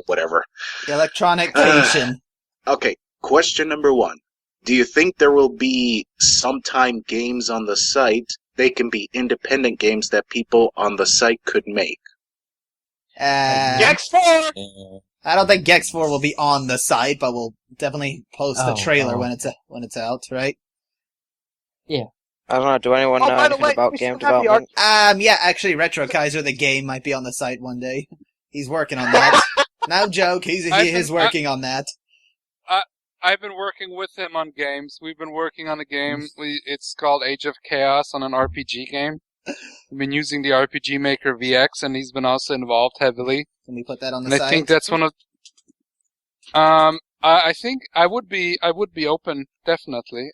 whatever. Electronication. Okay, question number 1. Do you think there will be sometime games on the site? They can be independent games that people on the site could make. Gex4! I don't think Gex4 will be on the site, but we'll definitely post the Oh, trailer oh. when it's out, right? I don't know. Do anyone know by the anything way, about we game still have the development? Yeah, actually, Retro Kaiser, the game might be on the site one day. He's working on that. No joke, he is working on that. I've been working with him on games. We've been working on a game. It's called Age of Chaos, on an RPG game. We've been using the RPG Maker VX, and he's been also involved heavily. Can we put that on the And site? I think that's one of. I think I would be open, definitely.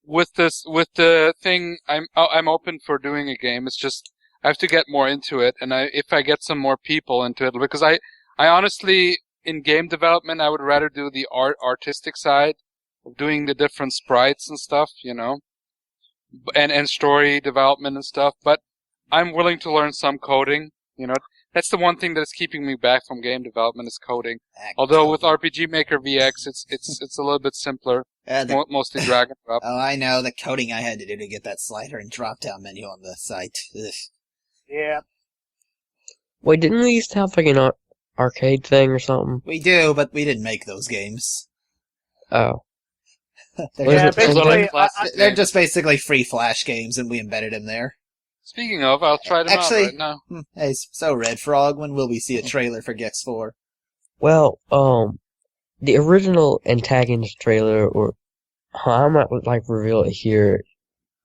With the thing, I'm open for doing a game. It's just I have to get more into it, and if I get some more people into it, because I honestly, in game development, I would rather do the artistic side of doing the different sprites and stuff, and story development and stuff. But I'm willing to learn some coding. That's the one thing that's keeping me back from game development is coding. Although with RPG Maker VX, it's a little bit simpler. Mostly drag and drop. Oh, I know, the coding I had to do to get that slider and drop-down menu on the site. Ugh. Yeah. Wait, didn't we used to have like an arcade thing or something? We do, but we didn't make those games. Oh. They're just basically free Flash games, and we embedded them there. Speaking of, I'll try them out right now. Hey, so Red Frog, when will we see a trailer for Gex4? Well, the original antagonist trailer, or I might reveal it here.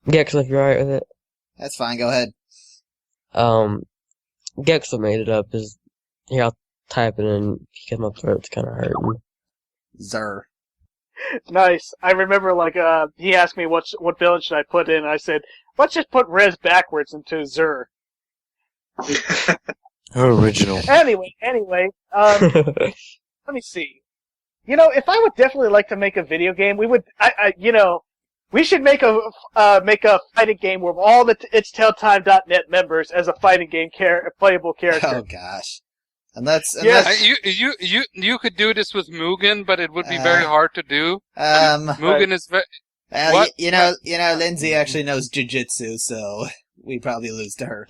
Gexup, if you're alright with it. That's fine, go ahead. Gexup made it up. Here, I'll type it in because my throat's kind of hurting. Zer. Nice. I remember, he asked me what villain should I put in, and I said, let's just put Rez backwards into Zer. Original. Anyway, let me see. If I would definitely like to make a video game, we would, we should make a fighting game with all the itstelltime.net members as a fighting game playable character. Oh gosh. And that's you could do this with Mugen, but it would be very hard to do. Mugen is very. Lindsay actually knows jujitsu, so we probably lose to her.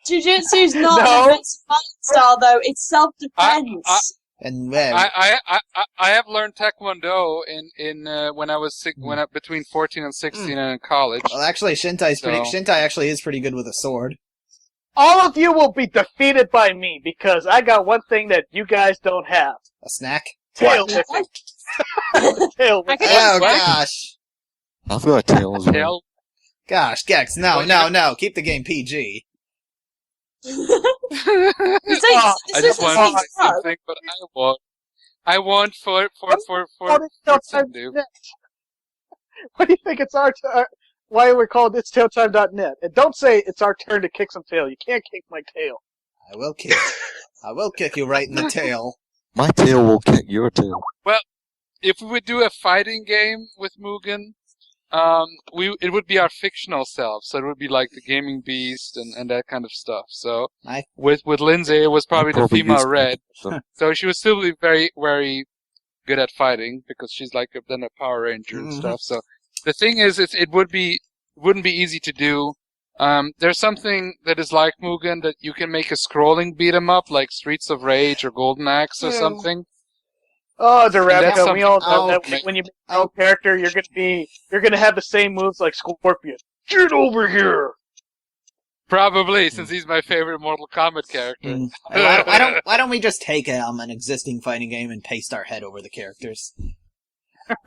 Jujitsu's not an offensive fighting style, though. It's self-defense. And where? I have learned Taekwondo in when I was between 14 and 16 and in college. Well, actually, Shintai actually is pretty good with a sword. All of you will be defeated by me because I got one thing that you guys don't have. A snack? Tail whipping. Tail whipping. Oh gosh. I've got a tail as well. Gosh, Gex, no. Keep the game PG. I just want to say something, but I want for something new. What do you think it's why we're called itstelltime.net? And don't say it's our turn to kick some tail. You can't kick my tail. I will kick you right in the tail. My tail will kick your tail. Well, if we would do a fighting game with Mugen, it would be our fictional self. So it would be like the Gaming Beast and that kind of stuff. So with Lindsay, it was probably the female Red. So she would still be very, very good at fighting because she's like a Power Ranger and stuff. So the thing is, it wouldn't be easy to do. There's something that is like Mugen that you can make a scrolling beat 'em up, like Streets of Rage or Golden Axe or something. Oh, Darabica, we all know that when you make your own character, you're gonna have the same moves like Scorpion. Get over here! Probably, since he's my favorite Mortal Kombat character. Why don't we just take an existing fighting game and paste our head over the characters?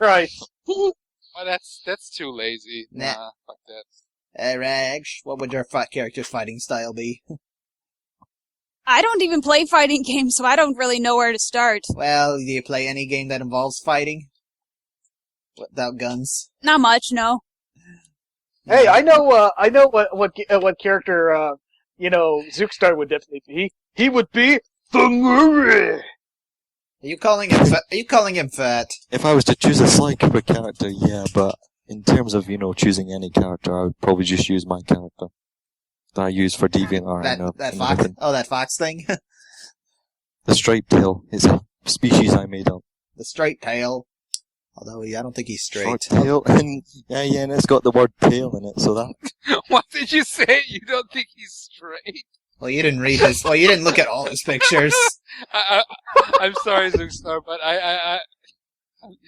Right. Oh, that's too lazy. Nah. Nah, fuck that. Hey, Rags, what would your character's fighting style be? I don't even play fighting games, so I don't really know where to start. Well, do you play any game that involves fighting? Without guns? Not much, no. Hey, I know what character, Zookstar would definitely be. He would be the movie! Are you calling him fat? If I was to choose a Psycho character, yeah, but in terms of, choosing any character, I would probably just use my character that I use for DeviantArt. That fox? Oh, that fox thing? The striped tail is a species I made up. The straight tail. Although I don't think he's straight. Short tail, and and it's got the word tail in it, so that... What did you say? You don't think he's straight? Well, you didn't read his... Well, you didn't look at all his pictures. I'm sorry, Zookstar, but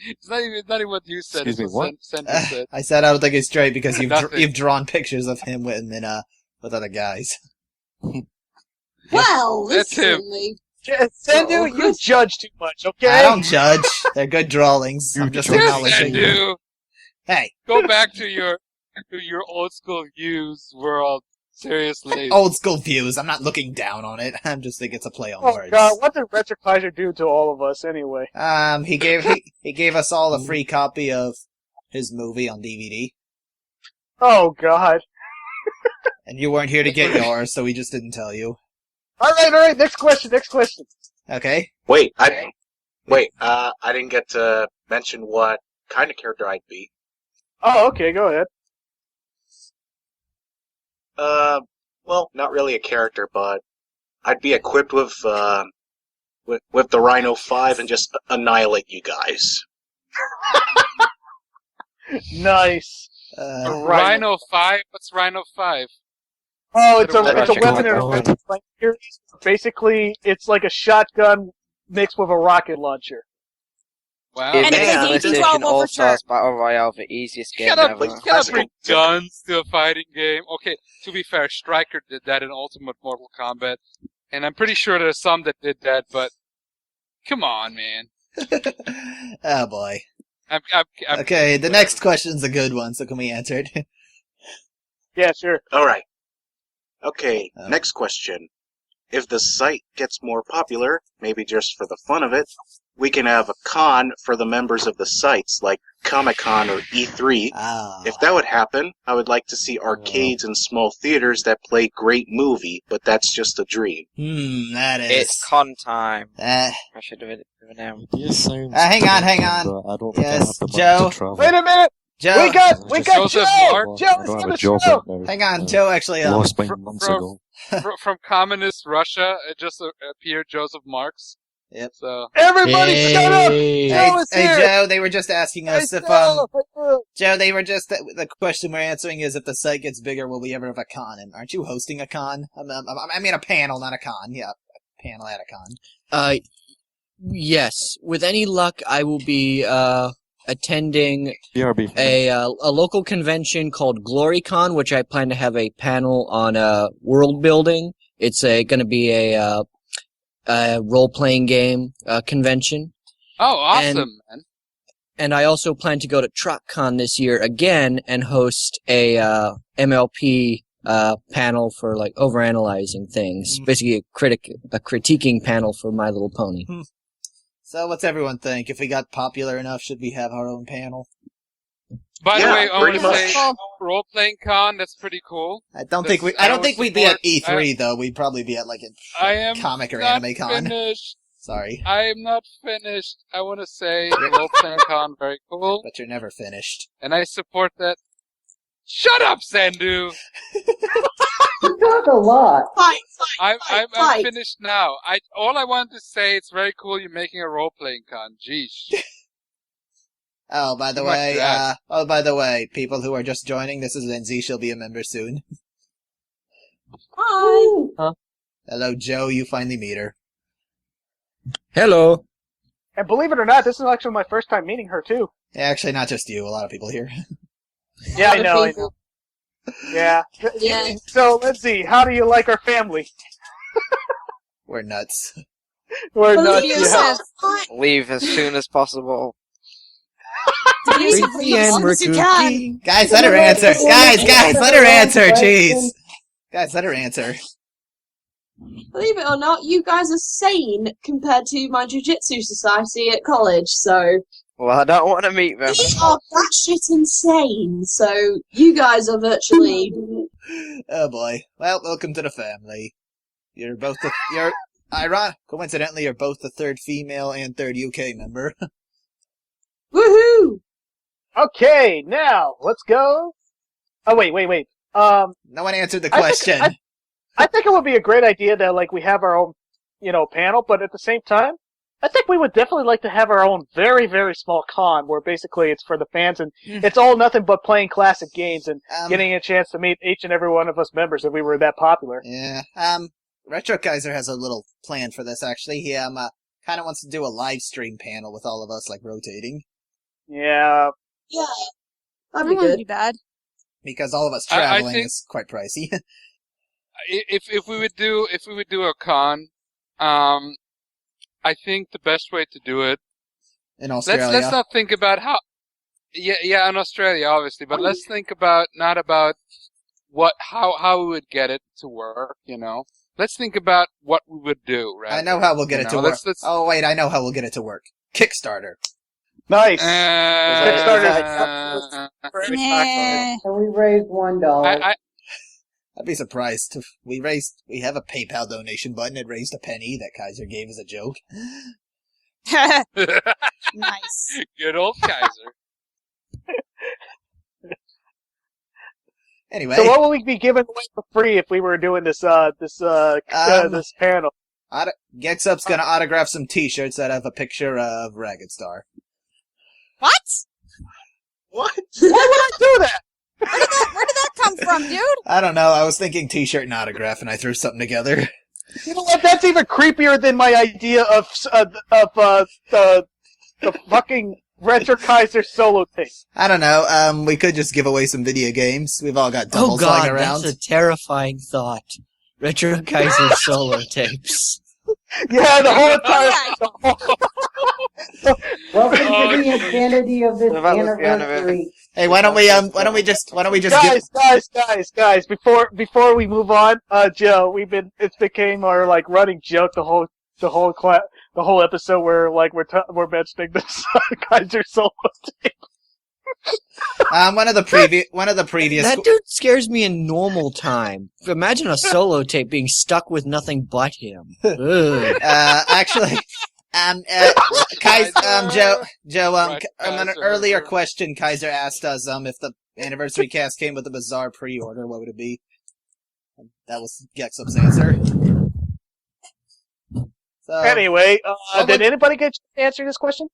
it's not even what you said. Excuse me, what? Sentence said. I said I don't think he's straight because Nothing. you've drawn pictures of him with other guys. Well, That's him. listen, me. Sendu, you judge too much, okay? I don't judge. They're good drawings. I'm just acknowledging. Sendu, Hey, go back to your old school views world. Seriously. old school views. I'm not looking down on it. I'm just thinking it's a play on Oh words. god, what did Retrofizer do to all of us anyway? He gave us all a free copy of his movie on DVD, Oh god. and you weren't here to get yours, so we just didn't tell you. Alright, next question. Okay. Wait, I didn't get to mention what kind of character I'd be. Oh, okay, go ahead. Well, not really a character, but I'd be equipped with the Rhino 5 and just annihilate you guys. Nice. Rhino 5? What's Rhino 5? Oh, it's a Ratchet weapon in a Clank. Ratchet Clank series. Basically, it's like a shotgun mixed with a rocket launcher. Wow. And It it's makes a PlayStation D12 All over Stars Battle Royale the easiest game Shut up, ever. you cannot bring guns to a fighting game. Okay, to be fair, Stryker did that in Ultimate Mortal Kombat, and I'm pretty sure there's some that did that, but come on, man. Oh boy. I'm Okay, the next question's a good one, so can we answer it? Yeah, sure. Alright. Okay, next question. If the site gets more popular, maybe just for the fun of it, we can have a con for the members of the sites, like Comic-Con or E3. If that would happen, I would like to see arcades and small theaters that play great movie, but that's just a dream. That is... It's con time. Uh, I should have it now. hang on. I don't think I have Yes, the money Joe. to travel. Wait a minute! Joe. We got Joseph Joe! Mark? Joe, I let's don't give have a it job Joe! right now. Hang on, Joe actually... Lost mine months ago. from communist Russia, it just appeared Joseph Marx. Yep. So Everybody shut up! Hey. Joe is Hey, here! Joe, they were just asking us Hey, if, Joe! Joe, they were just, the question we're answering is if the site gets bigger, will we ever have a con? And aren't you hosting a con? I mean a panel, not a con. Yeah, a panel at a con. Yes. With any luck, I will be attending BRB. a local convention called GloryCon, which I plan to have a panel on world building. It's going to be a role-playing game convention. Oh, awesome, man. And I also plan to go to TruckCon this year again and host a MLP panel for like overanalyzing things. Basically a critiquing panel for My Little Pony. So what's everyone think? If we got popular enough, should we have our own panel? By the Yeah, way, I want to pretty say role-playing con. That's pretty cool. I don't think we'd be at E3 though. We'd probably be at like I a am comic or not anime con. finished. Sorry, I am not finished. I want to say role-playing con very cool, but you're never finished. and I support that. Shut up, Sandu. You talk a lot. I'm fight. finished now. All I wanted to say, it's very cool you're making a role-playing con. Jeez. Oh, by the Too much way, drag. people who are just joining, this is Lindsay. She'll be a member soon. Hi. Hello, Joe. You finally meet her. Hello. And believe it or not, this is actually my first time meeting her, too. Yeah, actually, not just you. A lot of people here. Yeah, I know. Yeah. Yeah. So, let's see. How do you like our family? We're nuts. We're Believe nuts. yourself. Leave as soon as possible. Leave as soon as you can. Guys, let her answer. Guys, let her answer. Jeez. Guys, let her answer. Believe it or not, you guys are sane compared to my jiu-jitsu society at college, so... Well, I don't want to meet them. We are batshit insane, so you guys are virtually... Oh boy. Well, welcome to the family. You're both coincidentally, you're both the third female and third UK member. Woohoo! Okay, now, let's go. Oh, wait. No one answered the question. I think it would be a great idea that, like, we have our own, panel, but at the same time, I think we would definitely like to have our own very, very small con where basically it's for the fans and it's all nothing but playing classic games and getting a chance to meet each and every one of us members if we were that popular. Yeah. Retro Kaiser has a little plan for this, actually. He, kind of wants to do a live stream panel with all of us, like, rotating. Yeah. Yeah. That'd That be wouldn't good. be bad. Because all of us I traveling think- is quite pricey. If we would do a con, I think the best way to do it. In Australia. Let's not think about how. Yeah, in Australia, obviously, but let's think about not about how we would get it to work. Let's think about what we would do. Right? I know how we'll get it to work. Let's- Oh wait, I know how we'll get it to work. Kickstarter. Nice. Kickstarter. Nah. And we raised $1. I'd be surprised if we have a PayPal donation button. It raised a penny that Kaiser gave as a joke. Nice. Good old Kaiser. Anyway. So what will we be giving away for free if we were doing this this panel? Gexup's gonna autograph some T-shirts that have a picture of Ragged Star. What? What? Why would I do that? Where did that come from, dude? I don't know. I was thinking T-shirt and autograph, and I threw something together. You know what? That's even creepier than my idea of the fucking Retro Kaiser solo tape. I don't know. We could just give away some video games. We've all got doubles lying around. That's a terrifying thought. Retro Kaiser solo tapes. Yeah, the whole entire. Welcome to the insanity of this anniversary. Hey, why don't we just guys, before we move on, Joe, it's became our like running joke the whole episode where like we're mentioning this Kaiser solo tape. one of the previous. That dude scares me in normal time. Imagine a solo tape being stuck with nothing but him. Ugh. Actually, Joe, an earlier question Kaiser asked us, if the anniversary cast came with a bizarre pre-order, what would it be? That was Gexup's answer. So, Anyway, did anybody get to answer this question?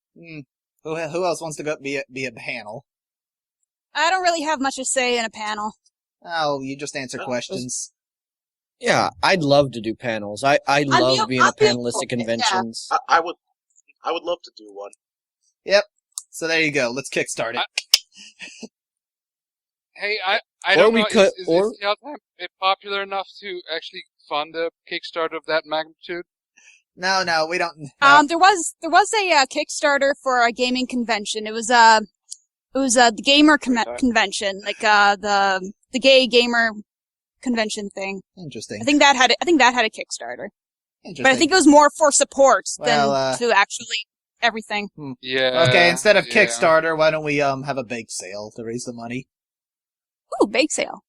Who else wants to be a panel? I don't really have much to say in a panel. Oh, you just answer questions. Yeah, I'd love to do panels. I love being at panelistic conventions. I would love to do one. Yep. So there you go. Let's kickstart it. Hey, I Or don't we know. could- Is or- Telltime popular enough to actually fund a Kickstarter of that magnitude? No, we don't. No. There was a Kickstarter for a gaming convention. It was the gamer convention, like the gay gamer convention thing. Interesting. I think that had a Kickstarter. Interesting. But I think it was more for support Well, than to actually everything. Yeah. Okay, instead of yeah. Kickstarter, why don't we have a bake sale to raise the money? Ooh, bake sale.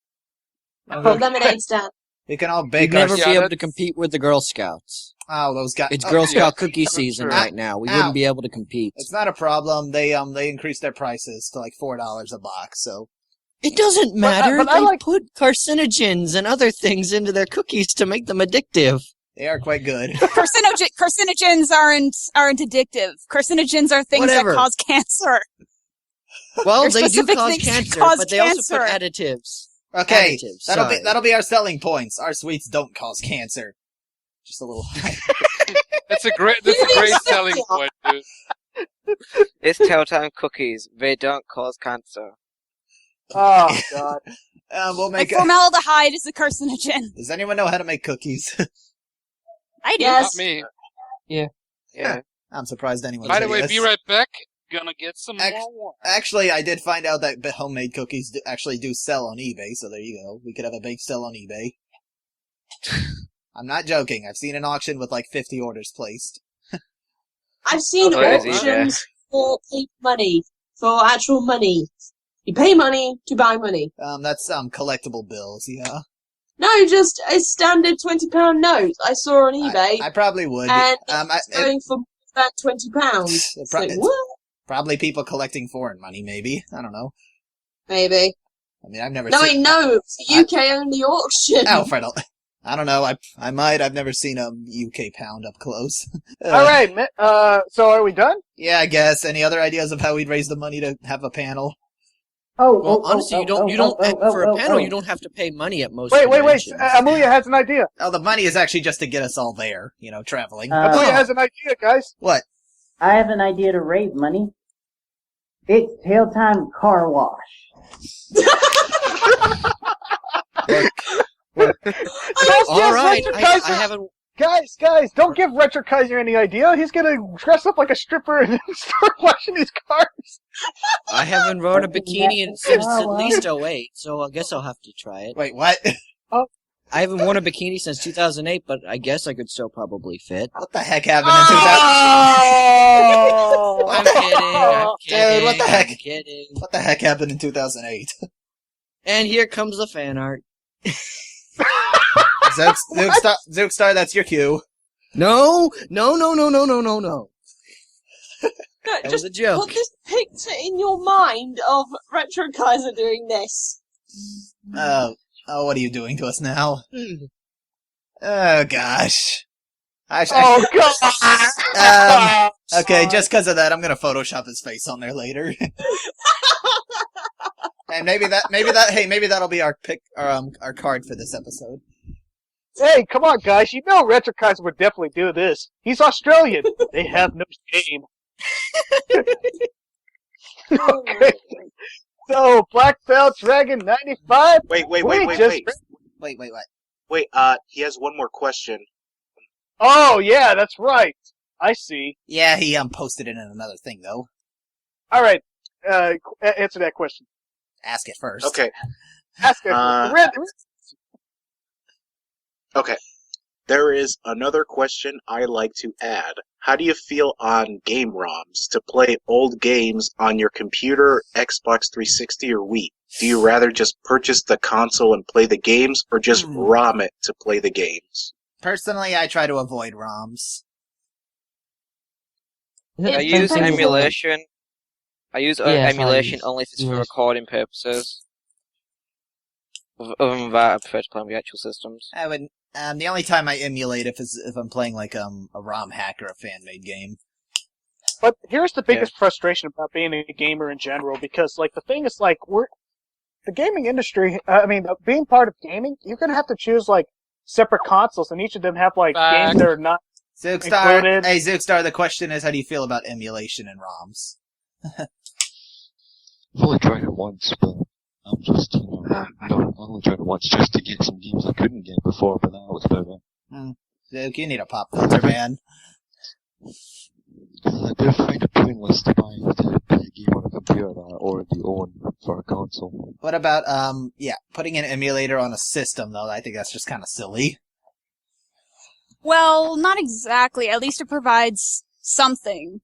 Lemonade stand. We can all You'd bake never our. be able to compete with the Girl Scouts. Oh, those guys. It's oh, Girl yeah. Scout cookie season Sure. right now. We Ow. wouldn't be able to compete. It's not a problem. They increased their prices to like $4 a box. So It doesn't matter. but I they like- put carcinogens and other things into their cookies to make them addictive. they are quite good. Carcinogens aren't addictive. Carcinogens are things Whatever. that cause cancer. Well, There's they do specific cause things that cancer, cause but they also put cancer. additives. Okay, Additives, that'll sorry. be our selling points. Our sweets don't cause cancer. Just a little. That's a great selling point, dude. It's Telltime cookies. They don't cause cancer. Oh God. We'll Like make formaldehyde is a carcinogen. Does anyone know how to make cookies? I do. Yes. Not me. Yeah. I'm surprised anyone. By the said way, yes. be right back. Gonna get some more water. Actually, I did find out that homemade cookies actually do sell on eBay, so there you go. We could have a bake sale on eBay. I'm not joking. I've seen an auction with like 50 orders placed. I've seen Crazy, auctions for paper money, for actual money. You pay money to buy money. That's collectible bills, yeah. No, just a standard £20 note I saw on eBay. I probably would. And it's going for about £20. It's what? probably people collecting foreign money, maybe. I don't know. Maybe. I mean, I've never No, seen... it's a UK only auction. Alfred, I don't know. I might. I've never seen a UK pound up close. Alright, so are we done? Yeah, I guess. Any other ideas of how we'd raise the money to have a panel? Well, honestly, you don't for a panel. You don't have to pay money at most. Wait. conventions. Amuya has an idea. Oh, the money is actually just to get us all there, traveling. Amuya has an idea, guys. What? I have an idea to raise money. It's tail time car wash. All right, I haven't. Guys, don't give Retro Kaiser any idea. He's gonna dress up like a stripper and start washing these cars. I haven't worn a bikini since at least 2008, so I guess I'll have to try it. Wait, what? I haven't worn a bikini since 2008, but I guess I could still probably fit. What the heck happened in 2000? Oh! I'm kidding. Dude, what the heck? I'm kidding. What the heck happened in 2008? And here comes the fan art. Zookstar, that's your cue. No. That was Just a joke. put this picture in your mind of Retro Kaiser doing this. Oh, what are you doing to us now? Oh, gosh. God! Okay, just because of that, I'm gonna Photoshop his face on there later. And maybe that'll be our card for this episode. Hey, come on, guys. You know Retro Kaiser would definitely do this. He's Australian. They have no shame. Okay. So, Black Belt Dragon 95. Wait. Wait, he has one more question. Oh, yeah, that's right. I see. Yeah, he posted it in another thing, though. All right. Answer that question. Ask it first. Okay. Ask it. Okay. There is another question I like to add. How do you feel on game ROMs to play old games on your computer, Xbox 360, or Wii? Do you rather just purchase the console and play the games, or just ROM it to play the games? Personally, I try to avoid ROMs. I use emulation. I use emulation only if it's for yes. recording purposes. Other than that, I prefer to play on the actual systems. I would. The only time I emulate if I'm playing like a ROM hack or a fan-made game. But here's the biggest frustration about being a gamer in general, because like the thing is like the gaming industry. Being part of gaming, you're gonna have to choose like separate consoles, and each of them have like games that are not included. Hey Zookstar, the question is, how do you feel about emulation in ROMs? I've only tried it once, but I'm just, I only tried it once just to get some games I couldn't get before, but that was about it. Zook, you need a pop filter, man. I do find it pointless to play a game on a computer that I already own for a console. What about, putting an emulator on a system, though? I think that's just kind of silly. Well, not exactly. At least it provides something.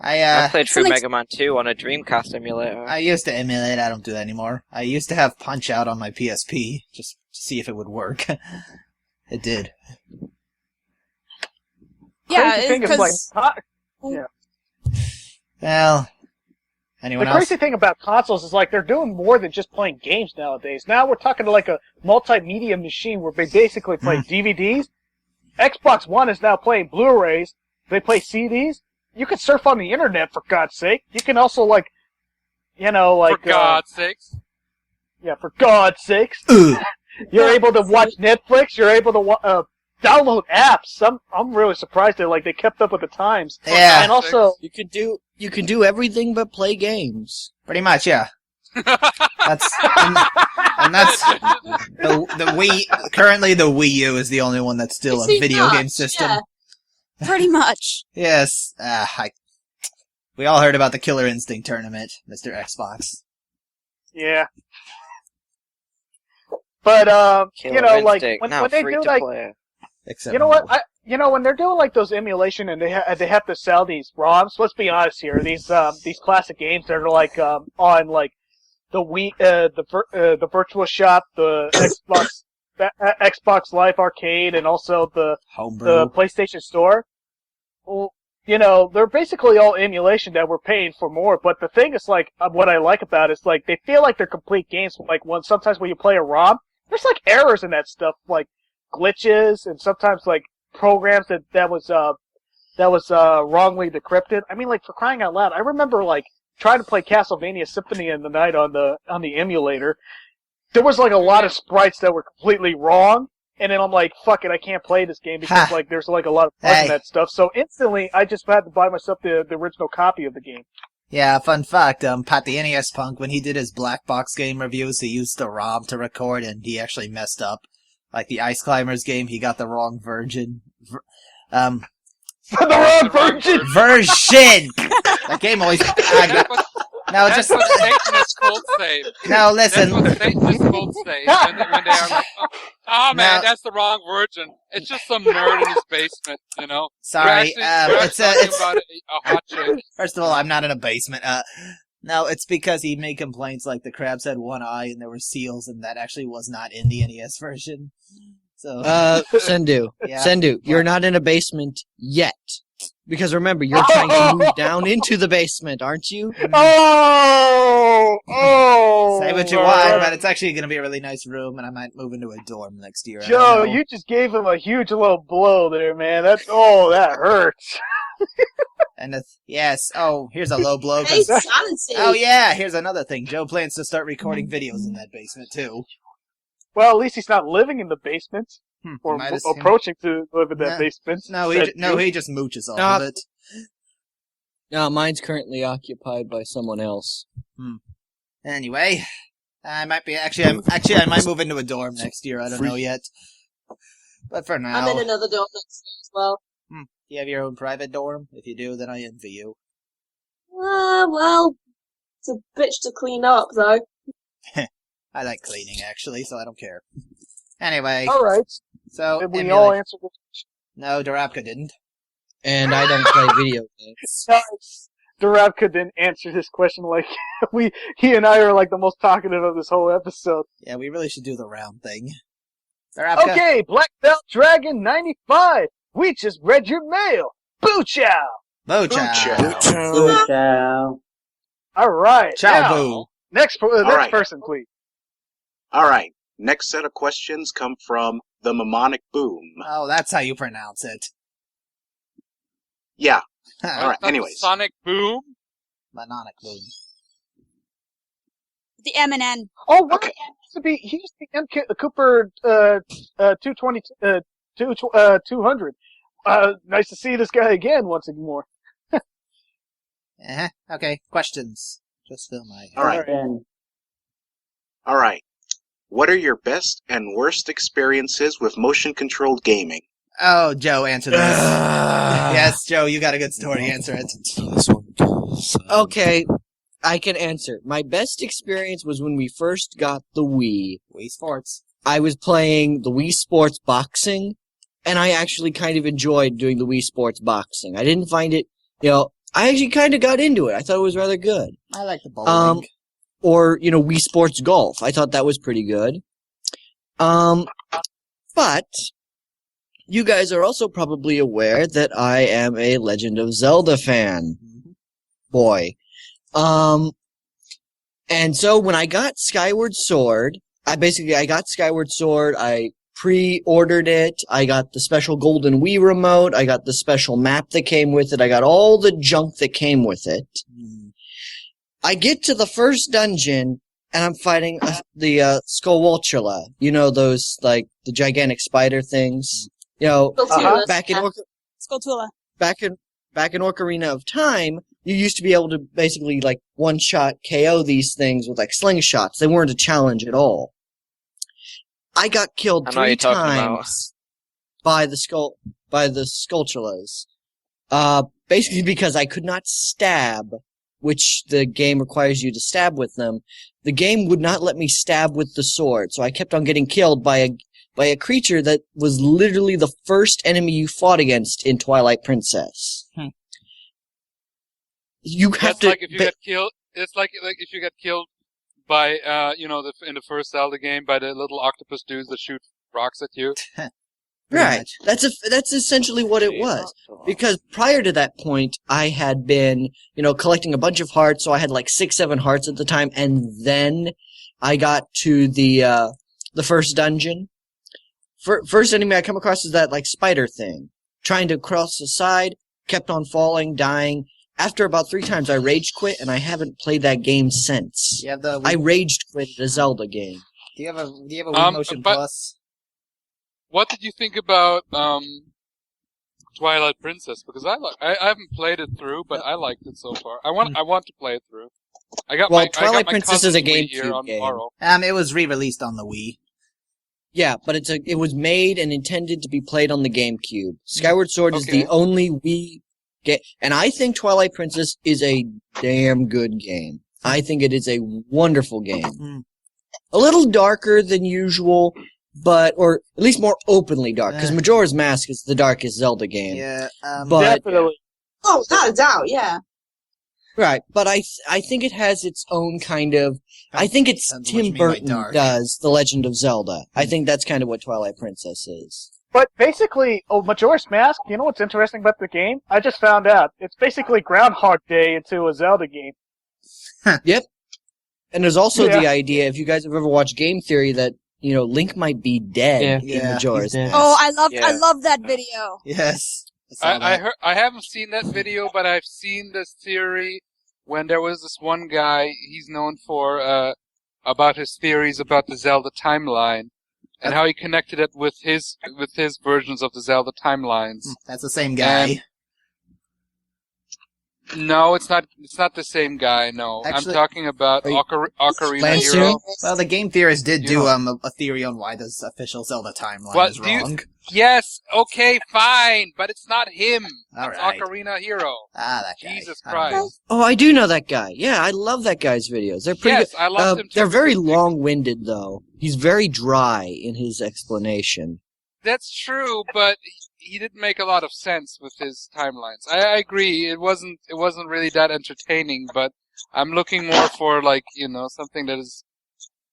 I played through Mega Man 2 on a Dreamcast emulator. I used to emulate. I don't do that anymore. I used to have Punch-Out on my PSP, just to see if it would work. It did. Yeah, because Well, anyone the else? crazy thing about consoles is like they're doing more than just playing games nowadays. Now we're talking to like a multimedia machine where they basically play DVDs. Xbox One is now playing Blu-rays. They play CDs. You can surf on the internet, for God's sake. You can also For God's sakes. Yeah, for God's sakes. You're able to watch Netflix. You're able to download apps. I'm really surprised that they kept up with the times. Yeah. And also you can do everything but play games. Pretty much, yeah. That's and that's the Wii. Currently, the Wii U is the only one that's still a Pretty video game much, system. yeah. Pretty much. Yes, we all heard about the Killer Instinct tournament, Mr. Xbox. Yeah. But Killer Instinct, when now they free do to like, play. Except you know what, when they're doing like those emulation and they have to sell these ROMs. Let's be honest here, these classic games that are like on like the Wii, the Virtual Shop, the Xbox Live Arcade, and also the PlayStation Store. Well, they're basically all emulation that we're paying for more. But the thing is, like, what I like about it is, like, they feel like they're complete games. Like, sometimes when you play a ROM, there's, like, errors in that stuff, like glitches, and sometimes, like, programs that was wrongly decrypted. I mean, like, for crying out loud, I remember, like, trying to play Castlevania Symphony in the Night on the emulator. There was, like, a lot of sprites that were completely wrong. And then I'm like, fuck it, I can't play this game because like there's like a lot of bugs in that stuff. So instantly, I just had to buy myself the original copy of the game. Yeah, fun fact, Pat the NES Punk, when he did his Black Box game reviews, he used the ROM to record, and he actually messed up. Like the Ice Climbers game, he got the wrong version. The wrong version! Version! That game always... No, That's what Satanist cult say. No, listen. That's what Satanist cult say when they are like, oh man, that's the wrong version. It's just some nerd in his basement, you know. Sorry, it's about a hot chick. First of all, I'm not in a basement. No, it's because he made complaints like the crabs had one eye and there were seals, and that actually was not in the NES version. So, Sendu, Yeah. Sendu, you're not in a basement yet. Because remember, you're trying to move down into the basement, aren't you? Oh! Say what you want, but it's actually going to be a really nice room, and I might move into a dorm next year. Joe, you just gave him a huge little blow there, man. That hurts. And yes, here's a low blow. Hey, sanity. Oh yeah, here's another thing. Joe plans to start recording videos in that basement too. Well, at least he's not living in the basement. Or Might as- approaching to live in that basement. No, he just mooches off of it. No, mine's currently occupied by someone else. Anyway, I might move into a dorm next year. I don't know yet. But for now, I'm in another dorm next year as well. You have your own private dorm? If you do, then I envy you. Well, it's a bitch to clean up, though. I like cleaning, actually, so I don't care. Anyway. Alright. So, did we all answer the question? No, Darapka didn't. And I don't play video games. Darabka didn't answer this question like he and I are like the most talkative of this whole episode. Yeah, we really should do the round thing. Darapka. Okay, Black Belt Dragon 95. We just read your mail. Boo chow. Boo chow. Boo chow. All right. Chow now, boo. Next right. person, please. All right. Next set of questions come from the Mnemonic Boom. Oh, that's how you pronounce it. Yeah. All All right. Anyways. Sonic Boom. Mnemonic Boom. The M&N. Oh, what? Okay. He used to be MK Cooper 220 200. Nice to see this guy again once more. Okay, questions. Just fill my... All right. All right. What are your best and worst experiences with motion-controlled gaming? Oh, Joe, answer this. Yes, Joe, you got a good story. Answer it. Okay, I can answer. My best experience was when we first got the Wii. Wii Sports. I was playing the Wii Sports Boxing, and I actually kind of enjoyed doing the Wii Sports Boxing. I didn't find it, I actually kind of got into it. I thought it was rather good. I like the bowling. Or, Wii Sports Golf. I thought that was pretty good. But you guys are also probably aware that I am a Legend of Zelda fan. Boy. And so when I got Skyward Sword, I got Skyward Sword, I pre-ordered it, I got the special golden Wii remote, I got the special map that came with it, I got all the junk that came with it. I get to the first dungeon, and I'm fighting the Skullwultula. Those, like, the gigantic spider things. Back in Skulltula. Back in Ocarina of Time, you used to be able to basically like one-shot KO these things with like slingshots. They weren't a challenge at all. I got killed I know what 3 you're talking about. times by the Skulltulas. Basically because I could not stab, which the game requires you to stab with them. The game would not let me stab with the sword, so I kept on getting killed by a creature that was literally the first enemy you fought against in Twilight Princess. You have That's to. like if you get killed. It's like if you get killed by in the first Zelda game by the little octopus dudes that shoot rocks at you. Right. That's essentially what it was. Because prior to that point, I had been, collecting a bunch of hearts, so I had like 6, 7 hearts at the time, and then I got to the first dungeon. First enemy I come across is that like spider thing. Trying to cross the side, kept on falling, dying. After about 3 times, I rage quit, and I haven't played that game since. I raged quit a Zelda game. Do you have a Wii Motion Plus? What did you think about Twilight Princess? Because I haven't played it through, but I liked it so far. I want to play it through. Twilight Princess is a GameCube game. It was re-released on the Wii. Yeah, but it was made and intended to be played on the GameCube. Skyward Sword is the only Wii game, and I think Twilight Princess is a damn good game. I think it is a wonderful game. A little darker than usual, or at least more openly dark, because Majora's Mask is the darkest Zelda game. Yeah, definitely. Oh, without a doubt, yeah. Right, but I think it has its own kind of. I think it's Tim Burton does The Legend of Zelda. I think that's kind of what Twilight Princess is. But basically, Majora's Mask, you know what's interesting about the game? I just found out. It's basically Groundhog Day into a Zelda game. Yep. And there's also the idea, if you guys have ever watched Game Theory, that, Link might be dead in Majora's Mask. Oh, I love that video. Yes. I haven't seen that video, but I've seen this theory when there was this one guy he's known for about his theories about the Zelda timeline and how he connected it with his versions of the Zelda timelines. That's the same guy. No, it's not. It's not the same guy. No, Actually, I'm talking about Ocarina Hero. Well, the game theorists did do a theory on why the official Zelda timeline is wrong. Yes. Okay. Fine. But it's not him. All it's right. Ocarina Hero. That guy. Jesus Christ. Oh, I do know that guy. Yeah, I love that guy's videos. They're pretty Yes, good. I love them too. They're very long-winded, though. He's very dry in his explanation. That's true, but he didn't make a lot of sense with his timelines. I agree. It wasn't really that entertaining, but I'm looking more for something that is,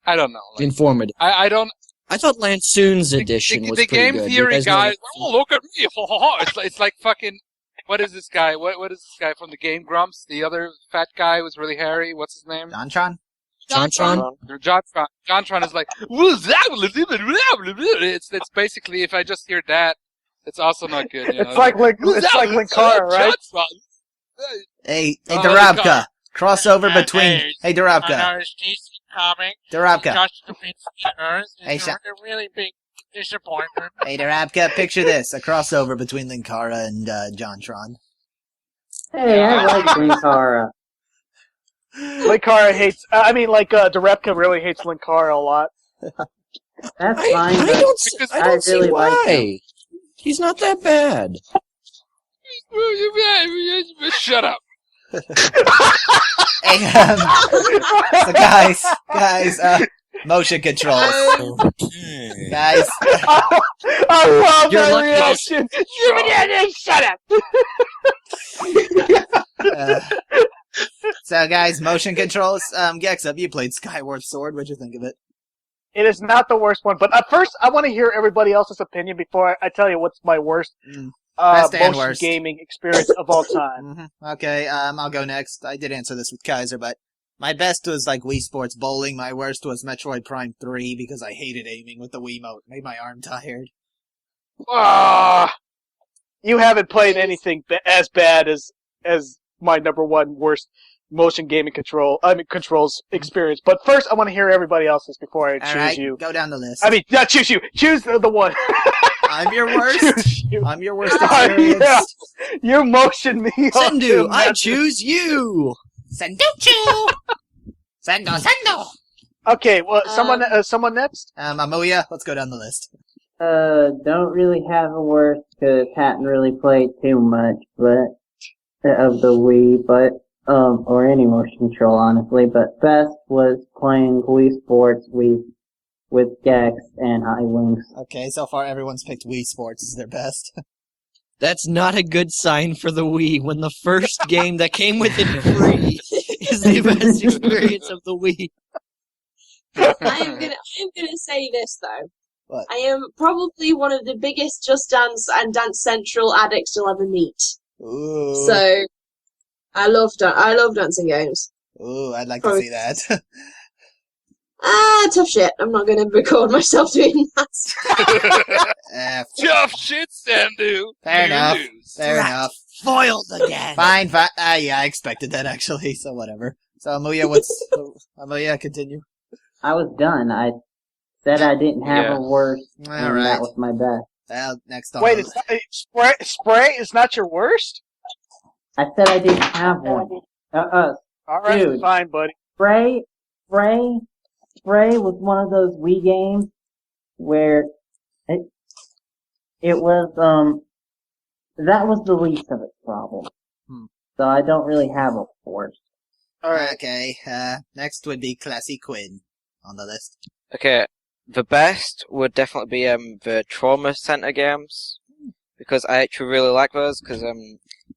I don't know, informative. I don't. I thought Lansoon's edition was the pretty game good. theory guy. Oh, look at me! It's like fucking. What is this guy? What is this guy from the Game Grumps? The other fat guy who was really hairy. What's his name? JonTron. JonTron is like. It's basically if I just hear that, it's also not good. It's like Linkara, right? Hey, Darabka. Crossover between. Hey, Darabka. Darabka. Hey, really big disappointment. Hey, Darabka, picture this. A crossover between Linkara and JonTron. Hey, I like Linkara. Linkara hates... Darabka really hates Linkara a lot. That's fine, I don't see really why. like him. He's not that bad. Shut up. Hey, so guys, motion controls. Guys. I love You're that lucky reaction. Shut up. So guys, motion controls. Gexup, you played Skyward Sword. What'd you think of it? It is not the worst one, but at first I want to hear everybody else's opinion before I tell you what's my worst Best and motion worst. gaming experience of all time. Okay, I'll go next. I did answer this with Kaiser, but my best was like Wii Sports Bowling. My worst was Metroid Prime 3 because I hated aiming with the Wiimote. It made my arm tired. You haven't played anything as bad as my number one worst motion gaming controls experience. But first, I want to hear everybody else's before I choose All right, you. go down the list. Not choose you. Choose the one. I'm your worst. I'm your worst Yeah. experience. You motioned me. Sendu, onto I that. choose you. Senduchu! Sendo! Okay, well, someone next? Amuya, let's go down the list. Don't really have a worst because hadn't really played too much, but of the Wii, but or any motion control, honestly. But best was playing Wii Sports with Gex and High Wings. Okay, so far everyone's picked Wii Sports as their best. That's not a good sign for the Wii when the first game that came with it free is the best experience of the Wii. I'm gonna say this though. What? I am probably one of the biggest Just Dance and Dance Central addicts you'll ever meet. Ooh. So, I love dancing games. Ooh, I'd like Probably- to see that. Tough shit. I'm not gonna record myself doing that. Tough shit, Sandu. Fair New enough. news. Fair enough. Foiled again. Fine. Yeah, I expected that actually. So whatever. So Amuya, Amuya, continue. I was done. I said I didn't have Yeah. a worst, All and right. that was my best. Well, next on. Wait, the it's not, spray is not your worst? I said I didn't have one. All right, Dude. fine, buddy. Spray was one of those Wii games where it was that was the least of its problem. So I don't really have a worst. All right. Okay. Next would be Classy Quinn on the list. Okay, the best would definitely be the Trauma Center games because I actually really like those because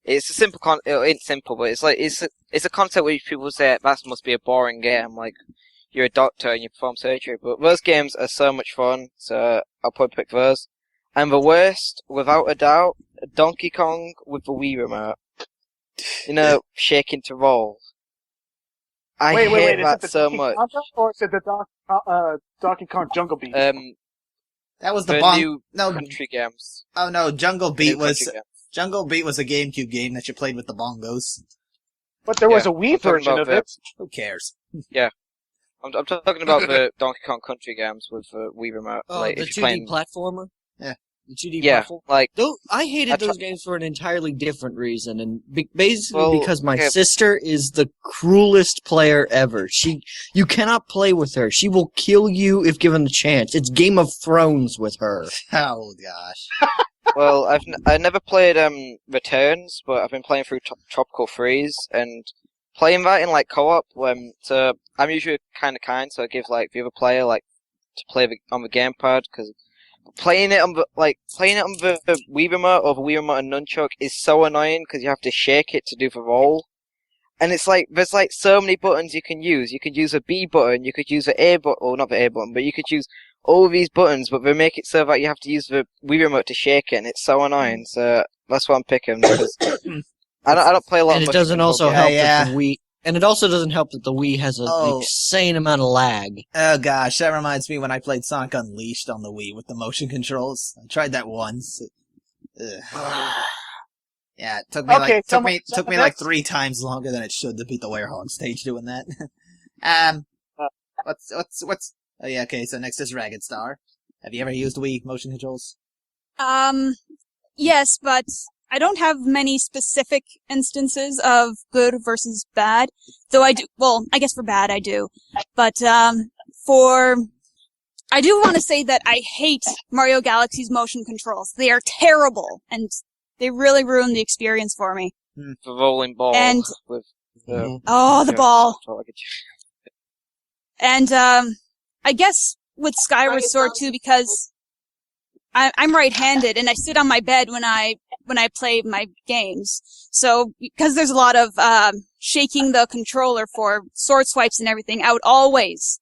it's a simple it ain't simple, but it's like it's a concept where people say that must be a boring game, like you're a doctor and you perform surgery, but those games are so much fun, so I'll probably pick those. And the worst, without a doubt, Donkey Kong with the Wii remote. You know, shaking to roll. I Wait, hate is that it the so Donkey much. Kong or is it the Donkey Kong Jungle Beat? That was the new no country games. Oh no, Jungle The Beat new was country games. Jungle Beat was a GameCube game that you played with the bongos. But there was Yeah, a Wii I'm talking version about of the- it. Who cares? Yeah. I'm talking about the Donkey Kong country games with the Wii remote. Oh, like, the if 2D you're playing... platformer? Yeah. The 2D Yeah, platform? like... I hated I those games for an entirely different reason, and basically Well, because my okay. sister is the cruelest player ever. You cannot play with her. She will kill you if given the chance. It's Game of Thrones with her. Oh gosh. Well, I never played Returns, but I've been playing through Tropical Freeze and playing that in like co-op. So I'm usually kind, so I give like the other player like to play on the gamepad because playing it on the Wii remote or the Wii remote and nunchuck is so annoying because you have to shake it to do the roll. And it's like, there's like so many buttons you can use. You could use a B button, you could use the A button, or not the A button, but you could use all these buttons, but they make it so that you have to use the Wii remote to shake it, and it's so annoying. So that's what I'm picking because I don't play a lot. And of it doesn't motion also control help games. that the Wii, and it also doesn't help that the Wii has an insane amount of lag. Oh gosh, that reminds me when I played Sonic Unleashed on the Wii with the motion controls. I tried that once. Ugh. Yeah, it took me took me like 3 times longer than it should to beat the Werehog stage doing that. What's oh yeah, okay, so next is Ragged Star. Have you ever used Wii motion controls? Yes, but I don't have many specific instances of good versus bad. Though I do, well, I guess for bad I do. But, I do want to say that I hate Mario Galaxy's motion controls. They are terrible, and they really ruin the experience for me. The rolling ball And- with the the ball. control, I get you. And, I guess with Skyward Sword too, because I'm right-handed and I sit on my bed when I play my games. So, because there's a lot of, shaking the controller for sword swipes and everything, I would always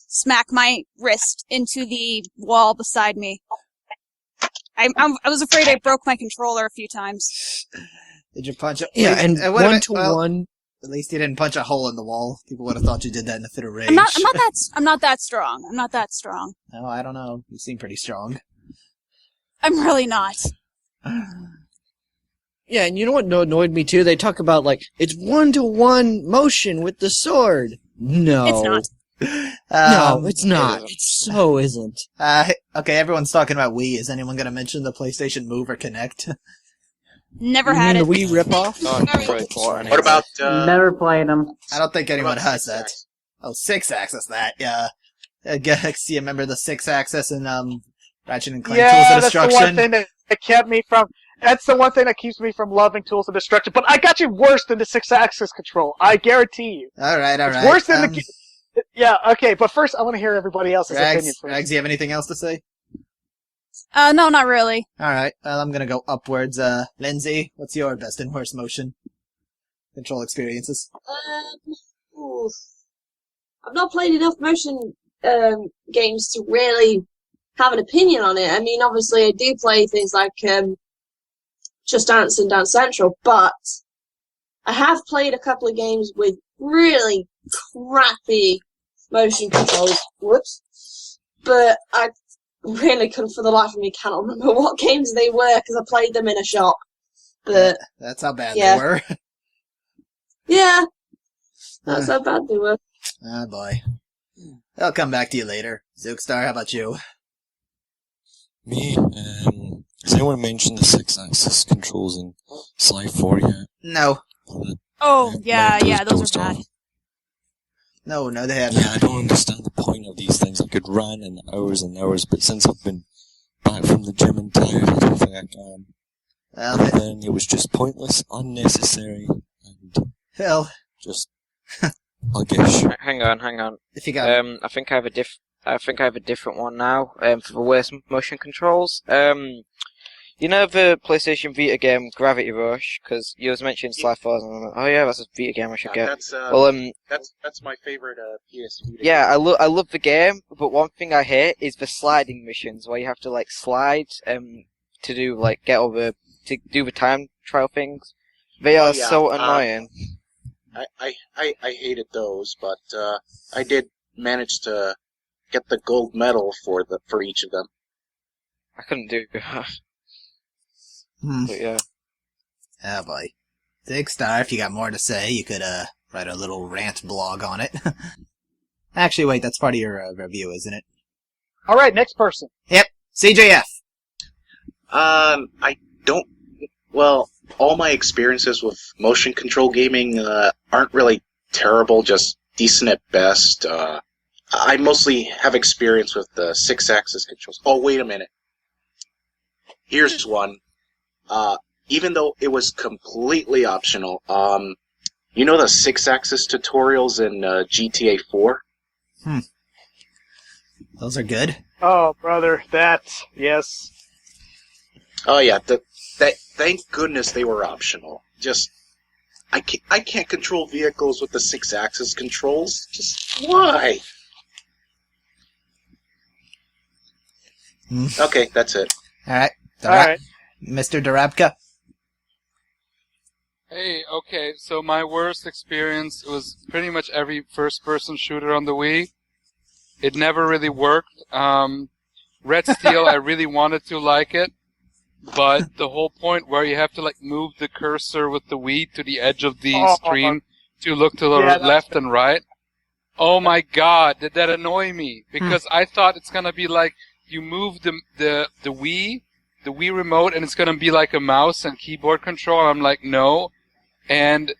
smack my wrist into the wall beside me. I was afraid I broke my controller a few times. Did you punch it? Yeah, and one-to-one. At least you didn't punch a hole in the wall. People would have thought you did that in a fit of rage. I'm not that strong. I'm not that strong. No, I don't know. You seem pretty strong. I'm really not. Yeah, and you know what annoyed me too? They talk about, like, it's one-to-one motion with the sword. No. It's not. No, it's not. It so isn't. Okay, everyone's talking about Wii. Is anyone going to mention the PlayStation Move or Connect? Never You had mean it. the Wii ripoff? What about Never played them. I don't think anyone what about has that. 6-axis? Oh, 6-axis, that, yeah. Gex, you remember the 6-axis in, Ratchet and Clank Tools Yeah, of that's the Destruction? one thing that kept me from. That's the one thing that keeps me from loving Tools of Destruction. But I got you worse than the 6-axis control. I guarantee you. Alright. It's worse than the. Yeah, okay, but first I want to hear everybody else's opinion first. Rags, you have anything else to say? No, not really. Alright, well, I'm gonna go upwards. Lindsay, what's your best and worst motion control experiences? Oof. I've not played enough motion games to really have an opinion on it. I mean, obviously, I do play things like Just Dance and Dance Central, but I have played a couple of games with really crappy motion controls. Whoops. But I really couldn't, for the life of me, cannot remember what games they were because I played them in a shop. But that's how bad yeah. they were. Yeah, that's how bad they were. Ah, boy. I'll come back to you later. Zookstar, how about you? Me, has anyone mentioned the 6-axis controls in Sly 4 yet? No. Oh, yeah, those are bad. No, they haven't. Yeah, I don't understand the point of these things. I could run in hours and hours, but since I've been back from the gym and tired, I don't think I can. Well, and then it was just pointless, unnecessary, and hell, just huggish. Hang on. If you got, I think I have a different one now. For the worst motion controls. You know the PlayStation Vita game Gravity Rush? Because you was mentioning Sly 4, and I'm like, oh yeah, that's a Vita game I should get. That's my favorite PS Vita. Yeah, I love the game, but one thing I hate is the sliding missions where you have to like slide to do like to do the time trial things. They are so annoying. I hated those, but I did manage to get the gold medal for each of them. I couldn't do that. But yeah. Oh boy. Zookstar, if you got more to say, you could write a little rant blog on it. Actually, wait, that's part of your review, isn't it? Alright, next person. Yep, CJF. I don't. Well, all my experiences with motion control gaming aren't really terrible, just decent at best. I mostly have experience with the 6-axis controls. Oh, wait a minute. Here's one. Even though it was completely optional, you know the 6-axis tutorials in GTA 4? Those are good. Oh, brother, yes. Oh yeah, thank goodness they were optional. Just, I can't control vehicles with the 6-axis controls. Just, why? Okay, that's it. Alright. Alright. Mr. Darabka? Hey, okay, so my worst experience was pretty much every first-person shooter on the Wii. It never really worked. Red Steel, I really wanted to like it, but the whole point where you have to like move the cursor with the Wii to the edge of the screen to look to the left and right. Oh my god, did that annoy me? Because I thought it's gonna be like you move the Wii remote and it's gonna be like a mouse and keyboard control. And I'm like, no. And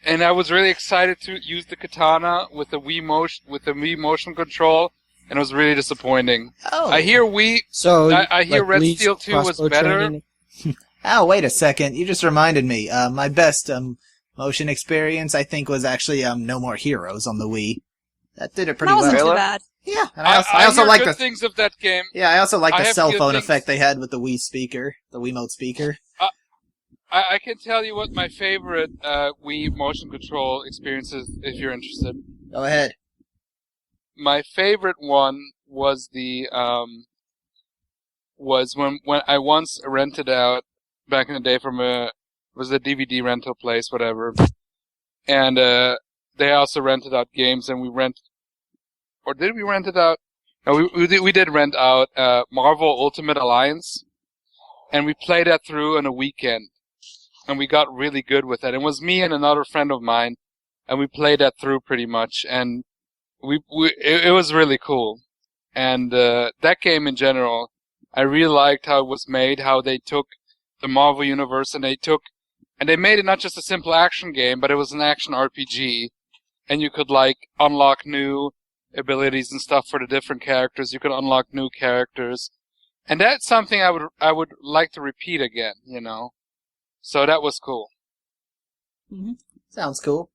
I was really excited to use the katana with the Wii motion control, and it was really disappointing. Oh. I hear Red Steel 2 was better. Oh, wait a second. You just reminded me. My best motion experience, I think, was actually No More Heroes on the Wii. That did it pretty well. That wasn't too bad. Yeah, and I also hear like good things of that game. Yeah, I also like the cell phone things. effect they had with the Wii speaker, the Wiimote speaker. I can tell you what my favorite Wii motion control experience is, if you're interested. Go ahead. My favorite one was when I once rented out back in the day from a DVD rental place, whatever, and they also rented out games, and did we rent it out? No, we did rent out Marvel Ultimate Alliance, and we played that through in a weekend. And we got really good with it. It was me and another friend of mine, and we played that through pretty much. And it was really cool. And that game in general, I really liked how it was made, how they took the Marvel Universe and they made it not just a simple action game, but it was an action RPG. And you could like unlock new abilities and stuff for the different characters. You could unlock new characters. And that's something I would like to repeat again, you know. So that was cool. Mm-hmm. Sounds cool.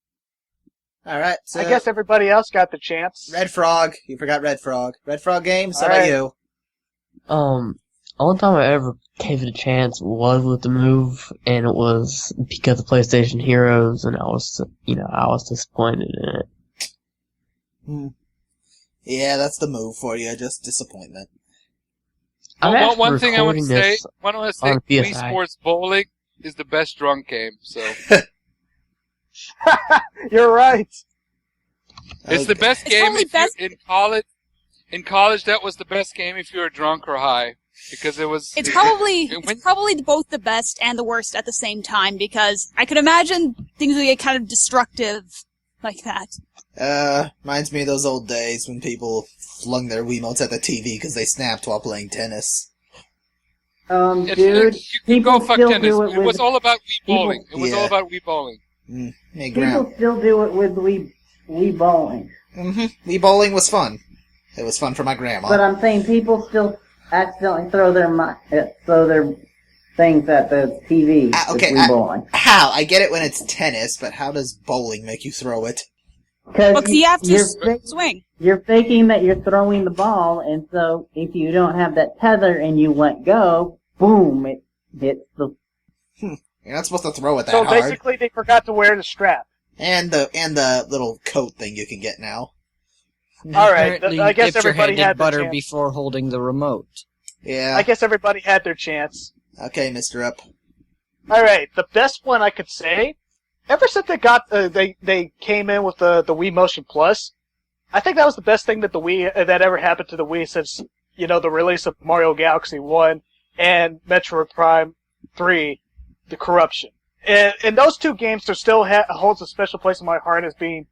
All right. So I guess everybody else got the chance. Red Frog. You forgot Red Frog. Red Frog Games. How All about right. you? Only time I ever gave it a chance was with the Move, and it was because of PlayStation Heroes, and I was disappointed in it. Yeah, that's the move for you. Just disappointment. One thing I want to say, on Wii PSI. Sports Bowling is the best drunk game. So You're right. it's the best game probably if you're in college. In college, that was the best game if you were drunk or high, because it was. It's probably both the best and the worst at the same time, because I could imagine things would get kind of destructive like that. Reminds me of those old days when people flung their Wiimotes at the TV because they snapped while playing tennis. Dude, You go fuck still tennis. do it It was with- all about Wii bowling. It was Yeah. all about Wii bowling. Hey, Graham. People still do it with Wii bowling. Wii bowling was fun. It was fun for my grandma. But I'm saying people still accidentally throw their things at the TV with Wii bowling. How? I get it when it's tennis, but how does bowling make you throw it? Well, 'cause you have to you're swing. You're faking that you're throwing the ball, and so if you don't have that tether and you let go, boom, it hits the... You're not supposed to throw it that So hard. basically, they forgot to wear the strap. And the little coat thing you can get now. All right, Apparently I guess dipped your everybody hand in had their butter chance. before holding the remote. Yeah. I guess everybody had their chance. Okay, Mr. Up. All right, the best one I could say, ever since they got they came in with the Wii Motion Plus, I think that was the best thing that the Wii that ever happened to the Wii since the release of Mario Galaxy 1 and Metroid Prime 3, The Corruption. And those two games still holds a special place in my heart as being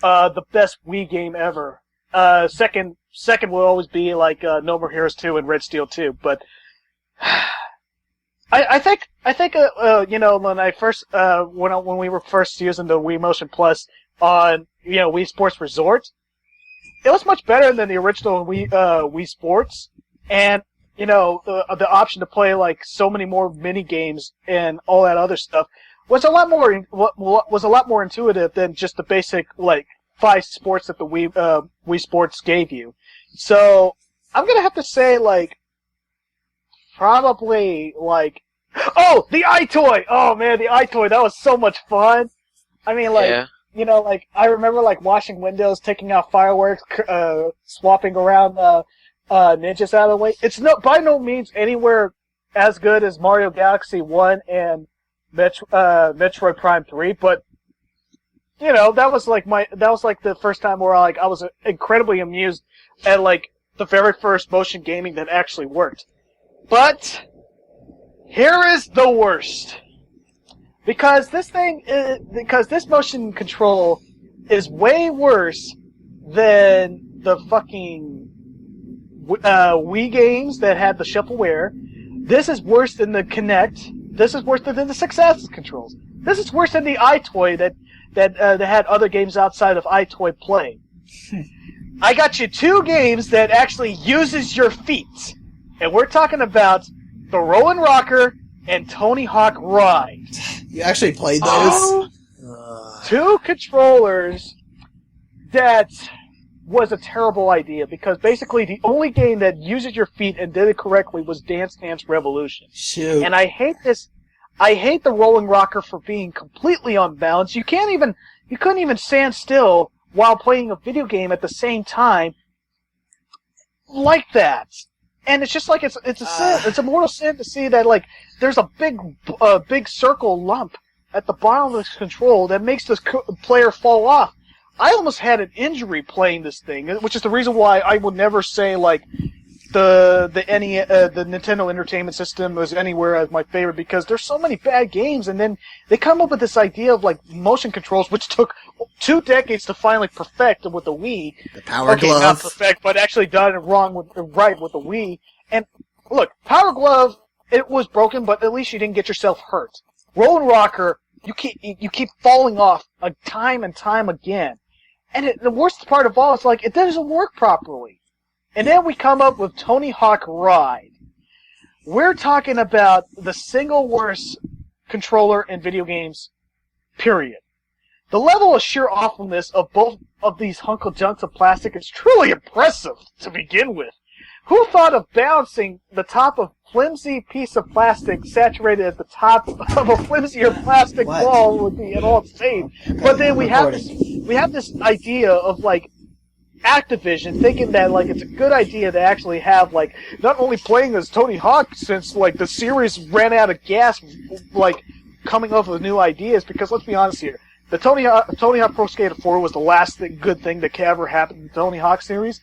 the best Wii game ever. Second will always be like No More Heroes 2 and Red Steel 2, but I think when I first when we were first using the Wii Motion Plus on Wii Sports Resort, it was much better than the original Wii Sports, and the option to play like so many more mini games and all that other stuff was a lot more intuitive than just the basic like 5 sports that the Wii Sports gave you. So I'm gonna have to say like probably like the iToy. Oh man, the iToy, that was so much fun. I mean like like I remember like washing windows, taking out fireworks, swapping around ninjas out of the way. It's by no means anywhere as good as Mario Galaxy 1 and Metroid Prime 3, but that was like the first time where I was incredibly amused at like the very first motion gaming that actually worked. But here is the worst. Because this motion control is way worse than the fucking Wii games that had the shuffleware. This is worse than the Kinect. This is worse than the Success controls. This is worse than the iToy that had other games outside of iToy Play. I got you 2 games that actually uses your feet, and we're talking about the Rollin' Rocker and Tony Hawk Ride. You actually played those? 2 controllers that was a terrible idea, because basically the only game that uses your feet and did it correctly was Dance Dance Revolution. Shoot. And I hate this. I hate the Rolling Rocker for being completely unbalanced. You couldn't even stand still while playing a video game at the same time like that. And it's just like it's a sin. It's a mortal sin to see that like there's a big circle lump at the bottom of this control that makes this player fall off. I almost had an injury playing this thing, which is the reason why I would never say like the Nintendo Entertainment System was anywhere as my favorite because there's so many bad games, and then they come up with this idea of like motion controls, which took 2 decades to finally perfect with the Wii. The Power okay, Glove. not perfect, but actually done it right with the Wii. And look, Power Glove, it was broken, but at least you didn't get yourself hurt. Roll and Rocker, you keep falling off time and time again, and the worst part of all is like it doesn't work properly. And then we come up with Tony Hawk Ride. We're talking about the single worst controller in video games, period. The level of sheer awfulness of both of these hunk of junks of plastic is truly impressive to begin with. Who thought of balancing the top of flimsy piece of plastic saturated at the top of a flimsier plastic ball would be at all safe? But then we have this idea of like Activision thinking that like it's a good idea to actually have like not only playing as Tony Hawk since like the series ran out of gas like coming up with new ideas, because let's be honest here, the Tony Hawk Pro Skater 4 was the last good thing that ever happened in the Tony Hawk series.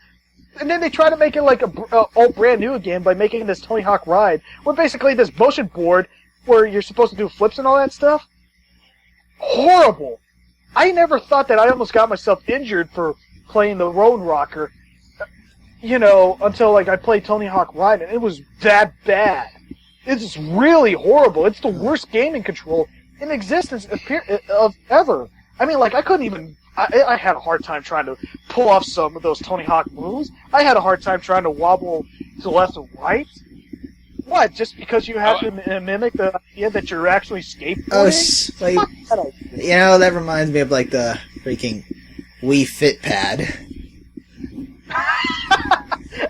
And then they try to make it like all brand new again by making this Tony Hawk Ride, where basically this motion board where you're supposed to do flips and all that stuff. Horrible. I never thought that. I almost got myself injured for playing the Road Rocker, until like I played Tony Hawk Ride, and it was that bad. It's really horrible. It's the worst gaming control in existence of ever. I mean, like I couldn't even. I had a hard time trying to pull off some of those Tony Hawk moves. I had a hard time trying to wobble to the left and right. What? Just because you have to mimic the idea that you're actually skateboarding? That reminds me of like the freaking Wii Fit Pad.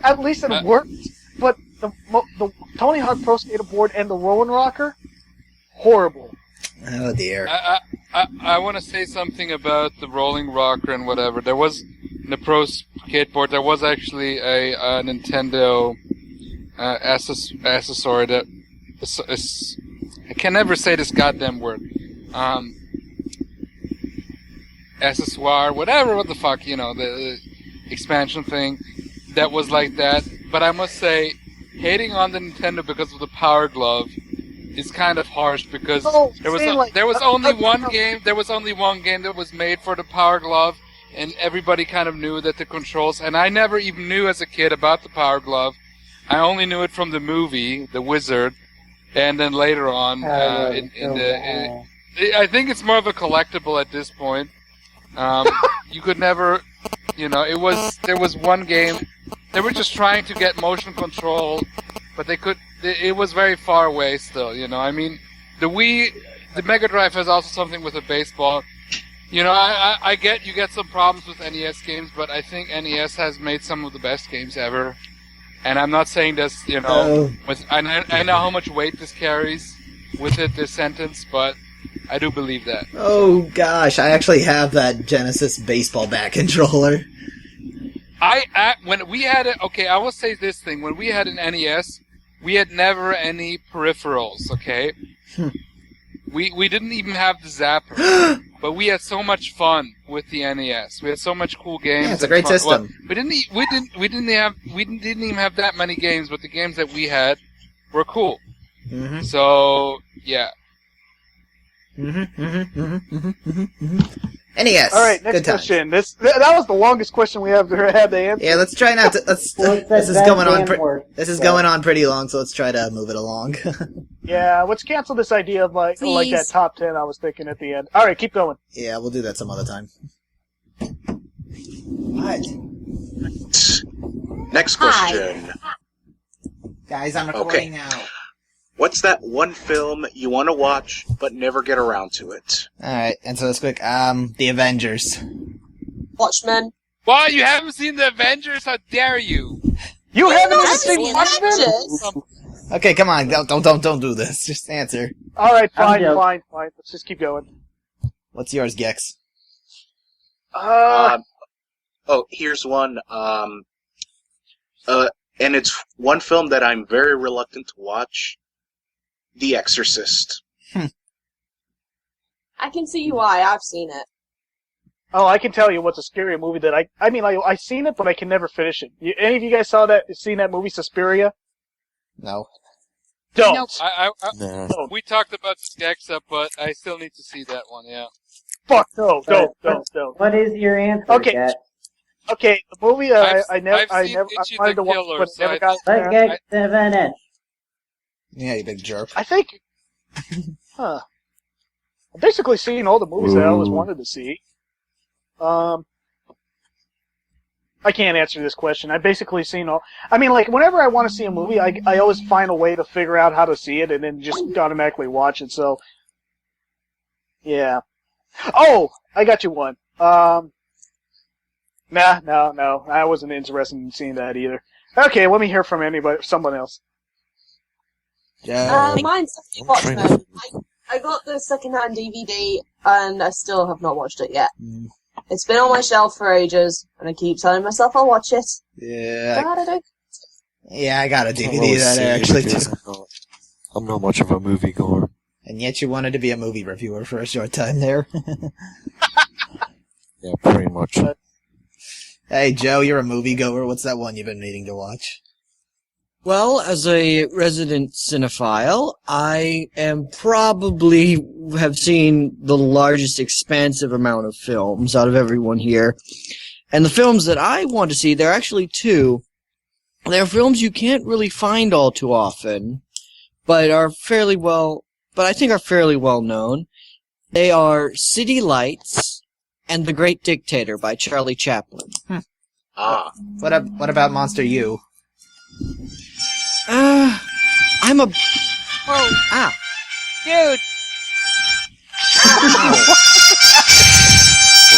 At least it worked, but the Tony Hawk Pro Skater board and the Rowan Rocker, horrible. Oh dear. I want to say something about the rolling rocker and whatever. There was in the Pro Skateboard. There was actually a Nintendo accessory that I can never say this goddamn word. Accessoire, whatever, what the fuck, the expansion thing that was like that. But I must say, hating on the Nintendo because of the Power Glove is kind of harsh because there was only one game that was made for the Power Glove, and everybody kind of knew that the controls. And I never even knew as a kid about the Power Glove. I only knew it from the movie, The Wizard, and then later on I think it's more of a collectible at this point. You could never, there was one game, they were just trying to get motion control, but it was very far away still, I mean, the Mega Drive has also something with a baseball. I get you get some problems with NES games, but I think NES has made some of the best games ever. And I'm not saying this, I know how much weight this carries with it, this sentence, but I do believe that. Oh gosh, I actually have that Genesis baseball bat controller. When we had it, okay, I will say this thing. When we had an NES, we had never any peripherals, okay? We didn't even have the zapper. But we had so much fun with the NES. We had so much cool games. Yeah, it's a great system. Well, we didn't even have that many games, but the games that we had were cool. Mm-hmm. So, yeah. NES. All right, next question. That was the longest question we have had to answer. Yeah, let's try not to. This is going on. This is going on pretty long, so let's try to move it along. Yeah, let's cancel this idea of like that top 10 I was thinking at the end. All right, keep going. Yeah, we'll do that some other time. What? Next question. Guys, I'm recording now. What's that one film you want to watch but never get around to it? Alright, answer this quick. The Avengers. Watchmen. Why, you haven't seen the Avengers? How dare you? You haven't even seen Watchmen? Okay, come on, don't do this. Just answer. Alright, fine. Let's just keep going. What's yours, Gex? Here's one. And it's one film that I'm very reluctant to watch. The Exorcist. I can see why. I've seen it. Oh, I can tell you what's a scary movie that I seen it, but I can never finish it. Any of you guys seen that movie, Suspiria? No. Don't. Nope. Don't. We talked about this Gexup, but I still need to see that one. Yeah. Fuck no! Don't. What is your answer, Okay. Gex? Okay, the movie I've I seen Itchy wanted to the watch, Killer, but so never I got Let there. Gex finish. Yeah, you big jerk. I think. I've basically seen all the movies that I always wanted to see. I can't answer this question. I've basically seen all. I mean, like, whenever I want to see a movie, I always find a way to figure out how to see it and then just automatically watch it, so. Yeah. Oh! I got you one. No. I wasn't interested in seeing that either. Okay, let me hear from someone else. Mine's Watchmen. I got the second-hand DVD, and I still have not watched it yet. It's been on my shelf for ages, and I keep telling myself I'll watch it. Yeah. Gotta do. Yeah, I got a DVD that I actually did. I'm not much of a moviegoer. And yet you wanted to be a movie reviewer for a short time there. Yeah, pretty much. Hey, Joe, you're a moviegoer. What's that one you've been needing to watch? Well, as a resident cinephile, I am probably have seen the largest expansive amount of films out of everyone here. And the films that I want to see, there are actually two. They're films you can't really find all too often, but I think are fairly well known. They are City Lights and The Great Dictator by Charlie Chaplin. What about Monster U? I'm a... Whoa. Ah. Dude.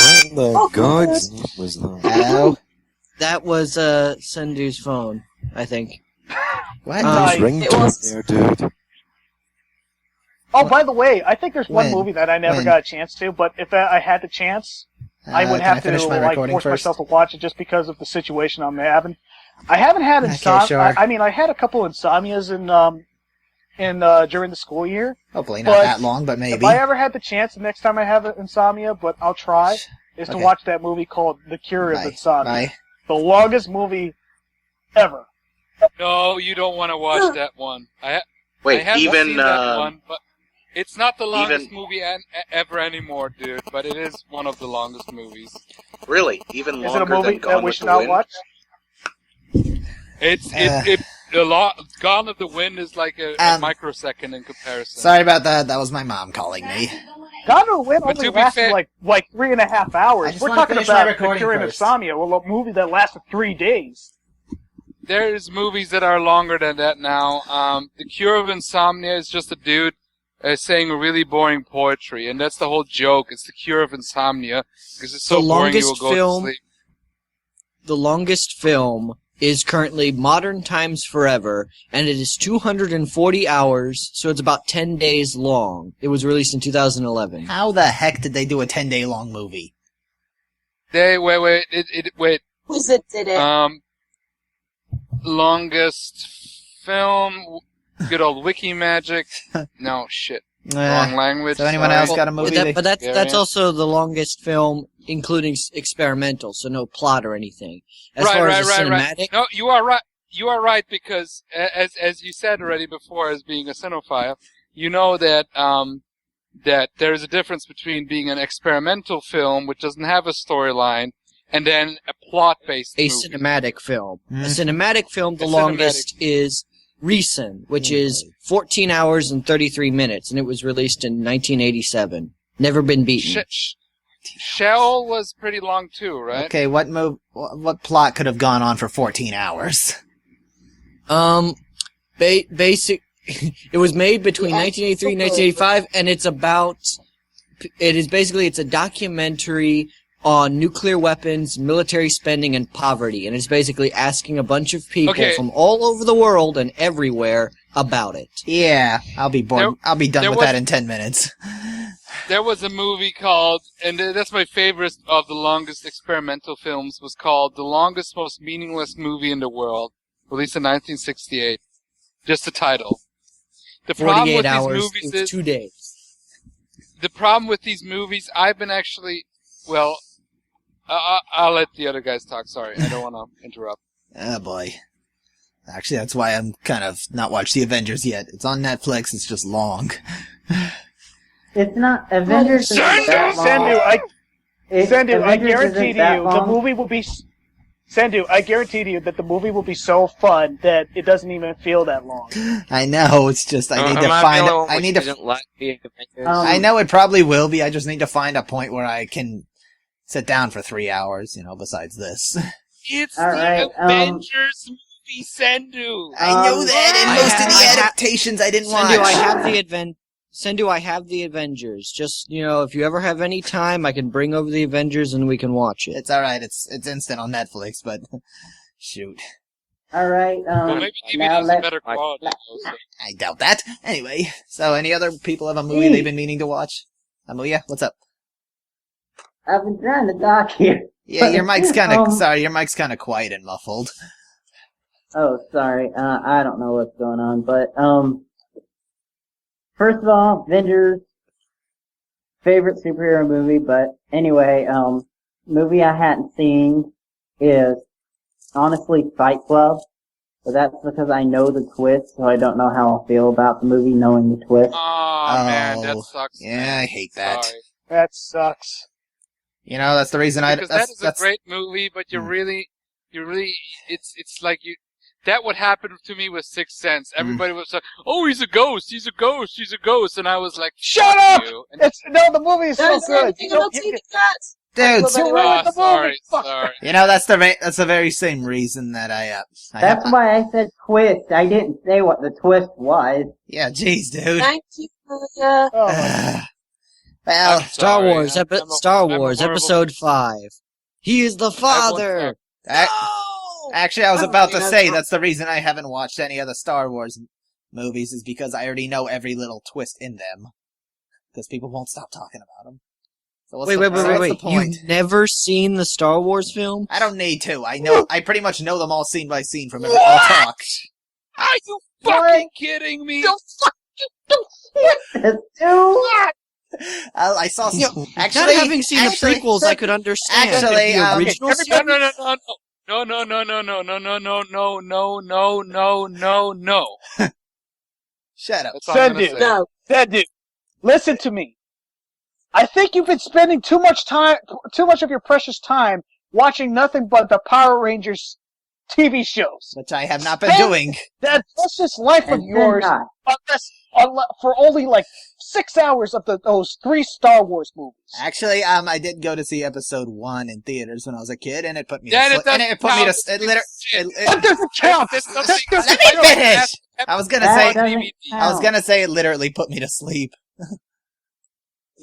What in the God's name was that? Hello? That was Sendu's phone, I think. What? Nice ringtone there, dude. Oh, by the way, I think there's one movie that I never got a chance to, but if I had the chance, I would have to force myself to watch it just because of the situation I'm having. I haven't had insomnia. Sure. I mean, I had a couple insomnias during the school year. Hopefully not that long, but maybe. If I ever had the chance, the next time I have insomnia, but I'll try, is to watch that movie called The Cure of Insomnia. The longest movie ever. No, you don't want to watch that one. I haven't seen that one, but it's not the longest movie ever anymore, dude. But it is one of the longest movies. Really? Even longer is it a movie than Gone that we with should the not Wind? watch? Gone of the Wind is like a microsecond in comparison. Sorry about that. That was my mom calling me. Gone of the Wind But only to be lasted fair- like 3.5 hours. We're wanna talking finish my about The recording Cure of first. Insomnia, a movie that lasted 3 days. There's movies that are longer than that now. The Cure of Insomnia is just a dude saying really boring poetry, and that's the whole joke. It's The Cure of Insomnia because it's so boring you will go to sleep. The longest film is currently Modern Times Forever, and it is 240 hours, so it's about 10 days long. It was released in 2011. How the heck did they do a 10-day long movie? Wait. Who's it did it? Longest film, good old wiki magic. No, shit. Wrong language. So anyone else got a movie? But that's also the longest film, including experimental, so no plot or anything. As far as the cinematic, No, you are right. You are right because, as you said already before, as being a cinephile, you know that that there is a difference between being an experimental film, which doesn't have a storyline, and then a plot-based movie. cinematic film. A cinematic film, the longest is Recent, which is 14 hours and 33 minutes, and it was released in 1987. Never been beaten. Shell was pretty long too, right? Okay, what plot could have gone on for 14 hours? Basic. It was made between 1983 and 1985, and it's a documentary on nuclear weapons, military spending, and poverty, and it's basically asking a bunch of people from all over the world and everywhere about it. Yeah, I'll be bored. I'll be done with that in 10 minutes. There was a movie called, and that's my favorite of the longest experimental films, was called The Longest, Most Meaningless Movie in the World, released in 1968. Just the title. The problem 48 with hours, these movies is 2 days. the problem with these movies, I've been actually, I'll let the other guys talk. Sorry, I don't want to interrupt. Oh boy. Actually, that's why I'm kind of not watched the Avengers yet. It's on Netflix. It's just long. It's not Avengers. Isn't that long. Sandu, I Avengers guarantee isn't to that you, long. the movie will be. Sandu, I guarantee to you that the movie will be so fun that it doesn't even feel that long. I know. It's just I need to find. I need to. Like the Avengers? I know it probably will be. I just need to find a point where I can sit down for 3 hours. Besides this. It's All right, Avengers movie, Sendu. I know that, and most of the adaptations I didn't watch. Sendu, I have the Avengers. Just, if you ever have any time, I can bring over the Avengers and we can watch it. It's alright, it's instant on Netflix, but shoot. Alright, Well, maybe now DVD's a better quality. I doubt that. Anyway, so any other people have a movie they've been meaning to watch? Amelia, what's up? I've been trying to talk here. Yeah, your mic's your mic's kinda quiet and muffled. Oh, sorry. I don't know what's going on, but, first of all, Avengers, favorite superhero movie, but anyway, movie I hadn't seen is, honestly, Fight Club, but that's because I know the twist, so I don't know how I'll feel about the movie knowing the twist. Oh, man, that sucks. Yeah, man. I hate that. Sorry. That sucks. That's the reason Because that is a great movie, but you really, it's like you. That would happen to me with Sixth Sense. Everybody was like, "Oh, he's a ghost! He's a ghost! He's a ghost!" And I was like, "Shut up!" You. And The movie is so good. Dude, sorry. That's the very same reason that I That's why I said twist. I didn't say what the twist was. Yeah, jeez, dude. Thank you. Yeah. Well, Star Wars Episode 5. He is the father. Actually, I was about to say that's the reason I haven't watched any of the Star Wars movies is because I already know every little twist in them. Because people won't stop talking about them. So what's the point? You've never seen the Star Wars film? I don't need to. I pretty much know them all scene by scene from all talk. Are you fucking kidding me? I saw. Actually, not having seen the prequels, I could understand. Actually, the original No. Shut up. Sandu, listen to me. I think you've been spending too much of your precious time watching nothing but the Power Rangers TV shows. Which I have not been doing. That precious life of yours, for only like 6 hours of those 3 Star Wars movies. Actually, I did go to see episode 1 in theaters when I was a kid, and it put me to That doesn't count. Let me finish. I was gonna say it literally put me to sleep.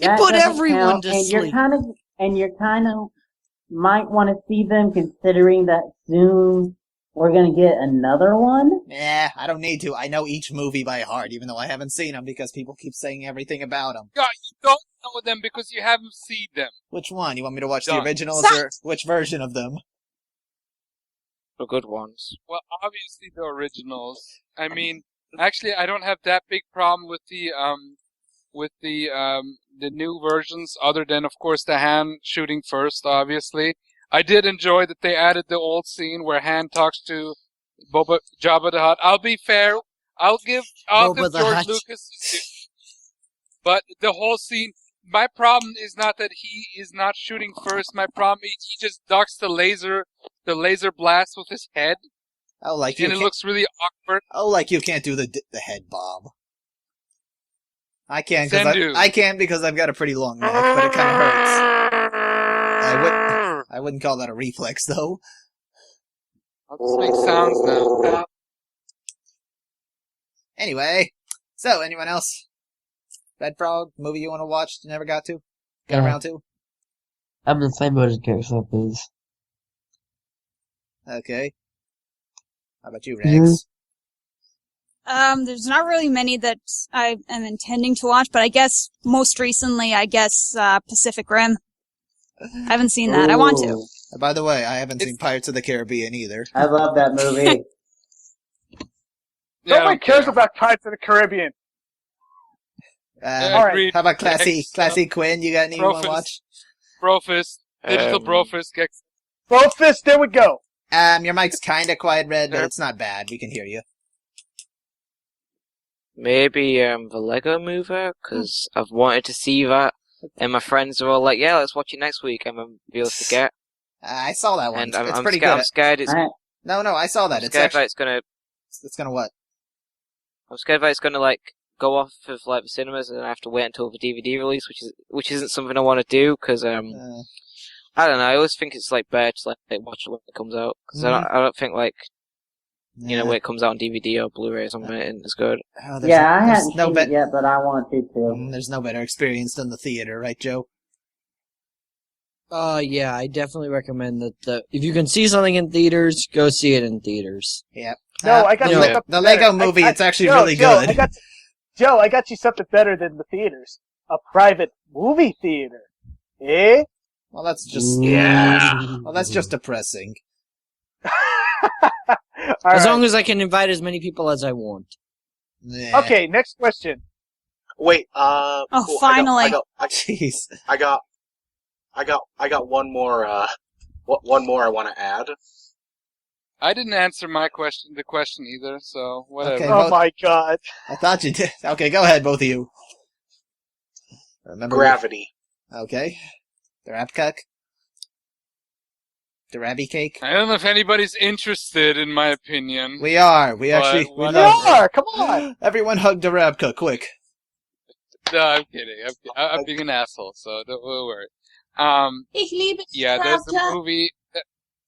That put doesn't everyone count, to and sleep. You're kind of might want to see them considering that soon we're gonna get another one. Nah, I don't need to. I know each movie by heart, even though I haven't seen them because people keep saying everything about them. God, you don't know them because you haven't seen them. Which one? You want me to watch the Done. originals or which version of them? The good ones. Well, obviously the originals. I mean, actually, I don't have that big problem with the new versions, other than, of course, the Han shooting first, obviously. I did enjoy that they added the old scene where Han talks to Jabba the Hutt. I'll be fair. I'll give Jabba the George Hutt. Lucas. But the whole scene, my problem is not that he is not shooting first. My problem is he just ducks the laser blast with his head. Oh, like and it looks really awkward. Oh, like you can't do the head bob. I can Sendu. I can because I've got a pretty long neck, but it kind of hurts. I wouldn't call that a reflex though. I'll just make sounds now. Anyway, so anyone else? Red Frog movie you want to watch? You never got Yeah. around to? I'm in the same boat as Gexup is. Okay. How about you, Rex? There's not really many that I am intending to watch, but I guess most recently, Pacific Rim. I haven't seen that. I want to. By the way, I haven't seen Pirates of the Caribbean either. I love that movie. Nobody cares about Pirates of the Caribbean. All right. How about Classy Quinn? You got any you want to watch? Brofist. Digital Brofist, Gex. Brofist, there we go. Your mic's kinda quiet, Red, but it's not bad. We can hear you. Maybe the Lego Mover, because I've wanted to see that, and my friends are all like, "Yeah, let's watch it next week," and I'm be able to forget. I saw that one. And It's I'm pretty scared. good. I'm scared. It's No, I saw that. I'm It's scared actually that it's gonna. it's gonna what? I'm scared that it's gonna like go off of like the cinemas, and I have to wait until the DVD release, which isn't something I want to do because I don't know. I always think it's like better to like watch it when it comes out because I don't think like when it comes out on DVD or Blu-ray or something, and it's good. Oh, I haven't seen it yet, but I want to too. There's no better experience than the theater, right, Joe? Yeah, I definitely recommend that. If you can see something in theaters, go see it in theaters. Yep. No, I got you something the better. Lego Movie. It's actually Joe, really good. I got you something better than the theaters. A private movie theater. Eh? Well, that's just Well, that's just depressing. As long as I can invite as many people as I want. Yeah. Okay, next question. Wait, Oh, finally. Jeez. I got one more, one more I want to add. I didn't answer the question either, so whatever. Okay, Oh my god. I thought you did. Okay, go ahead, both of you. Remember Gravity. Okay. The Rapcuck? The Rabby Cake? I don't know if anybody's interested in my opinion. We are. We but actually... We whatever. Come on! Everyone hug the Rabcuck, quick. No, I'm kidding. I'm being an asshole, so don't worry. Yeah, there's a movie.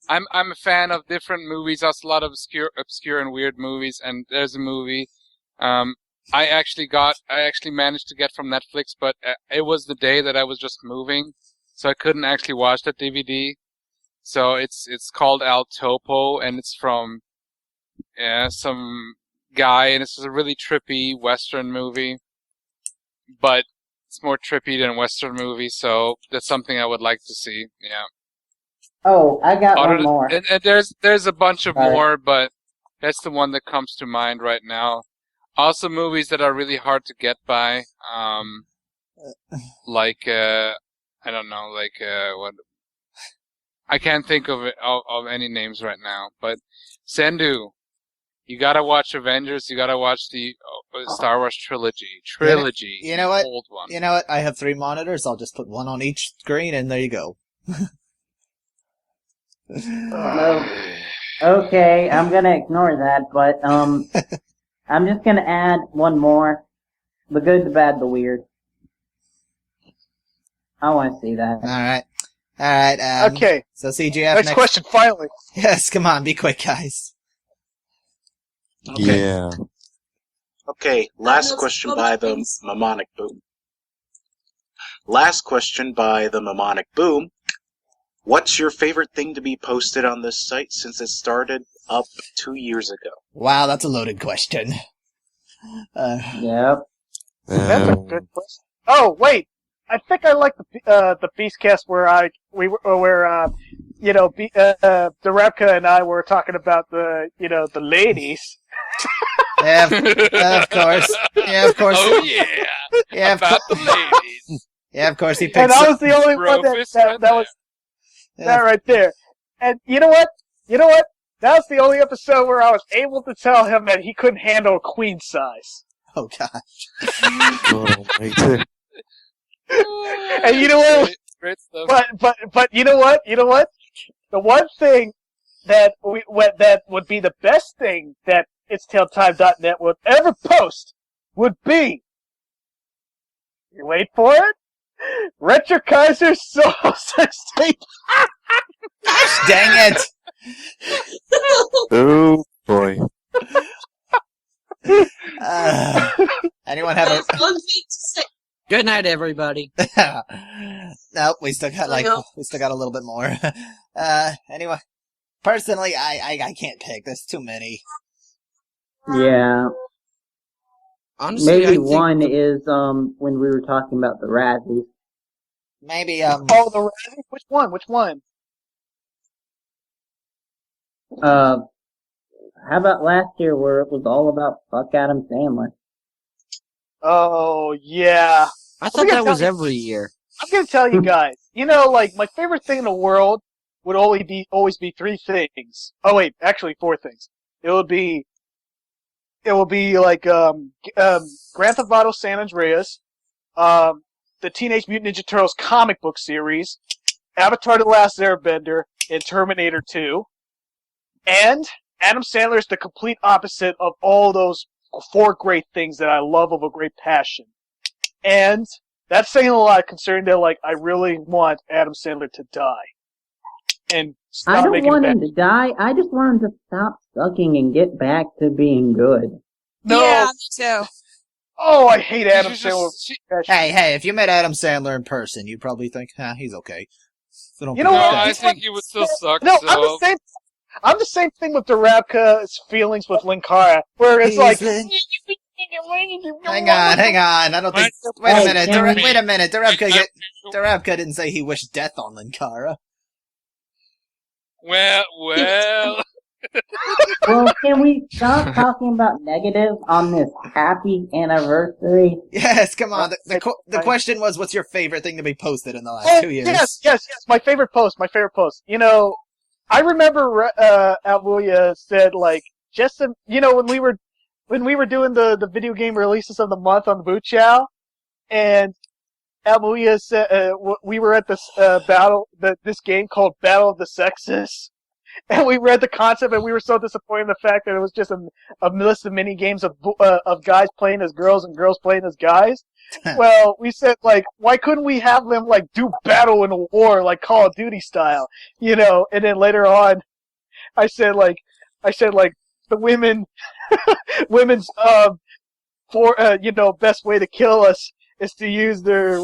I'm a fan of different movies. Also, a lot of obscure and weird movies. And there's a movie. I actually managed to get from Netflix, but it was the day that I was just moving, so I couldn't actually watch that DVD. So it's called El Topo, and it's from some guy, and it's a really trippy Western movie. But it's more trippy than a Western movie, so that's something I would like to see. Yeah. Oh, I got one more. And there's a bunch of Sorry. more, but that's the one that comes to mind right now. Also, movies that are really hard to get by, like I don't know, like what? I can't think of any names right now. But Sendu, you gotta watch Avengers. You gotta watch the Star Wars trilogy. You know what? Old one. You know what? I have 3 monitors. I'll just put one on each screen, and there you go. Okay, I'm gonna ignore that, but I'm just gonna add one more. The good, the bad, the weird. I want to see that. Alright, Okay. So CGF Next question, finally. Yes, come on, be quick, guys. Okay. Yeah. Okay, last question by the Mnemonic Boom. Last question by the Mnemonic Boom. What's your favorite thing to be posted on this site since it started up 2 years ago? Wow, that's a loaded question. Yep. That's a good question. Oh, wait. I think I like the Beastcast where the Repka and I were talking about the ladies. Yeah, of course. Yeah, of course. Oh yeah. Yeah, about the ladies. Yeah, of course he picked. And I was the only one that was that right there. And you know what? That was the only episode where I was able to tell him that he couldn't handle a queen size. Oh gosh. Oh, me too. And you know what? Great stuff. But you know what? The one thing that would be the best thing that It'sTaleTime.net would ever post would be, you wait for it, Retro Kaiser solo sex tape. Dang it! Oh boy. Anyone have a? One thing to say. Good night, everybody. Nope, we still got a little bit more. Anyway, personally, I can't pick. There's too many. Yeah. Honestly, Maybe I think one is when we were talking about the Razzies. Maybe Oh, the Razzie? Which one? How about last year where it was all about fuck Adam Sandler? Oh yeah. I thought that was every year. I'm gonna tell you guys. You know, like my favorite thing in the world would always be three things. Oh wait, actually four things. It will be like Grand Theft Auto San Andreas, the Teenage Mutant Ninja Turtles comic book series, Avatar: The Last Airbender, and Terminator 2. And Adam Sandler is the complete opposite of all those four great things that I love of a great passion. And that's saying a lot, considering that, like, I really want Adam Sandler to die. And stop I don't making want it him to die. I just want him to stop sucking and get back to being good. No. Yeah, me too. Oh, I hate Adam Sandler. Hey, if you met Adam Sandler in person, you'd probably think, he's okay. So don't You know be what? upset. I think he would still suck. No, so. I'm the same thing with Darabka's feelings with Linkara, where it's like. Hang on. I don't think. Wait a minute. Darabka didn't say he wished death on Linkara. Well. Well, can we stop talking about negative on this happy anniversary? Yes, come on. The question was, what's your favorite thing to be posted in the last 2 years? Yes. My favorite post. You know, I remember Alvuya said, like, when we were doing the video game releases of the month on the Boot Chow, and Alvuya said we were at this this game called Battle of the Sexes. And we read the concept, and we were so disappointed in the fact that it was just a list of mini games of guys playing as girls and girls playing as guys. Well, we said, like, why couldn't we have them, like, do battle in a war, like Call of Duty style, you know? And then later on, I said like the women's best way to kill us is to use their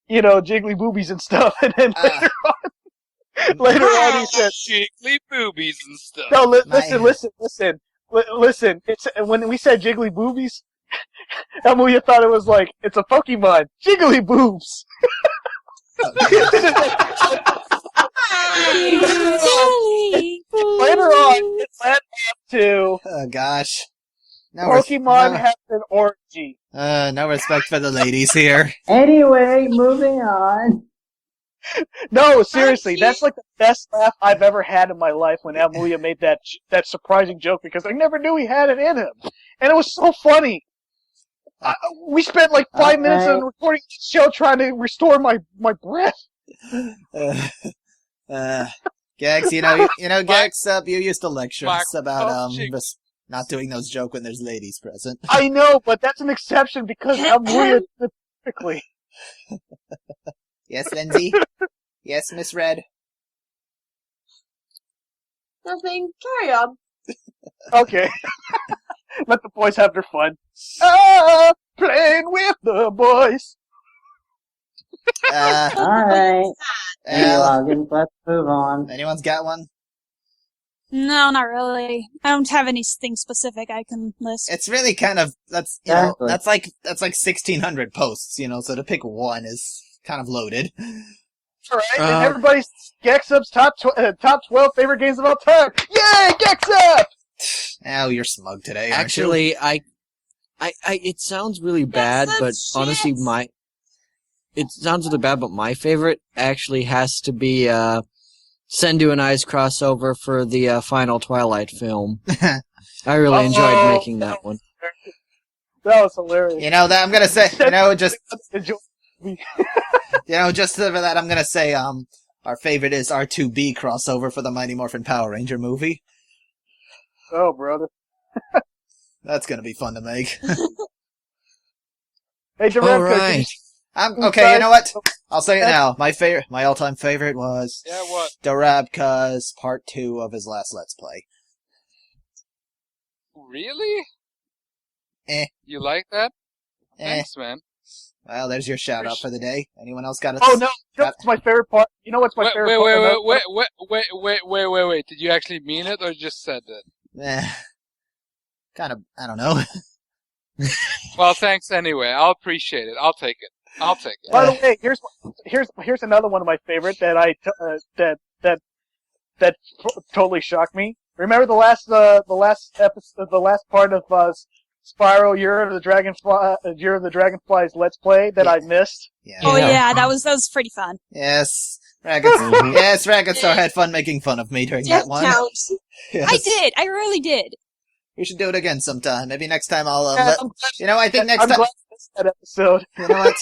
jiggly boobies and stuff. And then later on, he said, "Jiggly boobies and stuff." No, listen. It's when we said jiggly boobies, Amuya thought it was like it's a Pokemon, jiggly boobs. Later on, it led up to. Oh gosh. Pokemon has an orgy. No respect for the ladies here. Anyway, moving on. No, seriously, that's like the best laugh I've ever had in my life when Amuya made that surprising joke, because I never knew he had it in him, and it was so funny. We spent like 5 minutes on the recording show trying to restore my breath. Gex, Gex, you used to lecture us about not doing those jokes when there's ladies present. I know, but that's an exception because Amuya specifically. Yes, Lindsay? Yes, Miss Red? Nothing. Carry on. Okay. Let the boys have their fun. Playing with the boys. Alright. Let's move on. Anyone's got one? No, not really. I don't have anything specific I can list. It's really kind of, that's like 1,600 posts, so to pick one is kind of loaded. Alright, and everybody's Gexup's top 12 favorite games of all time. Yay, Gexup! Oh, you're smug today, aren't Actually, you? I it sounds really bad, but honestly, it sounds really bad, but my favorite actually has to be, Sendu and I's crossover for the final Twilight film. I really enjoyed making that one. That was hilarious. That I'm gonna say, just for that, I'm gonna say, our favorite is R2B crossover for the Mighty Morphin Power Ranger movie. Oh, brother. That's gonna be fun to make. Hey, Darabka, okay, you know what? I'll say it now. My all-time favorite was Darabka's part 2 of his last Let's Play. Really? You like that? Thanks, man. Well, there's your shout-out for the day. Anyone else got it? Oh, no. That's my favorite part. You know what's my favorite part? Wait. Did you actually mean it or just said it? Kind of, I don't know. Well, thanks anyway. I'll appreciate it. I'll take it. By the way, here's another one of my favorite that that totally shocked me. Remember the last part of Spyro Year of the Dragonfly's Let's Play that I missed. Yeah. Oh yeah, that was pretty fun. Yes. Yes, Raganstar had fun making fun of me during that one. Counts. Yes. I did. I really did. We should do it again sometime. Maybe next time I'll Yeah, I think next I'm time. glad I missed that episode. You know what?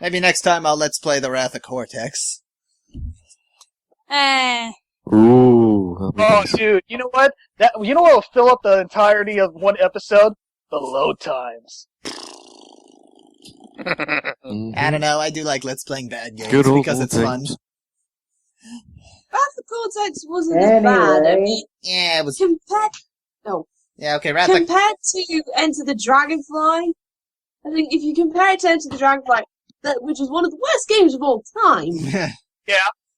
Maybe next time I'll let's play the Wrath of Cortex. Ooh. Oh, dude, you know what? You know what will fill up the entirety of one episode? The load times. I don't know. I do like let's playing bad games Good old because it's fun. times. Wrath of Cortex wasn't as bad. I mean, Yeah, it was. compared. No. Yeah, okay. Wrath of Compared to Enter the Dragonfly, I think if you compare it to Enter the Dragonfly, which is one of the worst games of all time. Yeah.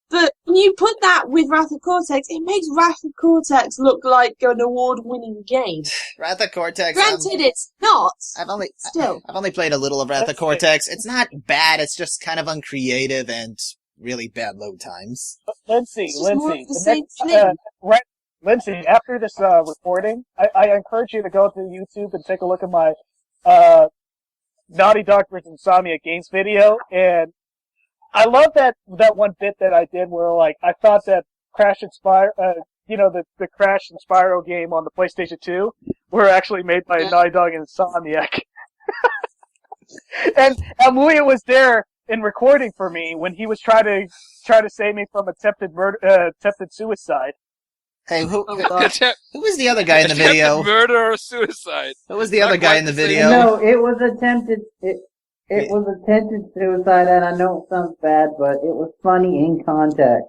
But when you put that with Wrath of Cortex, it makes Wrath of Cortex look like an award-winning game. Wrath of Cortex. Granted, it's not. I've only played a little of Wrath of That's Cortex. It's not bad. It's just kind of uncreative and really bad load times. Lindsay, It's just more of the the same next, thing. Lindsay, after this recording, I encourage you to go to YouTube and take a look at my Naughty Dog vs. Insomnia Games video, and I love that one bit that I did where, like, I thought that Crash and Spyro, the Crash and Spyro game on the PlayStation 2 were actually made by Naughty Dog and Insomniac. And Amuya was there in recording for me when he was trying to save me from attempted suicide. Hey, who Attempt- was the other guy in the attempted video? murder or suicide. Who was the other guy in the video? No, it was attempted. It was attempted suicide, and I know it sounds bad, but it was funny in context.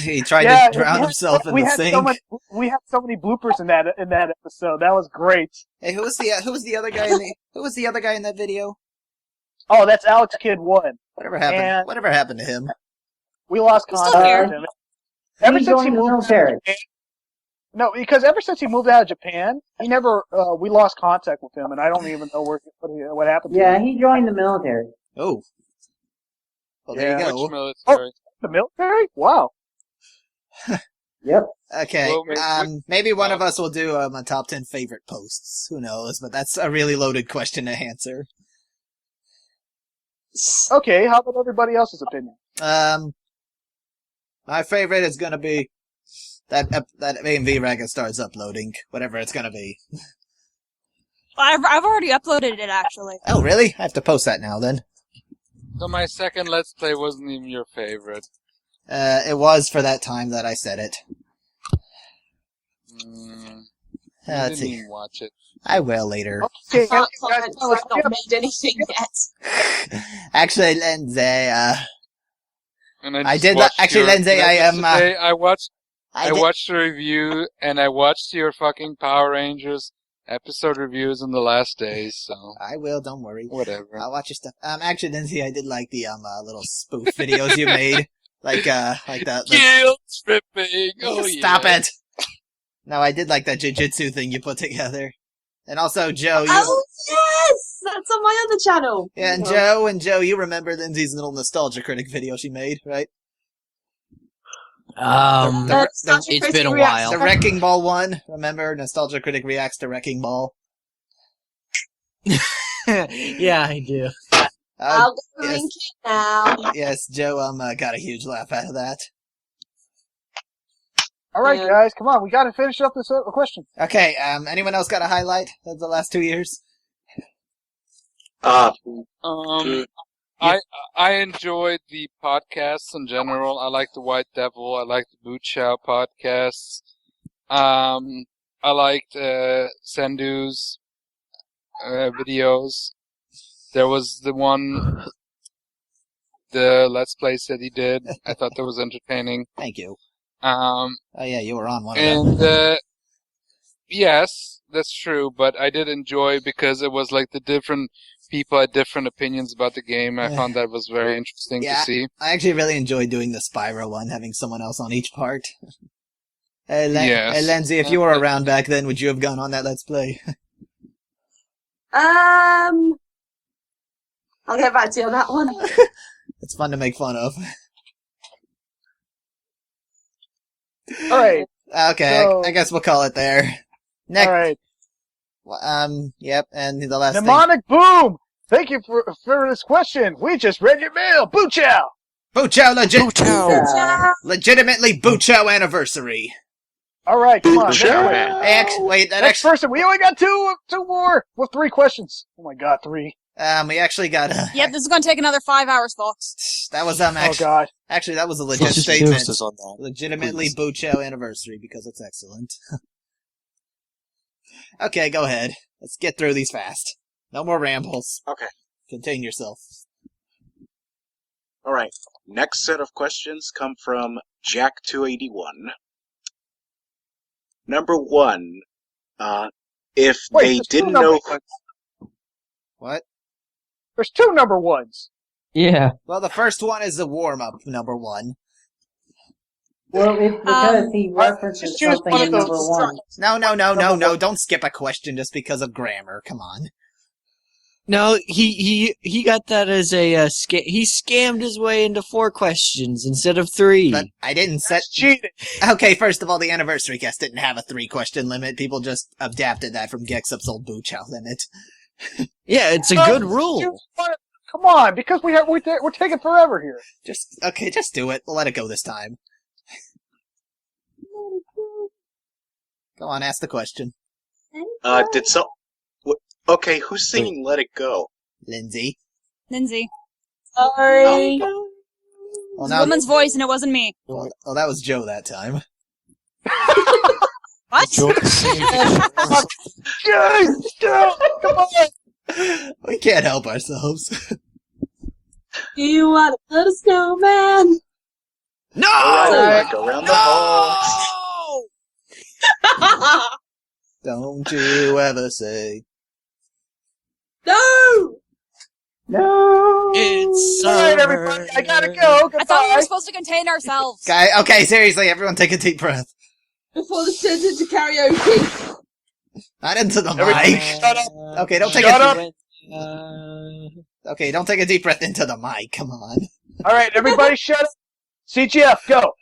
He tried to drown himself in the sink. We had so many bloopers in that episode. That was great. Hey, who was the other guy in that video? Oh, that's Alex Kidd 1. Whatever happened to him? We lost He's still contact here. with him. Ever He since he joined the moved out military. of Japan, no, because ever since he moved out of Japan, he never. We lost contact with him, and I don't even know what happened. Yeah, to him. he joined the military. Oh. Well, there Yeah. you go. Which military? The military? Wow. Yep. Okay. Well, maybe one of us will do a top 10 favorite posts. Who knows? But that's a really loaded question to answer. Okay, how about everybody else's opinion? My favorite is gonna be that AMV Raganstar's uploading, whatever it's gonna be. I've already uploaded it actually. Oh, really? I have to post that now then. So my second Let's Play wasn't even your favorite. It was for that time that I said it. I Let's didn't see. even watch it. I will later. Okay, I've guys, not made anything yet. Actually, Lindsay, And I just did watched actually, your- Lindsay, I am. Yesterday, I watched I I did- watched the review, and I watched your fucking Power Rangers episode reviews in the last days, so I will. Don't worry. whatever. I'll watch your stuff. Actually, Lindsay, I did like the little spoof videos you made, like the Guilt tripping! Oh, Stop yeah. it! No, I did like that jujitsu thing you put together. And also, Joe, you... Oh, yes! That's on my other channel. Yeah, and Joe, you remember Lindsay's little Nostalgia Critic video she made, right? It's been a while. The Wrecking Ball one. Remember? Nostalgia Critic reacts to Wrecking Ball. Yeah, I do. I'll go link it now. Yes, Joe got a huge laugh out of that. All right, Yeah. guys, come on. We got to finish up this question. Okay, anyone else got a highlight of the last 2 years? I enjoyed the podcasts in general. I like the White Devil. I like the Boot Chow podcasts. I liked Sendu's videos. There was the one, the Let's Plays that he did. I thought that was entertaining. Thank you. Oh yeah, you were on one of them. And yes, that's true. But I did enjoy because it was like the different people had different opinions about the game. I found that was very interesting to see. I actually really enjoyed doing the Spyro one, having someone else on each part. Hey, Yes. hey, Lindsay, if you were around back then, would you have gone on that Let's Play? I'll get back to you on that one. It's fun to make fun of. All right. Okay, So- I guess we'll call it there. All right. Yep, and the last Mnemonic Boom! Thank you for this question. We just read your mail. Boo chow! Boo chow, legitimately Boo chow anniversary. All right, come on. Next person. We only got two more with 3 questions. Oh my god, 3. We actually got Yep, this is going to take another 5 hours, folks. That was Oh god. Actually, that was a legit Just statement. use this on that, Legitimately please. Boo chow anniversary because it's excellent. Okay, go ahead. Let's get through these fast. No more rambles. Okay. Contain yourself. All right. Next set of questions come from Jack281. Number 1. If they didn't know... What? There's 2 number 1s. Yeah. Well, the first one is the warm-up, number 1. Well, it's because he references something in number 1. No, don't skip a question just because of grammar. Come on. No, he got that as a he scammed his way into 4 questions instead of 3. But I didn't set... cheating. Okay, first of all, the anniversary guest didn't have a 3-question limit. People just adapted that from Gexup's old Boo Chow limit. Yeah, it's a good rule. Come on, because we're taking forever here. Just do it. We'll let it go this time. Go on, ask the question. Okay, who's singing Let It Go? Lindsay. Sorry. Well, It's a woman's voice, and it wasn't me. Well, that was Joe that time. What? Come on. We can't help ourselves. Do you want to build a snowman? No! Alright, go around the halls. Don't you ever say... No! It's Alright, everybody, I gotta go. Goodbye. I thought we were supposed to contain ourselves. Okay, seriously, everyone take a deep breath. Before this turns into karaoke. Not into the Everybody mic. shut up. Okay, don't take Shut a... up. Okay, don't take a deep breath into the mic, come on. Alright, everybody shut up. CGF, go.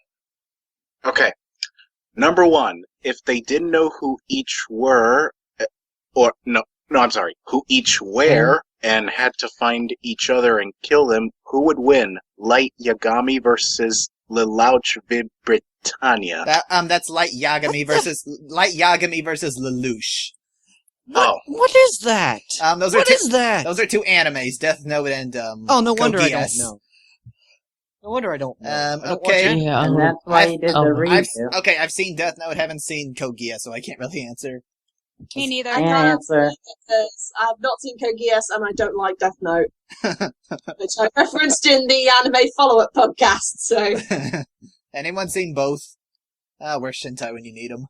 Okay. Number 1. If they didn't know who each were... who each were, and had to find each other and kill them, who would win? Light Yagami versus Lelouch Vid Britannia. That's Light Yagami versus Lelouch. What is that? What is that? Those are 2 animes, Death Note and Oh, no wonder I don't Code Geass. know. No wonder I don't know. I don't Okay. watch And that's why he did the review. I've seen Death Note, haven't seen Code Geass, so I can't really answer. Me neither. I can't answer because I've not seen Code Geass and I don't like Death Note, which I referenced in the anime follow-up podcast. So, Anyone seen both? Where's Shintai when you need him?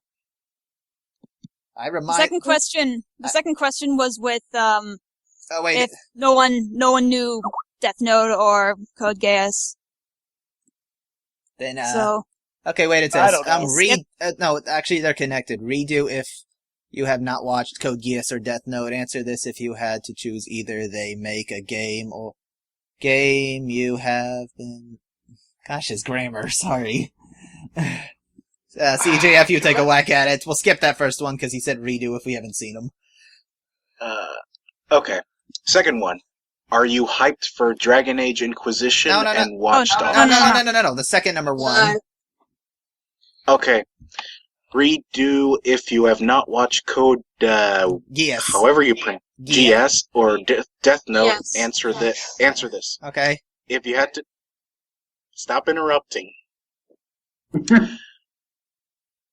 The second question was with Oh wait. if no one knew Death Note or Code Geass. Then So okay, wait. It I says don't know. no, actually they're connected. Redo if you have not watched Code Geass or Death Note. Answer this if you had to choose either. They make a game or game you have been. Gosh, his grammar. Sorry. CJF, you take a whack at it. We'll skip that first one because he said redo if we haven't seen him. Okay. Second one. Are you hyped for Dragon Age Inquisition and Watch Dogs? No. The second number 1. Okay. Redo if you have not watched Code Geass. However you print GS or Death Note. Yes. Answer this. Okay. If you had to stop interrupting.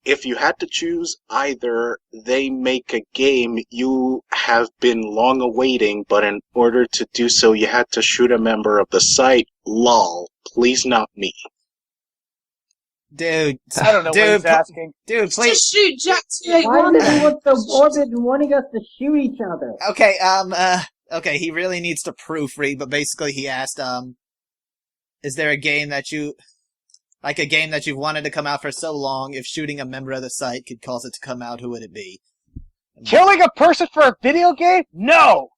If you had to choose either, they make a game you have been long awaiting, but in order to do so, you had to shoot a member of the site. Lol. Please not me. Dude. I don't know what he's asking. Dude, please. just shoot Jack Why 281. did he want the orbit wanting us to shoot each other? Okay, okay, he really needs to proofread, but basically he asked, is there a game that you've wanted to come out for so long, if shooting a member of the site could cause it to come out, who would it be? Killing a person for a video game? No!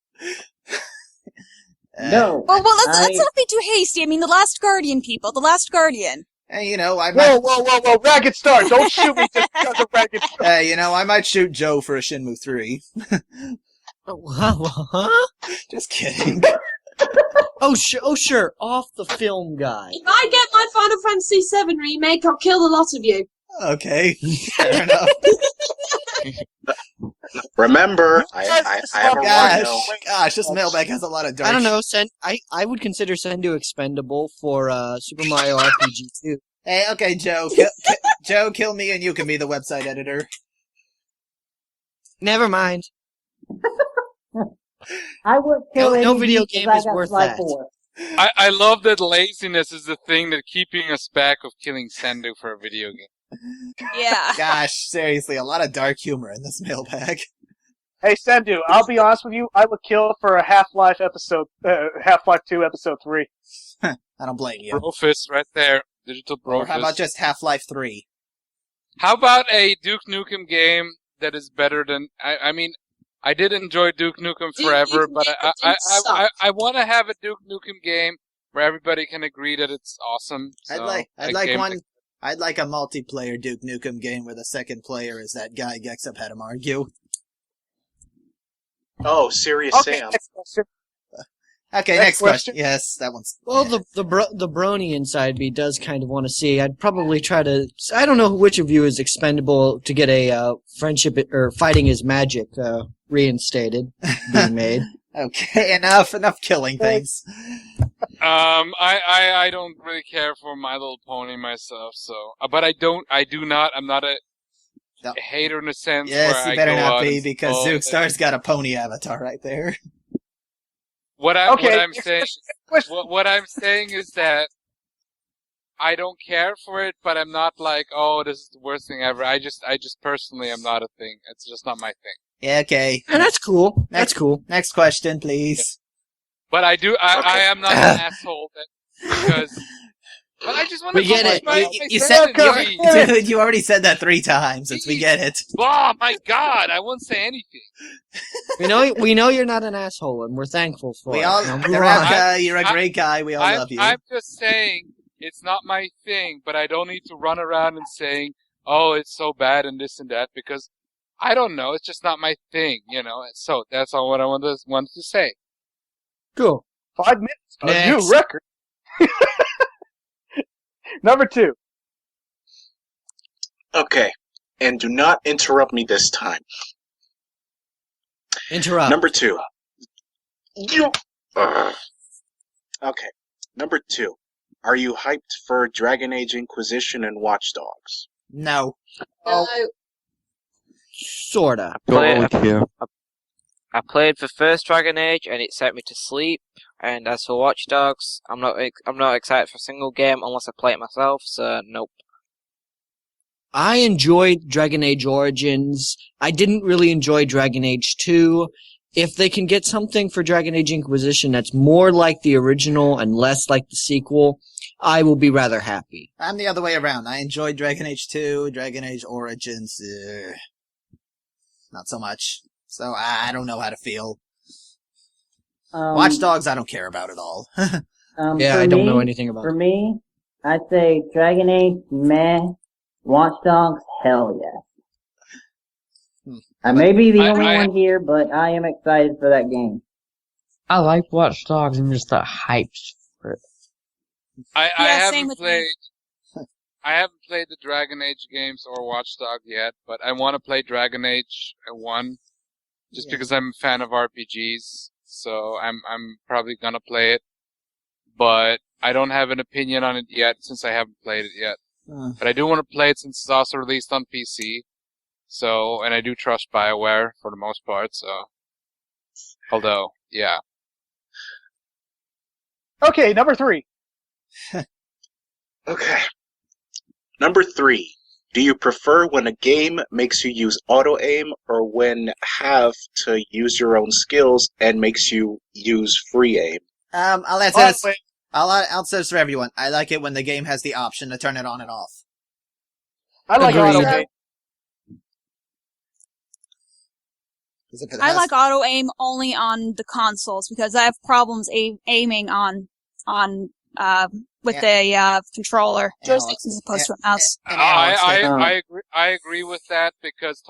No. Well, let's not be too hasty. I mean, The Last Guardian, people. The Last Guardian. Hey, you know, I Whoa, might. whoa! Ragged Star, don't shoot me just because of Ragged Star. Hey, you know, I might shoot Joe for a Shenmue 3. Huh? Just kidding. Oh, sure. Off the film guy. If I get my Final Fantasy VII remake, I'll kill a lot of you. Okay, fair enough. Remember, I have a rhino. Gosh, this mailbag has a lot of dark. I don't know. I would consider Sendu expendable for Super Mario RPG 2. Hey, okay, Joe. Joe, kill me and you can be the website editor. Never mind. I would kill No any video beast game if I is got worth Sly that. 4. I love that laziness is the thing that's keeping us back of killing Sendu for a video game. Yeah. Gosh, seriously, a lot of dark humor in this mailbag. Hey, Sendu, I'll be honest with you. I would kill for a Half-Life 2, episode 3. I don't blame you. Brofist right there. Digital Brofist. Or how about just Half-Life 3? How about a Duke Nukem game that is better than... I mean, I did enjoy Duke Nukem forever, but I want to have a Duke Nukem game where everybody can agree that it's awesome. So I'd like a multiplayer Duke Nukem game where the second player is that guy Gexup had him argue. Oh, Serious Okay, Sam. next question. Okay, next question. Yes, that one's... Well, the brony inside me does kind of want to see. I'd probably try to... I don't know which of you is expendable to get a friendship or fighting is magic reinstated, being made. Okay, enough killing things. I don't really care for My Little Pony myself, so... but I'm not a hater in a sense Yes, where you I better go not out be, and because spoil Zook Star's got a pony avatar right there. What I'm saying is that I don't care for it, but I'm not like, oh, this is the worst thing ever. I just personally am not a thing. It's just not my thing. Yeah, okay. And that's cool. That's cool. Next question, please. But I am not an asshole because. But I just want to get it. You said dude, you already said that 3 times. We get it. Oh my God! I won't say anything. We know you're not an asshole, and we're thankful for it. You're a great guy. We all love you. I'm just saying it's not my thing, but I don't need to run around and saying, "Oh, it's so bad" and this and that, because I don't know. It's just not my thing, So that's all what I wanted to say. Cool. 5 minutes. A new record. Number 2. Okay, and do not interrupt me this time. Interrupt. Number 2. Okay, number 2. Are you hyped for Dragon Age Inquisition and Watch Dogs? No. No. Sorta. I played the first Dragon Age and it sent me to sleep. And as for Watch Dogs, I'm not excited for a single game unless I play it myself. So nope. I enjoyed Dragon Age Origins. I didn't really enjoy Dragon Age 2. If they can get something for Dragon Age Inquisition that's more like the original and less like the sequel, I will be rather happy. I'm the other way around. I enjoyed Dragon Age 2, Dragon Age Origins. Not so much. So I don't know how to feel. Watch Dogs, I don't care about at all. I don't know anything about it. For me, I'd say Dragon Age, meh. Watch Dogs, hell yes. I may be the only one here, but I am excited for that game. I like Watch Dogs and just the hype for it. I haven't played the Dragon Age games or Watch Dogs yet, but I want to play Dragon Age 1 just because I'm a fan of RPGs. So I'm probably gonna play it, but I don't have an opinion on it yet since I haven't played it yet. But I do want to play it since it's also released on PC. So, and I do trust BioWare for the most part. So, although, yeah. Okay, number 3. Okay. Number 3. Do you prefer when a game makes you use auto-aim or when have to use your own skills and makes you use free aim? I'll answer this. I'll answer this for everyone. I like it when the game has the option to turn it on and off. I like auto-aim. I like auto-aim only on the consoles because I have problems aiming on with a controller as opposed to a mouse. I agree with that because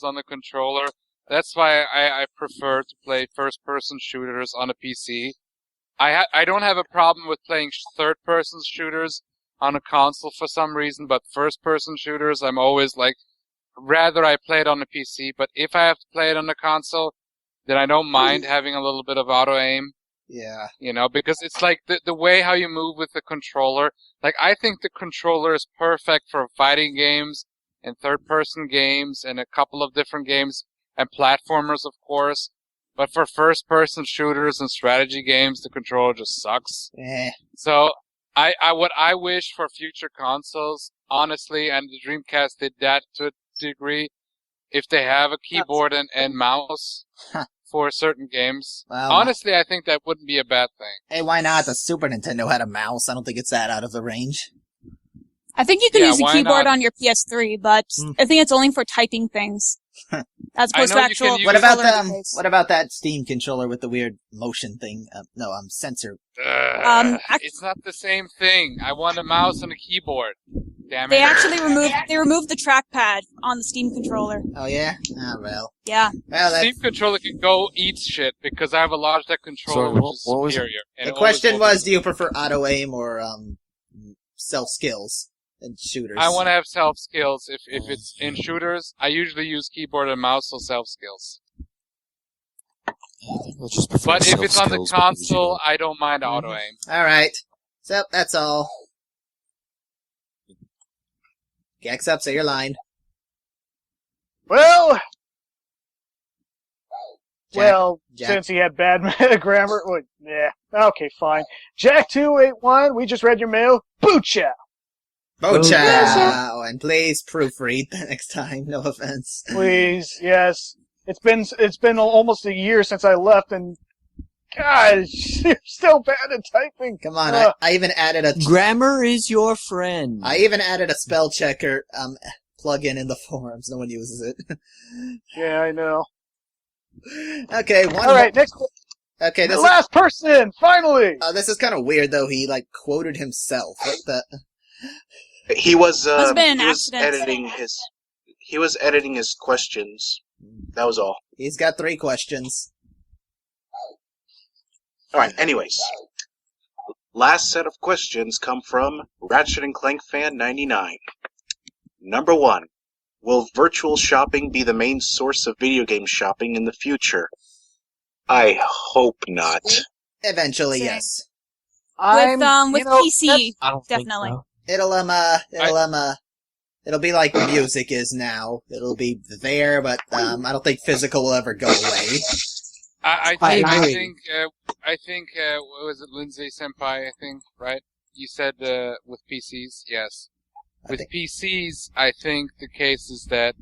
on the controller. That's why I prefer to play first-person shooters on a PC. I don't have a problem with playing third-person shooters on a console for some reason, but first-person shooters, I'm always like, rather I play it on a PC. But if I have to play it on a console, then I don't mind having a little bit of auto-aim. Yeah. You know, because it's like the way how you move with the controller. Like, I think the controller is perfect for fighting games and third-person games and a couple of different games and platformers, of course. But for first-person shooters and strategy games, the controller just sucks. So, what I wish for future consoles, honestly, and the Dreamcast did that to a degree, if they have a keyboard and mouse for certain games. Well, honestly, I think that wouldn't be a bad thing. Hey, why not? The Super Nintendo had a mouse. I don't think it's that out of the range. I think you can use a keyboard on your PS3, but I think it's only for typing things. As opposed to actual. What about that Steam controller with the weird motion thing? Sensor. It's not the same thing. I want a mouse and a keyboard. Damn it. They actually removed the trackpad on the Steam controller. Oh yeah? Oh well. Yeah. Well, Steam controller can go eat shit because I have a Logitech controller which is superior. The question was, do you prefer auto aim or self skills in shooters? I want to have self skills. If it's in shooters, I usually use keyboard and mouse or self skills. But if it's on the console, I don't mind auto aim. All right. So that's all. Gexup, say your line. Well, Jack. since he had bad grammar, okay, fine. Jack281, we just read your mail. Boocha! Boocha! Oh, and please proofread next time. No offense. Please, yes. It's been almost a year since I left, and God, you're still bad at typing. Come on, I even added a... Grammar is your friend. I even added a spell checker plug-in in the forums. No one uses it. Yeah, I know. Okay, All right, next. Okay, the last person, finally. This is kind of weird, though. He quoted himself. What the? He was editing his questions. That was all. He's got 3 questions. Alright, anyways. Last set of questions come from Ratchet & Clank Fan 99. Number 1. Will virtual shopping be the main source of video game shopping in the future? I hope not. Eventually, yes. With PC, definitely. It'll be like music is now. It'll be there, but I don't think physical will ever go away. I think what was it, Lindsay Senpai, I think, right? You said with PCs, yes. With PCs, I think the case is that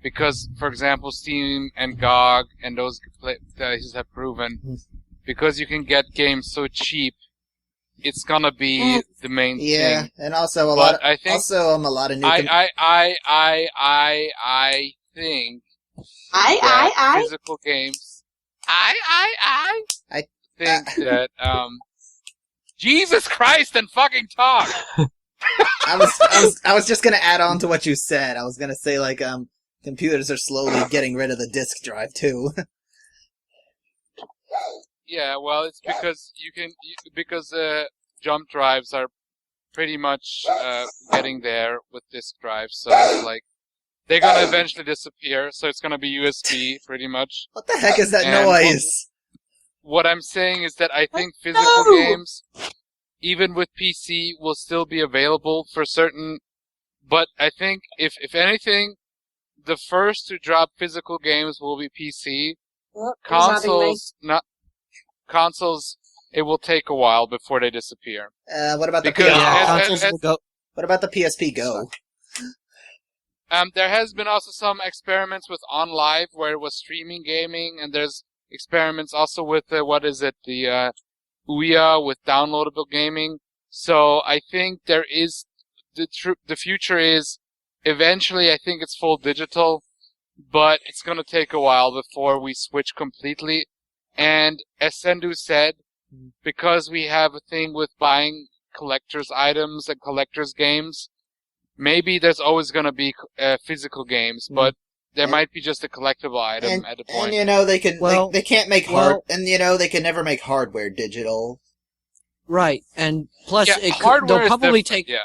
because, for example, Steam and GOG and those places have proven, because you can get games so cheap, it's gonna be the main thing. Yeah, and also a lot of new. Physical games. I think that Jesus Christ and fucking talk. I was just gonna add on to what you said. I was gonna say computers are slowly getting rid of the disk drive too. Yeah, well, it's because jump drives are pretty much getting there with disk drives, so it's like they're gonna eventually disappear. So it's gonna be USB pretty much. What the heck is that noise? What I'm saying is that I think physical games, even with PC, will still be available for certain. But I think if anything, the first to drop physical games will be PC. Consoles, it will take a while before they disappear. What about the What about the PSP Go? There has been also some experiments with OnLive where it was streaming gaming, and there's experiments also with the Ouya with downloadable gaming. So I think there is the future is eventually. I think it's full digital, but it's going to take a while before we switch completely. And as Sendu said, because we have a thing with buying collector's items and collector's games. Maybe there's always going to be physical games, but there might be just a collectible item at a point. And they can they can't make they can never make hardware digital. Right, and plus hardware they'll probably different, take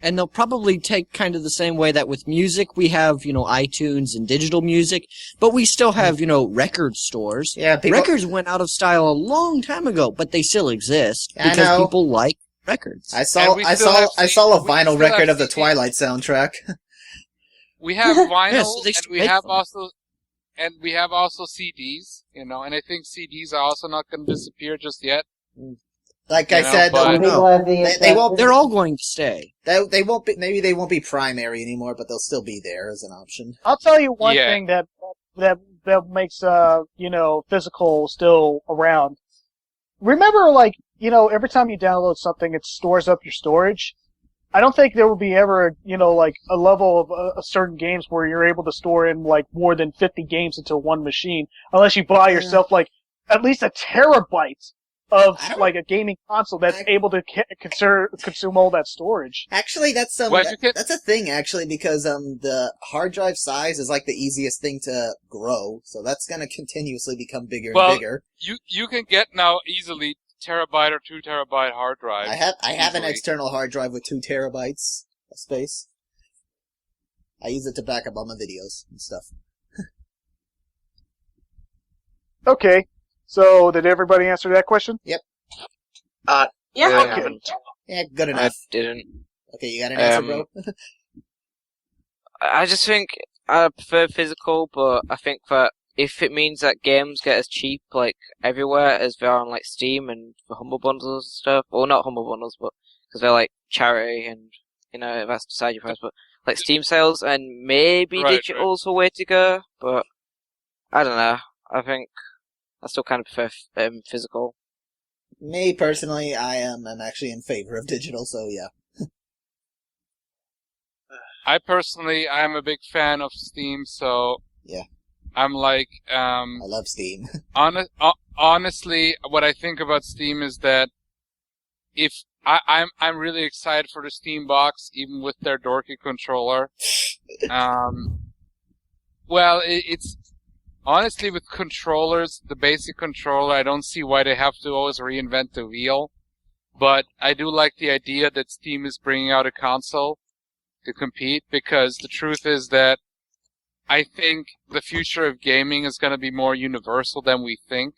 and they'll probably take kind of the same way that with music we have, iTunes and digital music, but we still have, record stores. Yeah, records went out of style a long time ago, but they still exist because people like records. I saw a vinyl record of the Twilight soundtrack. We have vinyl, Yes, and we have also CDs, and I think CDs are also not going to disappear just yet. Like I said, they won't. They're all going to stay. They won't be. Maybe they won't be primary anymore, but they'll still be there as an option. I'll tell you one thing that makes physical still around. Remember, every time you download something, it stores up your storage. I don't think there will be ever, a level of certain games where you're able to store in more than 50 games into one machine, unless you buy yourself at least a terabyte of a gaming console that's able to consume all that storage. Actually, that's a thing. Actually, because the hard drive size is the easiest thing to grow, so that's going to continuously become bigger and bigger. You can get now easily terabyte or 2 terabyte hard drive. I have an external hard drive with 2 terabytes of space. I use it to back up all my videos and stuff. Okay. So, did everybody answer that question? Yep. Yeah. Okay. Yeah, good enough. I didn't. Okay, you got an answer, bro? I just think I prefer physical, but I think that if it means that games get as cheap everywhere as they are on Steam and the Humble Bundles and stuff, or not Humble Bundles, but because they're charity and that's beside your price, but Steam sales and maybe digital's the way to go. But I don't know. I think I still kind of prefer physical. Me personally, I'm actually in favor of digital, so yeah. I'm a big fan of Steam, so yeah. I'm I love Steam. Honestly, what I think about Steam is that if I'm really excited for the Steam box, even with their dorky controller. Well, it's honestly with controllers, the basic controller, I don't see why they have to always reinvent the wheel. But I do like the idea that Steam is bringing out a console to compete, because the truth is that I think the future of gaming is going to be more universal than we think.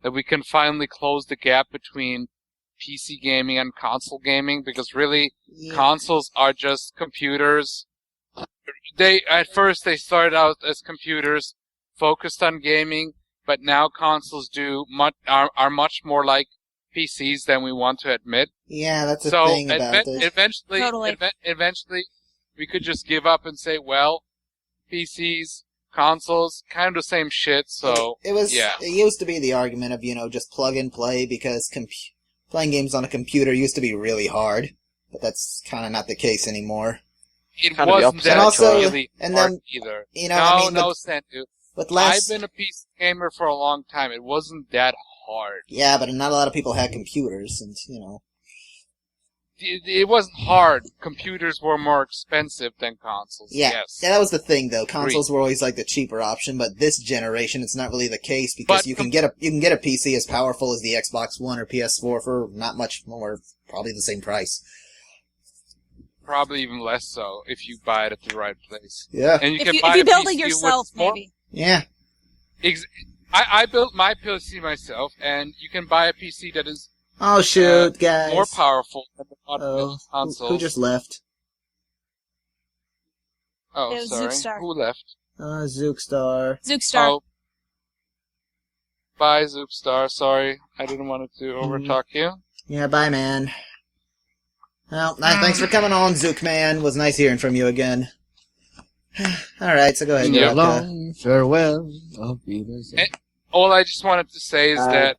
That we can finally close the gap between PC gaming and console gaming, because really, consoles are just computers. At first they started out as computers focused on gaming, but now consoles are much more like PCs than we want to admit. Yeah, that's the thing about it. Eventually, we could just give up and say, well, PCs, consoles, kind of the same shit. So it used to be the argument of just plug and play, because playing games on a computer used to be really hard, but that's kind of not the case anymore. It wasn't that really hard either. No, Sandu. I've been a PC gamer for a long time. It wasn't that hard. Yeah, but not a lot of people had computers, and It wasn't hard. Computers were more expensive than consoles. Yeah, yes. Yeah, that was the thing, though. Consoles were always the cheaper option, but this generation, it's not really the case, because you can get a PC as powerful as the Xbox One or PS4 for not much more, probably the same price. Probably even less so if you buy it at the right place. Yeah, and if you build it yourself, maybe. Yeah. I built my PC myself, and you can buy a PC that is guys, more powerful than the modern consoles. Who just left? Oh, sorry. Zookstar. Who left? Zookstar. Zookstar. Oh. Bye, Zookstar. Sorry, I didn't want to overtalk you. Yeah, bye, man. Well, thanks for coming on, Zook man. Was nice hearing from you again. Alright, so go ahead. Yeah. Long farewell. All I just wanted to say is that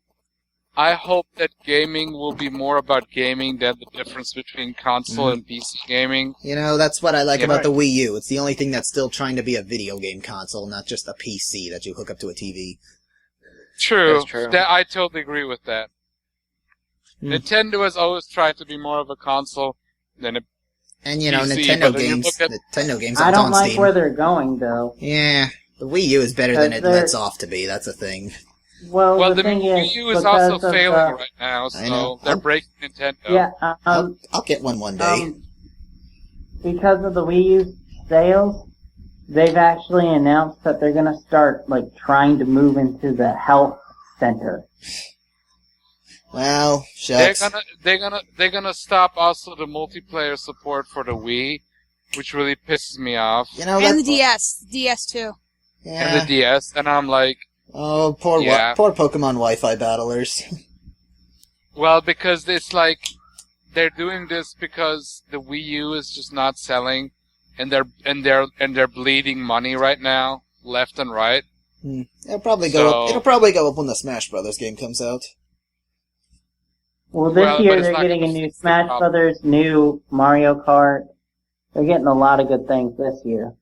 I hope that gaming will be more about gaming than the difference between console and PC gaming. That's what I like about the Wii U. It's the only thing that's still trying to be a video game console, not just a PC that you hook up to a TV. True. I totally agree with that. Nintendo has always tried to be more of a console than a And you know, PC, Nintendo but then you games. look at- Nintendo games. I aren't don't on like Steam. where they're going though. Yeah, the Wii U is better than it They're- lets off to be. That's a thing. Well, the thing Wii is, U is also because of, failing right now, I know. so they're breaking Nintendo. Yeah, I'll get one day. Because of the Wii U sales, they've actually announced that they're gonna start like trying to move into the health center. Well, They're shucks. gonna stop also the multiplayer support for the Wii, which really pisses me off. You know, And the DS too. Yeah. And the DS, and I'm like, Oh, poor Yeah. poor Pokemon Wi-Fi battlers. well, because it's like they're doing this because the Wii U is just not selling, and they're bleeding money right now, left and right. It'll probably go So- up. It'll probably go up when the Smash Brothers game comes out. Well, this Well, but year it's they're not getting a gonna new fix the Smash problem. Brothers, new Mario Kart. They're getting a lot of good things this year.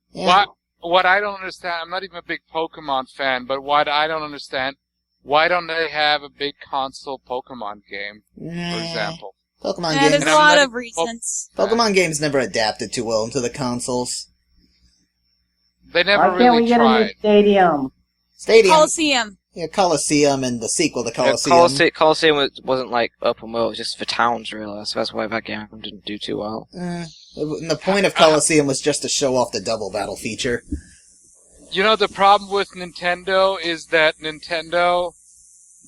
What I don't understand, I'm not even a big Pokemon fan, but what I don't understand, why don't they have a big console Pokemon game, for example? Pokemon Yeah, games. there's a lot of reasons. Pokemon games never adapted too well into the consoles. They never Why can't really we get a tried. new stadium? Stadium. Coliseum. Yeah, Coliseum and the sequel to Yeah, Coliseum. Coliseum wasn't like open world, it was just for towns, really. So that's why that game didn't do too well. And the point of Coliseum was just to show off the double battle feature. You know, the problem with Nintendo is that Nintendo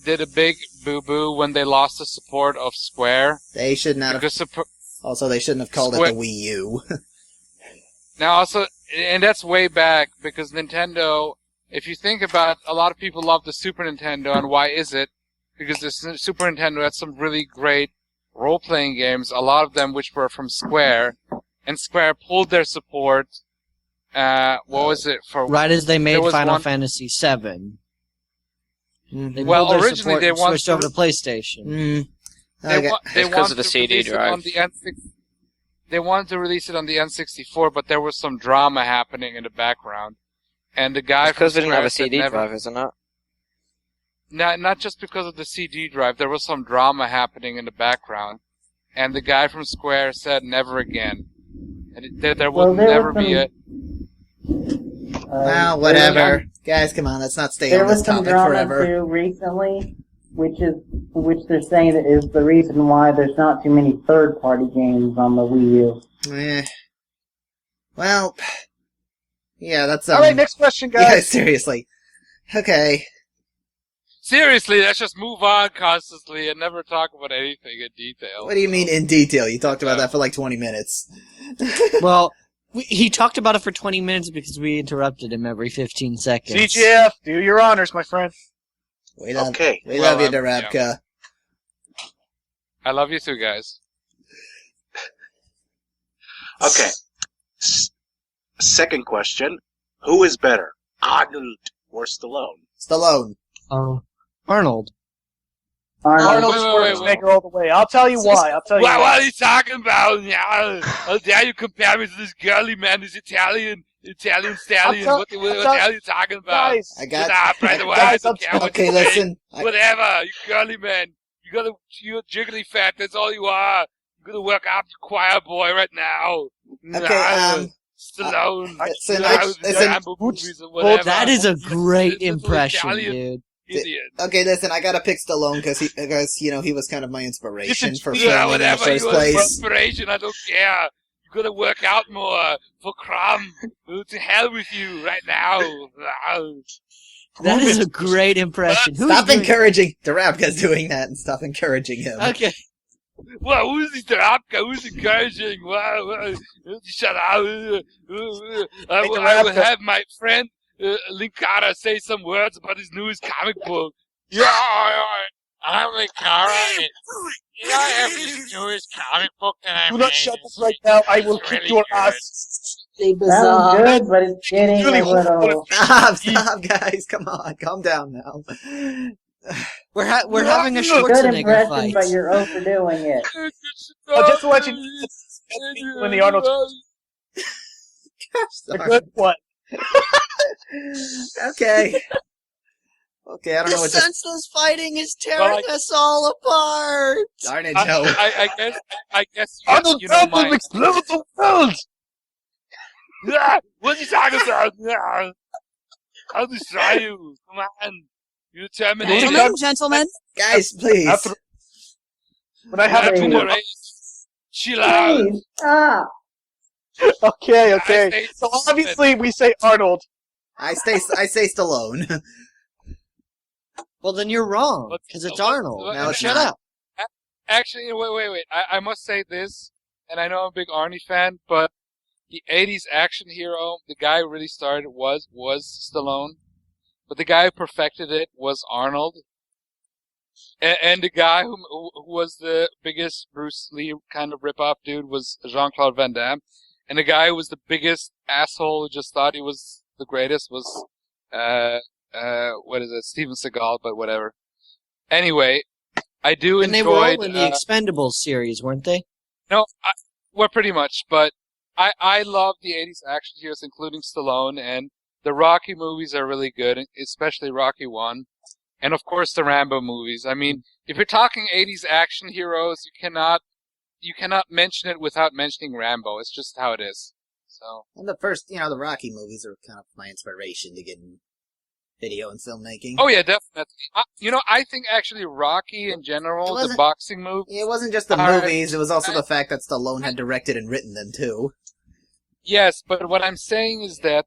did a big boo-boo when they lost the support of Square. They should not have. Also, they shouldn't have called it the Wii U. Now, also, and that's way back, because Nintendo, if you think about it, a lot of people love the Super Nintendo, and why is it? Because the Super Nintendo had some really great role-playing games, a lot of them which were from Square, and Square pulled their support, what was it? Right as they made there was Final one- Fantasy VII. They Well, pulled their originally support they and wanted switched over to- to PlayStation. They Okay. wanted because of the to CD release it drive. on the They wanted to release it on the N64, but there was some drama happening in the background, and the guy Because they from didn't have a Square said CD never- drive, isn't it? Not just because of the CD drive. There was some drama happening in the background, and the guy from Square said never again, and there Well, would there never was be a. Well, whatever. Guys, come on, let's not stay There on this was some topic drama forever. too recently, which they're saying that is the reason why there's not too many third-party games on the Wii U. Well, yeah, that's All right, next question, guys. Yeah, seriously. Okay. Seriously, let's just move on constantly and never talk about anything in detail. What do you mean in detail? You talked about that for like 20 minutes. Well, he talked about it for 20 minutes because we interrupted him every 15 seconds. CGF, do your honors, my friend. We love, Okay. we love you, Well, Darabka. yeah. I love you too, guys. Okay. Second question. Who is better, Arnold or Stallone? Stallone. Oh, Arnold. Arnold wait, Schwarzenegger all the way. I'll tell you why. I'll tell you What why. are you talking about? Yeah, how dare you compare me to this girly man, this Italian stallion? What the hell are you talking about? Guys, I got- Shut up, right away. Guys, I don't care what Okay, you say. listen. Whatever, you girly man. You're jiggly fat, that's all you are. You're gonna work out the choir boy right now. Okay, Stallone. listen, Listen, listen. movies or whatever. That is a great Little impression, Italian dude. Idiot. Okay, listen, I gotta pick Stallone because you know, he was kind of my inspiration for Yeah, filming in the whatever. first You place. inspiration, I don't care. You gotta work out more for Crumb. To hell with you right now. That is a great impression. Who's Stop doing- encouraging Darabka's doing that and stop encouraging him. Okay. Well, who's this Tarapka? Who's encouraging? Wow, shut up. I will have my friend Linkara say some words about his newest comic book. Yeah, I'm Linkara. I have this newest comic book that I Do not made. shut up right now. I will It's kick really your good. ass. That was good, but it's getting Really a little... Stop, guys, come on, calm down now. We're having a Good Schwarzenegger impression, fight. but you're overdoing it. Just to let you know, when the Arnold... The Sorry. good one. Okay. Okay, I don't know The what to... senseless fighting is tearing us all apart. Darn it, Joe. I guess Arnold you know Trump will explode the world! What are you talking about? I'll destroy you. Come on. You Terminator. Gentlemen. Guys, please. When I have a Chill out. Stop. Okay. So obviously we say Arnold. I say Stallone. Well, then you're wrong, because it's Arnold. Now shut up. Actually, wait. I must say this, and I know I'm a big Arnie fan, but the 80s action hero, the guy who really started it was Stallone, but the guy who perfected it was Arnold. And the guy who was the biggest Bruce Lee kind of rip-off dude was Jean-Claude Van Damme. And the guy who was the biggest asshole who just thought he was the greatest was, Steven Seagal, but whatever. Anyway, I do And enjoy... they were all in the Expendables series, weren't they? No, well, pretty much, but I love the 80s action heroes, including Stallone, and the Rocky movies are really good, especially Rocky 1. And of course the Rambo movies. I mean, if you're talking 80s action heroes, you cannot mention it without mentioning Rambo. It's just how it is. So. And the first, the Rocky movies are kind of my inspiration to get in video and filmmaking. Oh yeah, definitely. I think actually Rocky in general, the boxing movie. It wasn't just the movies, it was also the fact that Stallone had directed and written them too. Yes, but what I'm saying is that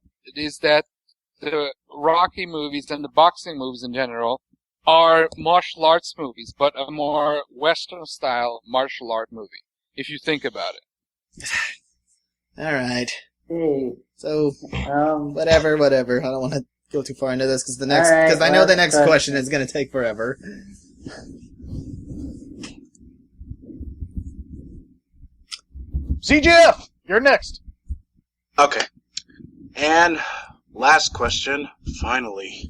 the Rocky movies and the boxing movies in general are martial arts movies, but a more Western-style martial art movie, if you think about it. Alright. Hey. So, whatever. I don't want to go too far into this, because I know the next question is going to take forever. CJF, you're next. Okay. And last question, finally.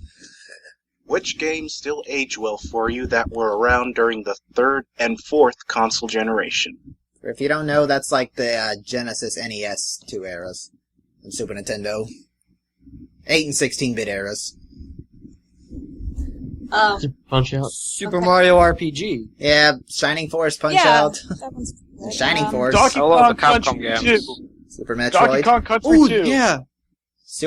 Which games still age well for you that were around during the third and fourth console generation? If you don't know, that's like the Genesis, NES 2 eras. And Super Nintendo. 8 and 16-bit eras. Punch-Out. Super Mario RPG. Yeah, Shining Force, Punch-Out. Shining Force. Donkey Kong Country 2. Super Metroid. Donkey Kong Country 2. Yeah.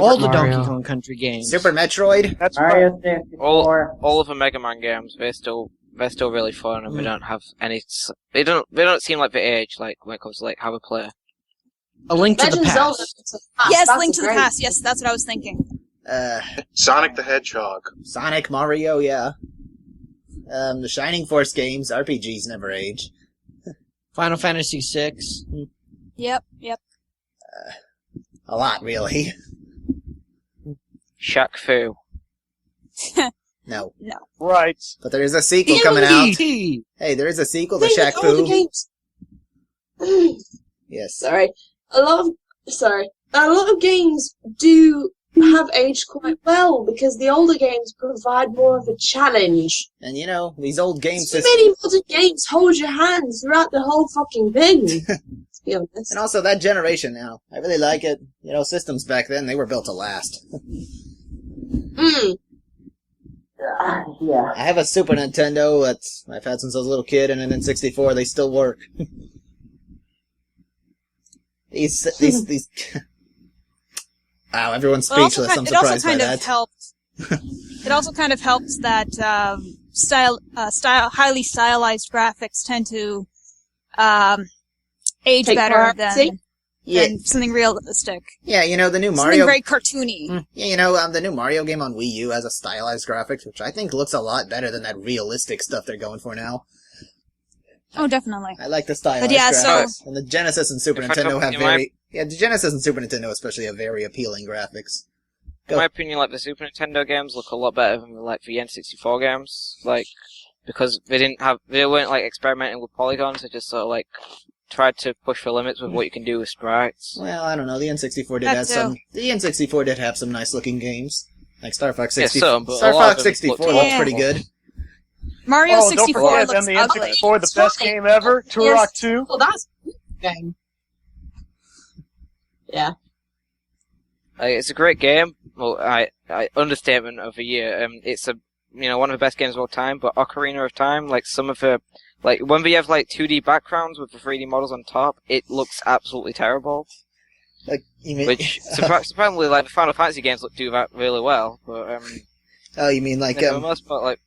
All the Donkey Kong Country games. Super Metroid. That's Mario 64. All of the Mega Man games, they're still really fun, and we don't have any. They don't seem like they age like when it comes to like how we play. A Link to the Legend of Zelda. Past. Yes, That's Link to the great. Past. Yes, that's what I was thinking. Sonic the Hedgehog. Sonic, Mario, yeah. The Shining Force games, RPGs never age. Final Fantasy VI. Yep. A lot, really. Shaq Fu. No. Right. But there is a sequel coming out. Hey, there is a sequel to Thing Shaq with all the Fu. games. Yes. Sorry. A lot of games do have aged quite well because the older games provide more of a challenge. And these old games... So many modern games hold your hand throughout the whole fucking thing. To be honest. And also that generation now. I really like it. Systems back then, they were built to last. Yeah. I have a Super Nintendo that I've had since I was a little kid, and an N64. They still work. These. Wow, everyone's speechless. I'm surprised by that. It also kind of helps that highly stylized graphics tend to age Take better priority? than something realistic. Yeah, the new Something Mario... very cartoony. Yeah, the new Mario game on Wii U has a stylized graphics, which I think looks a lot better than that realistic stuff they're going for now. Oh, definitely. I like the stylized But yeah, graphics. And the Genesis and Super If I Nintendo could- have in my- very... Yeah, the Genesis and Super Nintendo especially have very appealing graphics. In my opinion, like the Super Nintendo games look a lot better than like the N64 games, like because they weren't like experimenting with polygons. They just sort of like tried to push the limits with what you can do with sprites. Well, I don't know. The N64 did have some nice looking games, like Star Fox 64. some, but Star a lot Fox of them 64 look looks Yeah. pretty good. Mario Don't 64 forget, looks then the ugly. N64, the best game ever. Turok 2. Well, that's a good game. Yeah. It's a great game. Well, I understatement of the year. It's one of the best games of all time, but Ocarina of Time, like some of the, like when we have like 2D backgrounds with the 3D models on top, it looks absolutely terrible. Like, you mean, Which surprisingly, like the Final Fantasy games do that really well, but oh, you mean like for the most part, like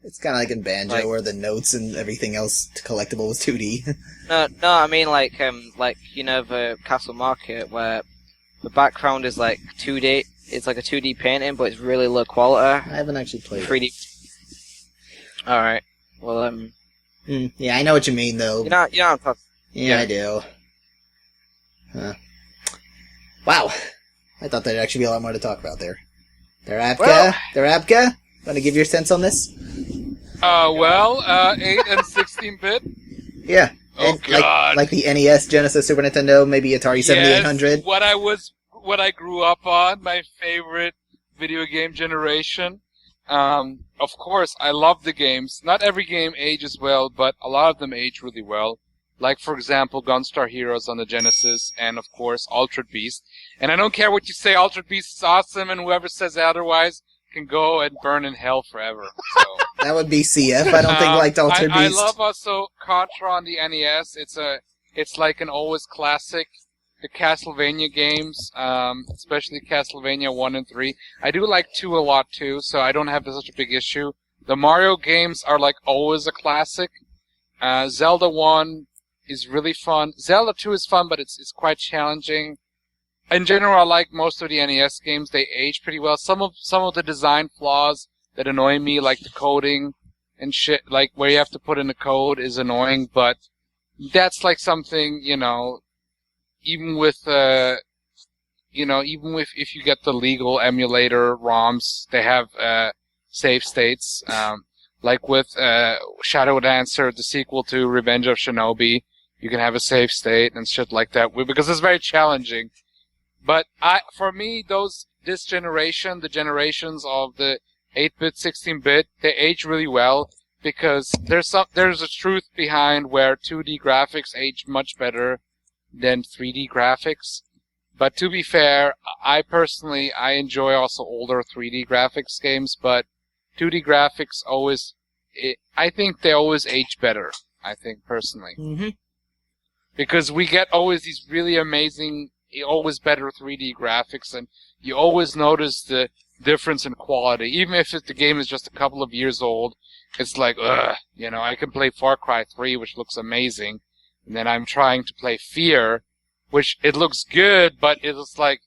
it's kind of like in Banjo, like- where the notes and everything else collectible was 2D. no, I mean like the Castle Market where the background is like 2D. It's like a 2D painting, but it's really low quality. I haven't actually played 3D. All right. Well, yeah, I know what you mean, though. you know what I'm talking. Yeah, I do. Huh. Wow. I thought there'd actually be a lot more to talk about there. Derabka? Want to give your sense on this? 8 and 16-bit. Yeah. Oh, And, God. Like the NES, Genesis, Super Nintendo, maybe Atari 7800. Yes, what I grew up on, my favorite video game generation. Of course, I love the games. Not every game ages well, but a lot of them age really well. Like, for example, Gunstar Heroes on the Genesis, and of course, Altered Beast. And I don't care what you say, Altered Beast is awesome, and whoever says otherwise can go and burn in hell forever. So. That would be CF. I don't think liked Altered I Beast. love also Contra on the NES. It's like an always classic. The Castlevania games, especially Castlevania 1 and 3. I do like 2 a lot too, so I don't have such a big issue. The Mario games are like always a classic. Zelda 1 is really fun. Zelda 2 is fun, but it's quite challenging. In general, I like most of the NES games. They age pretty well. Some of the design flaws that annoy me, like the coding and shit, like where you have to put in the code, is annoying. But that's like something, even with if you get the legal emulator ROMs, they have save states. Like with Shadow Dancer, the sequel to Revenge of Shinobi, you can have a save state and shit like that because it's very challenging. But for me, this generation, the generations of the 8-bit, 16-bit, they age really well because there's a truth behind where 2D graphics age much better than 3D graphics. But to be fair, I enjoy also older 3D graphics games, but 2D graphics I think they always age better, I think, personally. Mm-hmm. Because we get always these really amazing, always better 3D graphics, and you always notice the difference in quality. Even if the game is just a couple of years old, it's like, I can play Far Cry 3, which looks amazing, and then I'm trying to play Fear, which it looks good, but it's like,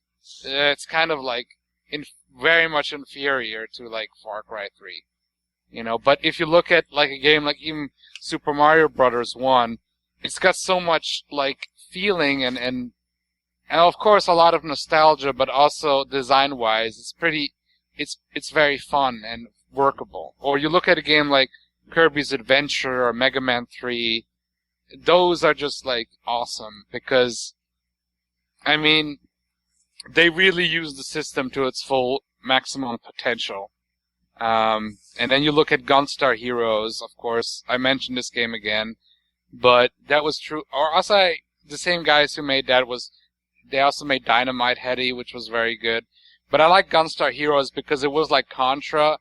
it's kind of like very much inferior to like Far Cry 3. But if you look at like a game like even Super Mario Brothers 1, it's got so much like feeling and of course a lot of nostalgia, but also design-wise, it's very fun and workable. Or you look at a game like Kirby's Adventure or Mega Man 3, those are just like awesome because, I mean, they really use the system to its full maximum potential. And then you look at Gunstar Heroes, of course, I mentioned this game again, but that was true. Or also, the same guys who made that they also made Dynamite Heady, which was very good. But I like Gunstar Heroes because it was like Contra,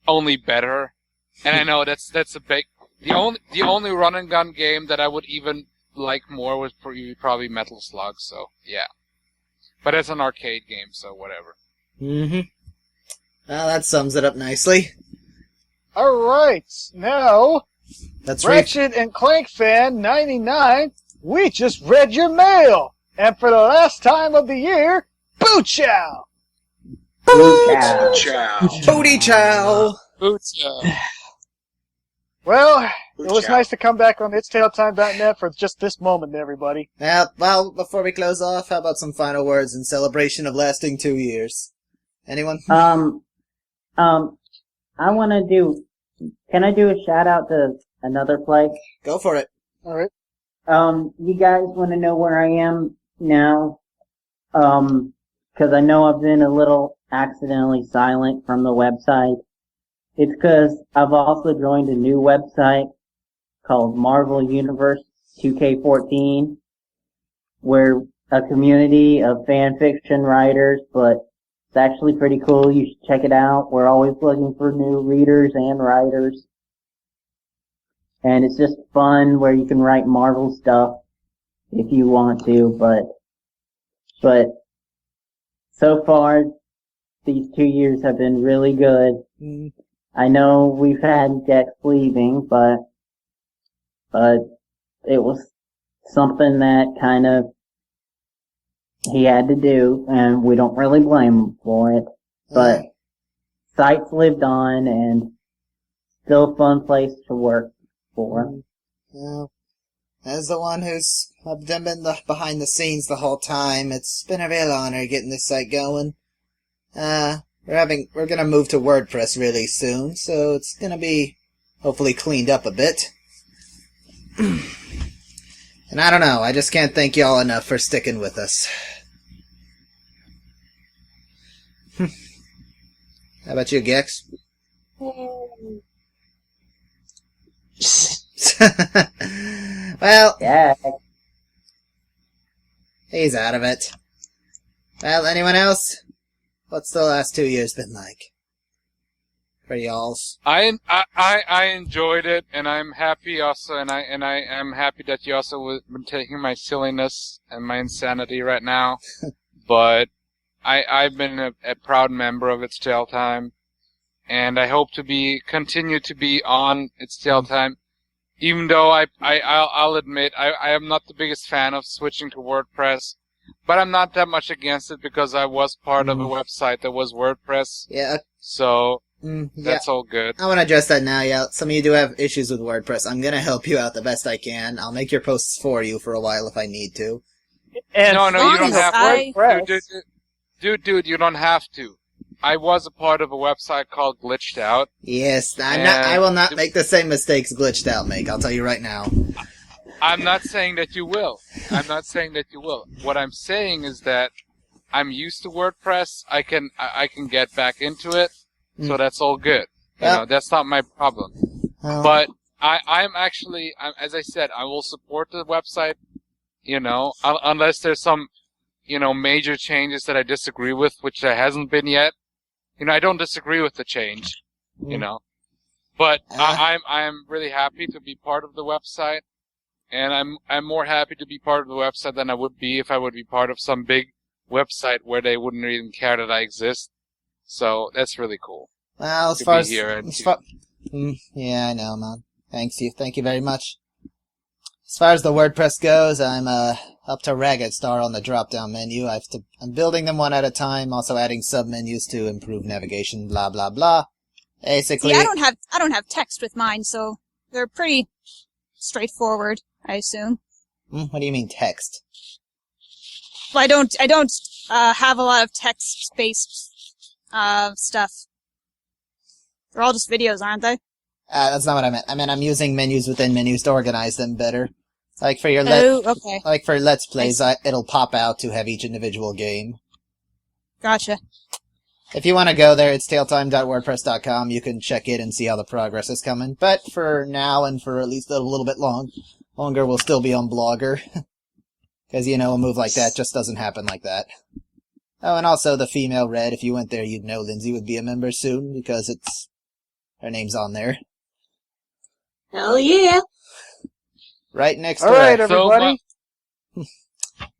only better. And I know that's a big, the only run and gun game that I would even like more was probably Metal Slug, so yeah. But it's an arcade game, so whatever. Mm-hmm. Well, that sums it up nicely. Alright, now, That's right. Ratchet and Clank fan 99, we just read your mail! And for the last time of the year, Boo Chow! Boo Chow! Booty Chow! Boots, yeah. Well, it was nice to come back on itstaleTime.net for just this moment, everybody. Yeah, well, before we close off, how about some final words in celebration of lasting 2 years? Anyone? I want to do. Can I do a shout out to another play? Go for it. All right. You guys want to know where I am now? 'Cause I know I've been a little accidentally silent from the website. It's 'cause I've also joined a new website called Marvel Universe 2K14, where a community of fan fiction writers, but It's actually pretty cool. You should check it out. We're always looking for new readers and writers. And it's just fun where you can write Marvel stuff if you want to, but so far these 2 years have been really good. I know we've had Gex leaving, but it was something that kind of he had to do, and we don't really blame him for it. But Sites lived on, and still a fun place to work for. Well, as the one who's been behind the scenes the whole time, it's been a real honor getting this site going. We're gonna move to WordPress really soon, so it's gonna be hopefully cleaned up a bit. And I don't know, I just can't thank y'all enough for sticking with us. How about you, Gex? Well, yeah. He's out of it. Well, anyone else? What's the last 2 years been like for y'alls? I enjoyed it, and I'm happy also, and I am happy that you also have been taking my silliness and my insanity right now. But I've been a proud member of It's Tale Time, and I hope to continue to be on It's Tale Time. Even though I'll admit I am not the biggest fan of switching to WordPress, but I'm not that much against it because I was part of a website that was WordPress. Yeah. So Yeah. that's all good. I want to address that now. Yeah, some of you do have issues with WordPress. I'm gonna help you out the best I can. I'll make your posts for you for a while if I need to. And no, you don't have to. Dude, you don't have to. I was a part of a website called Glitched Out. Yes, I will not make the same mistakes Glitched Out make. I'll tell you right now. I'm not saying that you will. What I'm saying is that I'm used to WordPress. I can get back into it, so that's all good. You know, that's not my problem. But I'm actually, as I said, I will support the website. You know, unless there's some, major changes that I disagree with, which there hasn't been yet. I don't disagree with the change. But I'm really happy to be part of the website. And I'm more happy to be part of the website than I would be if I would be part of some big website where they wouldn't even care that I exist. So that's really cool. Well, as far as yeah, I know, man. Thank you very much. As far as the WordPress goes, I'm up to Ragged Star on the drop-down menu. I'm building them one at a time, also adding sub-menus to improve navigation. Blah blah blah. Basically, see, I don't have text with mine, so they're pretty straightforward, I assume. What do you mean text? Well, I don't have a lot of text-based stuff. They're all just videos, aren't they? That's not what I meant. I meant I'm using menus within menus to organize them better. Like for your okay. Like for Let's Plays, it'll pop out to have each individual game. Gotcha. If you want to go there, it's tailtime.wordpress.com. You can check it and see how the progress is coming. But for now, and for at least a little bit longer, we'll still be on Blogger. Because, a move like that just doesn't happen like that. Oh, and also the female Red. If you went there, you'd know Lindsay would be a member soon, because her name's on there. Hell yeah. Right next to All right, everybody.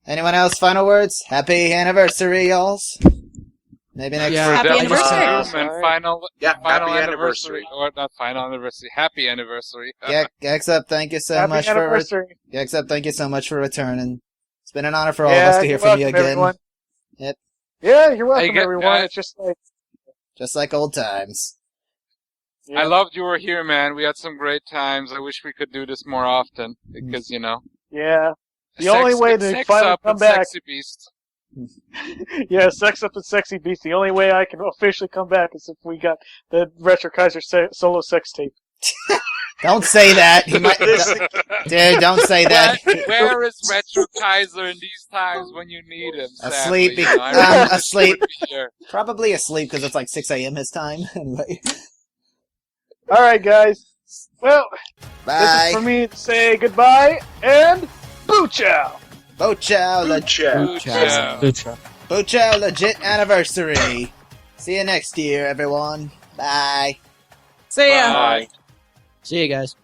Anyone else? Final words? Happy anniversary, y'alls. Maybe next week. Happy anniversary. And final happy anniversary. Or not final anniversary. Happy anniversary. Gexup, thank you so Happy much anniversary. Gexup, thank you so much for returning. It's been an honor for all of us to hear from you again. Everyone. Yep. Yeah, you're welcome, everyone. It's just like old times. I loved you were here, man. We had some great times. I wish we could do this more often because, Yeah. The only way to finally come back. Sexy Beast. Yeah, Sex Up and Sexy Beast. The only way I can officially come back is if we got the Retro Kaiser solo sex tape. Don't say that. Dude, don't say that. Where is Retro Kaiser in these times when you need him? Asleep. Sadly, asleep. Probably asleep because it's like 6 a.m. his time. Anyway. All right, guys. Well, bye. This is for me to say goodbye and boo chow. Boo chow. Boo chow. Boo chow. Bucho legit anniversary. See you next year, everyone. Bye. See ya. Bye. See you guys.